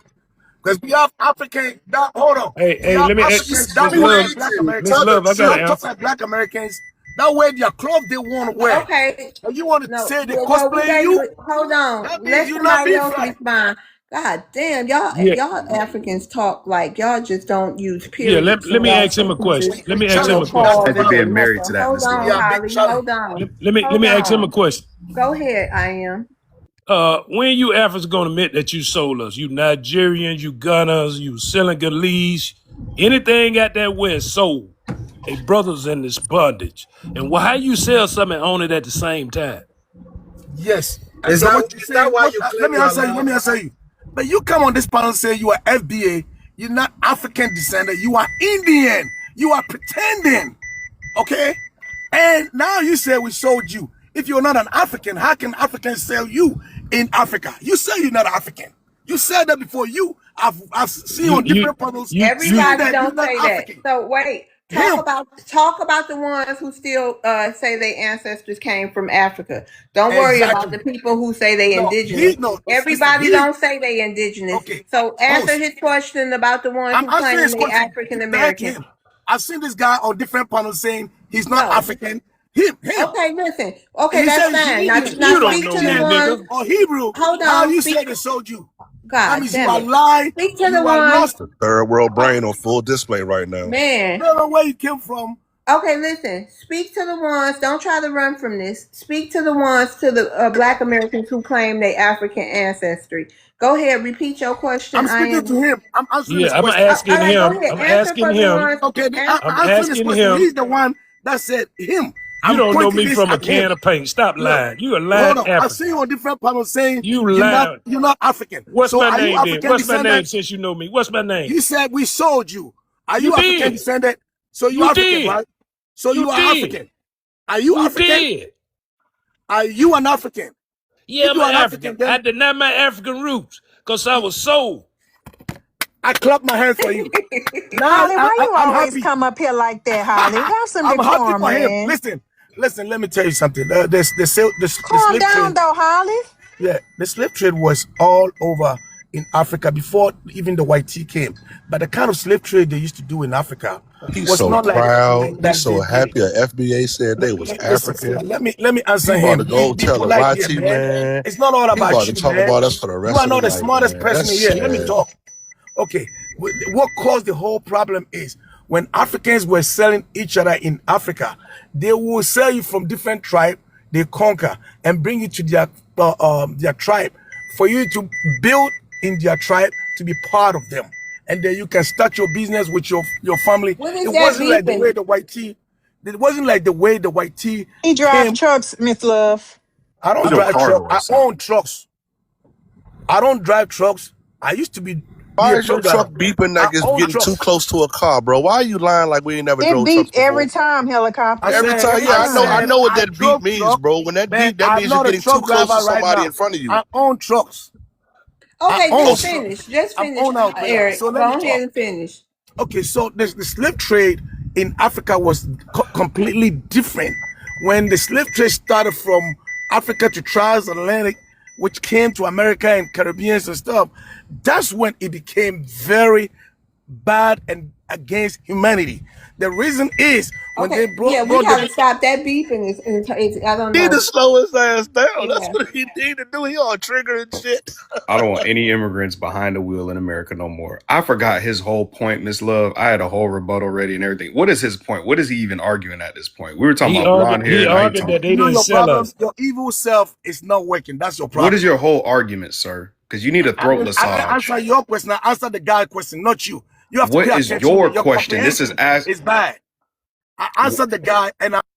Because we have African, hold on. We Hey, have let me ask Africans She's that Miss look Love. like Black emulating. Miss Americans. Love, I got You an have talk answer. like Black Americans that wear their clothes they want to wear. Okay. And you want to No, say they well, we cosplay gave you? you. Hold on. That means Let you're not somebody being else black. respond. God damn, Yeah, y'all Africans talk like y'all just don't use yeah. Let, periods let in me y'all ask him a sentences question. Let me ask Challenge him a or you. That's question. the Imagine pauses or being problem. married to nothing. that, Hold Miss on, Love. Yeah, big Holly. challenge. Hold on. Let Hold me ask him a on. question. Go ahead, I am. When you Africans gonna admit that you sold us? You Nigerians, you Gunners, you Senegalese, anything out there where it's sold. They brothers in this bondage. And why you sell something and own it at the same time? Yes. Is So that what you is that saying? why What? you Let claim me you're answer you. Let allowed? me answer you. But you come on this panel and say you are FBA. You're not African descendant. You are Indian. You are pretending. Okay. And now you say we sold you. If you're not an African, how can Africans sell you in Africa? You say you're not African. You said that before. I've seen You on you different panels you you saying Everybody that you're don't not say that. African. So wait, Him. talk about the ones who still say their ancestors came from Africa. Don't worry about Exactly. the people who say they No, indigenous. no. Listen, Everybody don't say they indigenous. okay. So answer Host. his question about the ones I'm who answering claim his they question African direct to American. him. I've seen this guy on different panels saying he's not No. African. Him. Okay, listen. Okay, And he that's says he's fine. Now, Indian. now you don't speak know to the me, Indian ones. nigga. or Hebrew. Hold How on. you Speak. say they sold you? That God means you damn are it. lying. Speak to the You are ones. lost. The third world brain on full display right now. Man. I don't know where you came from. Okay, listen. Speak to the ones. Don't try to run from this. Speak to the ones, to the Black Americans who claim their African ancestry. Go ahead. Repeat your question. I'm I speaking to am. him. I'm answering his Yeah, I'm question. All asking right, go him. ahead. I'm Answer asking for the him. ones. Okay, I'm I'm answering his asking question. him. He's the one that said him. You I'm don't know pointing me this from a at him. can of paint. Stop Look, lying. You a hold lying on. I see African. you on different panels saying You you're not lying. African. What's So my are you name then? African What's my name descendant? since you know me? What's my name? You said we sold you. Are You you African did. descendant? So you You African, did. right? So You you are did. African. Are you You African? did. Are you an African? Yeah, If I'm you an are an African, African. I then deny my African roots because I was sold. I clap my hands for you. Now Holly, why you I'm always happy. come up here like that, Holly? Have some I'm happy decorum, for him. man. Listen. Let me tell you something. The Calm slave down, trade. though, Holly. Yeah, the slave trade was all over in Africa before even the white tea came. But the kind of slave trade they used to do in Africa He's was so not proud. He's like they so did. happy. A FBA said they was Listen, African. let me He answer about him. to go Be tell a polite here, YT man. man. It's not all He about about to you, talk man. about us for the You rest are of the not the night, smartest man. person That's here. Let me sad. talk. Okay, what caused the whole problem is when Africans were selling each other in Africa, they will sell you from different tribe. They conquer and bring you to their tribe for you to build in their tribe to be part of them, and then you can start your business with your family. What It is that wasn't like the way beeping? the white tea. It wasn't like the way the white tea He drive came. trucks, Miss Love. I He don't do drive car truck. I doors, son. own trucks. I don't drive trucks. I used to be Why a is your truck truck driver. beeping I like it's own getting too trucks. close to a car, bro? Why are you lying like we ain't never It drove beep trucks every before? time, I helicopter. Every Every time, said, yeah, I I said time. know what I that beep drove means, truck, bro. When that but beep, that I'm means you're not a getting too truck close driver to right somebody now. in front of you. I own trucks. I Okay, own just Okay. trucks. finish. Just I'm finish, owner operator. Eric. So let me Go ahead talk. and finish. Okay, so the slave trade in Africa was completely different. When the slave trade started from Africa to transatlantic, which came to America and Caribbeans and stuff, that's when it became very bad and against humanity. The reason is when they Okay, yeah, we brought the gotta stop that beeping. I don't He need to know. slow his ass down. That's Yeah. what he need to do. He on trigger and shit. I don't want any immigrants behind the wheel in America no more. I forgot his whole point, Miss Love. I had a whole rebuttal ready and everything. What is his point? What is he even arguing at this point? We were talking He about argued. blonde hair. He Now he argued talking that about they you know didn't your sell problem, us. your evil self is not working. That's your what is problem. your whole argument, sir? Because you need a throat I didn't massage. answer your question. I answered the guy's question, not you. You have to pay What is attention here. your Your question? This is comprehension ask. is bad. I answered the guy and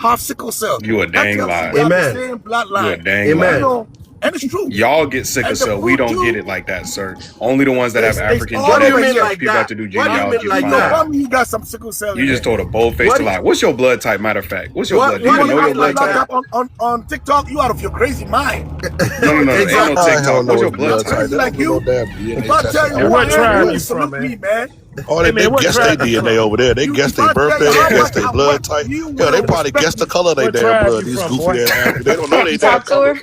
have sickle cell. You a That dang tells you lie. we have the Amen. same You a bloodline. dang You lie. Amen. know, and it's true. Y'all get sickle And the cell. We food don't get too. it like that, sir. Only the ones that have It's African all What do you over mean genetics. here. like People have that? to do What do you mean genealogy to like find Yo, out. that? probably you got some sickle cell You in just there. told a bold-faced What do lie. you, What's your blood type? Matter of fact, what's your what blood? Do you what do even you know your mean blood like Blood type? that? type on TikTok, you out of your crazy mind. No, no, no, no. Ain't no Exactly. I TikTok. don't What's know your his blood I'm blood type? type. crazy They don't like do no you. damn If DNA I testing tell you out Hey, who here. what I am, Man, you tribe what? will you from, salute man? me, man. Oh, Hey, they man, what guess their tribe you DNA from? over there. They You, guess if their I tell you birthday. They how guess much their I'm blood worth, type. you Hell, they will probably respect guess the me. color of their What damn tribe blood. you These from, goofy boy? ass Africans. They don't know their damn Talk to color. her.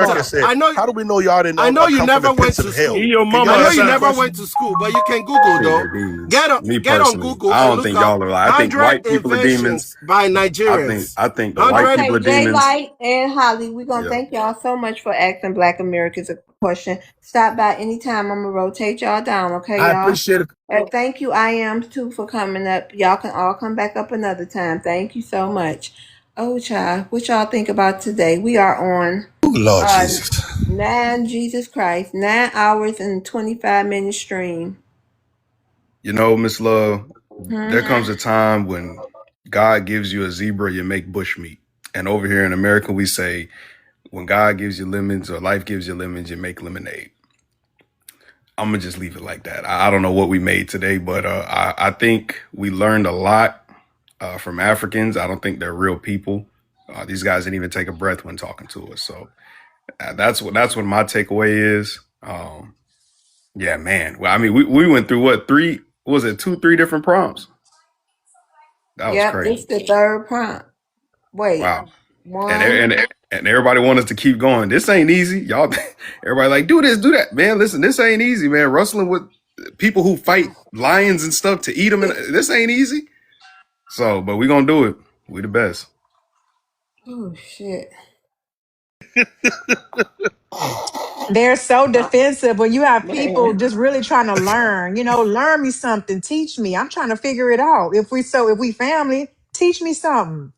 American said, I know. how do we know y'all didn't I know you come from the never went pits to of hell? Give school. your Can mama I y'all a know answer you that sign. never question? went to school, but you can I Google think though. they're demons. Get on Me get on personally, Google I and don't look think up y'all are. I think 100 white people are demons. inventions by Nigerians. I think the white 100. people Okay, are Jay demons. Light and Holly, we're gonna Yeah. thank y'all so much for asking Black Americans a question. Stop by anytime. I'm gonna rotate y'all down, okay, I y'all? appreciate it. And thank you, I am too, for coming up. Y'all can all come back up another time. Thank you so much. Oh, child, what y'all think about today? We are on Oh, Lord uh Jesus. 9 hours and 25 minute stream. You know, Miss Love, there Hmm. comes a time when God gives you a zebra, you make bushmeat. And over here in America, we say, when God gives you lemons or life gives you lemons, you make lemonade. I'm gonna just leave it like that. I don't know what we made today, but I think we learned a lot from Africans. I don't think they're real people. These guys didn't even take a breath when talking to us. So that's what my takeaway is. Yeah, man. Well, I mean, we went through what was it, 3 different prompts? That was Yep, this crazy. the third prompt. Wait, Wow. And one. and and everybody want us to keep going. This ain't easy, y'all. Everybody like do this, do that, man. Listen, this ain't easy, man. Wrestling with people who fight lions and stuff to eat them, and this ain't easy. So, but we gonna do it. We the best. Oh shit. They're so Uh, defensive when you have people man. just really trying to learn, learn me something, teach me. I'm trying to figure it out. If we family, teach me something.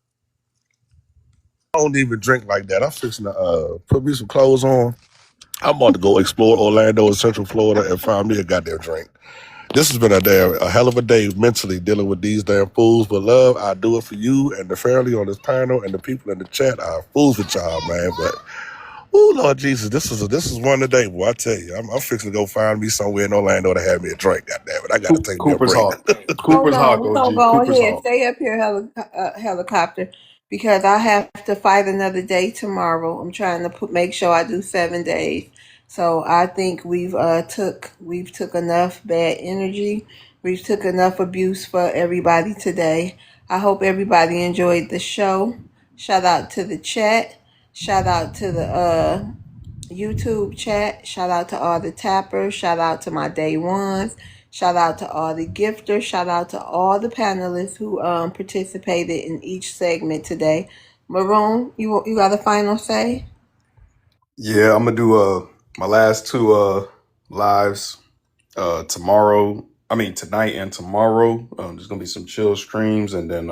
I don't even drink like that. I'm fixing to put me some clothes on. I'm about to go explore Orlando and Central Florida and find me a goddamn drink. This has been a hell of a day mentally dealing with these damn fools. But love, I do it for you and the family on this panel and the people in the chat. I fools with y'all, man. But oh Lord Jesus, this is one today, boy. I tell you, I'm fixing to go find me somewhere in Orlando to have me a drink. God damn it, I got to take me a Cooper's break. Hawk. Hold Cooper's on, Hawk, we're gonna OG. go Cooper's ahead. Hawk. Stay up here, helicopter, because I have to fight another day tomorrow. I'm trying to make sure I do 7 days. So I think we've took enough bad energy. We've took enough abuse for everybody today. I hope everybody enjoyed the show. Shout out to the chat. Shout out to the YouTube chat. Shout out to all the tappers. Shout out to my day ones. Shout out to all the gifters. Shout out to all the panelists who participated in each segment today. Maroon, you got a final say? Yeah, I'm gonna do my last two lives tomorrow. I mean tonight and tomorrow. There's gonna be some chill streams, and then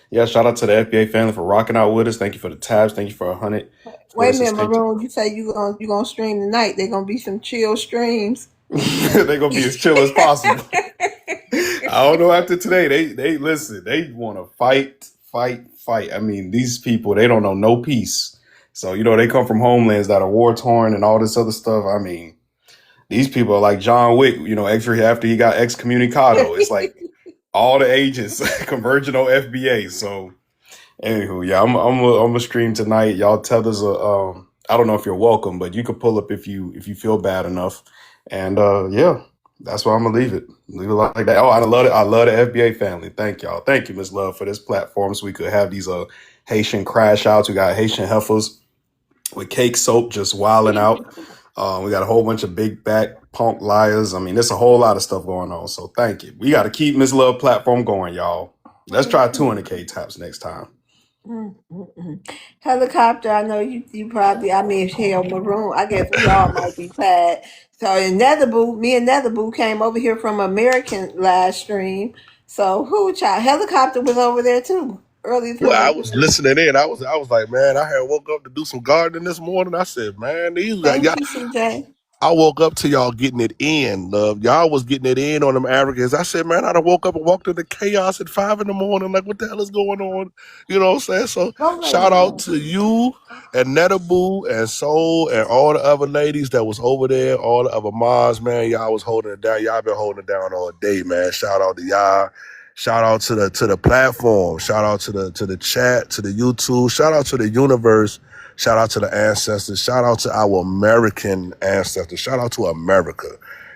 yeah, shout out to the FBA family for rocking out with us. Thank you for the tabs. Thank you for 100 Wait a places. minute, Thank you. Maroon. You say you gonna stream tonight? They're gonna be some chill streams. They're gonna be as chill as possible. I don't know after today. They listen. They want to fight, fight, fight. I mean, these people they don't know no peace. So they come from homelands that are war torn and all this other stuff. I mean, these people are like John Wick. After he got excommunicado, it's like all the ages converging on FBA. So anywho, yeah, I'm a stream tonight. Y'all tell us I don't know if you're welcome, but you could pull up if you feel bad enough. And yeah, that's where I'm gonna leave it. Leave it like that. Oh, I love it. I love the FBA family. Thank y'all. Thank you, Miss Love, for this platform so we could have these Haitian crash outs. We got Haitian heifers with cake soap just wilding out. We got a whole bunch of big back punk liars. I mean, there's a whole lot of stuff going on. So thank you. We got to keep Miss Love platform going, y'all. Let's try 200K taps next time. Helicopter, I know you probably, I mean, hell, Maroon, I guess we all might be tired. So in Netherboo, me and Netherboo came over here from American live stream. So who child? Helicopter was over there too early this Well, I morning. was listening in. I was like, man, I had woke up to do some gardening this morning. I said, man, these guys, Thank you, CJ. I woke up to y'all getting it in, love. Y'all was getting it in on them Africans. I said, man, I done woke up and walked into chaos at 5 in the morning. Like, what the hell is going on? You know what I'm saying? So Go lay shout out down. to you and Netaboo and Soul and all the other ladies that was over there, all the other moms, man. Y'all was holding it down. Y'all been holding it down all day, man. Shout out to y'all. Shout out to the platform. Shout out to the chat, to the YouTube. Shout out to the universe. Shout out to the ancestors. Shout out to our American ancestors. Shout out to America.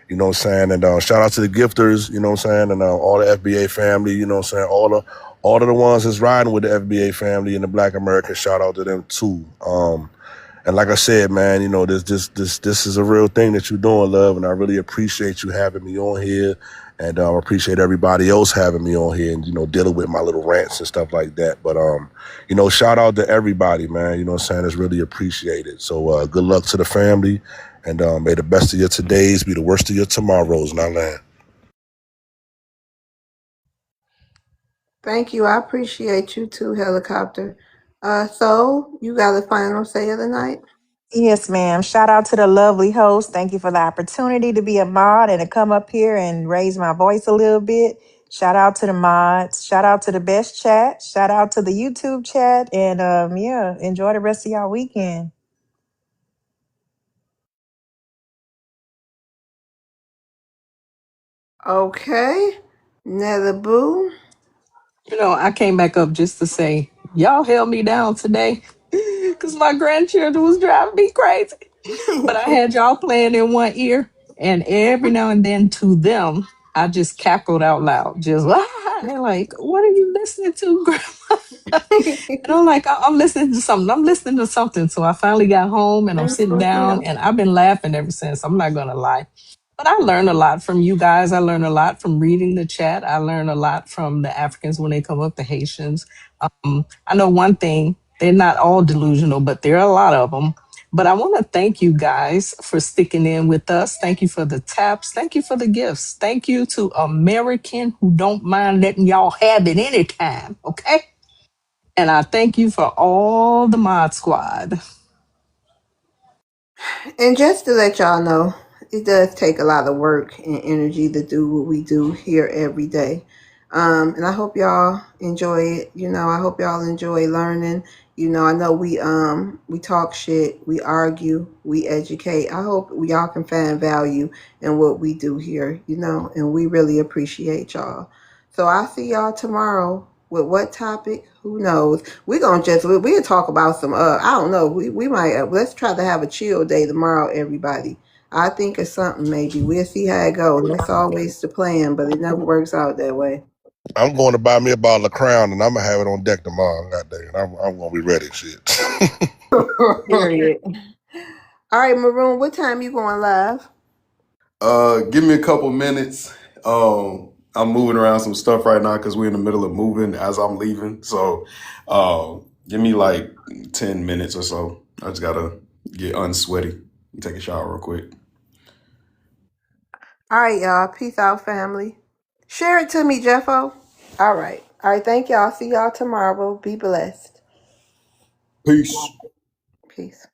You know what I'm saying? And shout out to the gifters, you know what I'm saying? And all the FBA family, you know what I'm saying? All of the ones that's riding with the FBA family and the Black Americans, shout out to them too. And like I said, man, this is a real thing that you're doing, love, and I really appreciate you having me on here. And I appreciate everybody else having me on here and, dealing with my little rants and stuff like that. But, shout out to everybody, man. You know what I'm saying? It's really appreciated. So good luck to the family. And may the best of your todays be the worst of your tomorrows. Now, land. Thank you. I appreciate you too, Helicopter. So you got a final say of the night? Yes, ma'am. Shout out to the lovely host. Thank you for the opportunity to be a mod and to come up here and raise my voice a little bit. Shout out to the mods. Shout out to the best chat. Shout out to the YouTube chat. And yeah, enjoy the rest of y'all weekend. Okay. Nether Boo. I came back up just to say, y'all held me down today because my grandchildren was driving me crazy. But I had y'all playing in one ear, and every now and then to them, I just cackled out loud. Just, and they're like, what are you listening to, Grandma? And I'm like, I'm listening to something. I'm listening to something. So I finally got home and I'm Thanks sitting for down him. and I've been laughing ever since. I'm not going to lie. But I learned a lot from you guys. I learned a lot from reading the chat. I learned a lot from the Africans when they come up, the Haitians. I know one thing, they're not all delusional, but there are a lot of them. But I want to thank you guys for sticking in with us. Thank you for the taps. Thank you for the gifts. Thank you to American who don't mind letting y'all have it anytime. Okay? And I thank you for all the mod squad. And just to let y'all know, it does take a lot of work and energy to do what we do here every day. And I hope y'all enjoy it. I hope y'all enjoy learning. I know we talk shit, we argue, we educate. I hope y'all can find value in what we do here, and we really appreciate y'all. So I'll see y'all tomorrow with what topic? Who knows? We'll talk about some I don't know. We might let's try to have a chill day tomorrow, everybody. I think it's something maybe. We'll see how it goes. That's always the plan, but it never works out that way. I'm going to buy me a bottle of Crown, and I'm gonna have it on deck tomorrow. Goddamn, I'm gonna be ready. Shit. Period. All right, Maroon, what time you going live? Give me a couple minutes. I'm moving around some stuff right now because we're in the middle of moving as I'm leaving. So, give me like 10 minutes or so. I just gotta get unsweaty and take a shower real quick. All right, y'all. Peace out, family. Share it to me, Jeffo. All right. All right, thank y'all. See y'all tomorrow. Be blessed. Peace. Peace.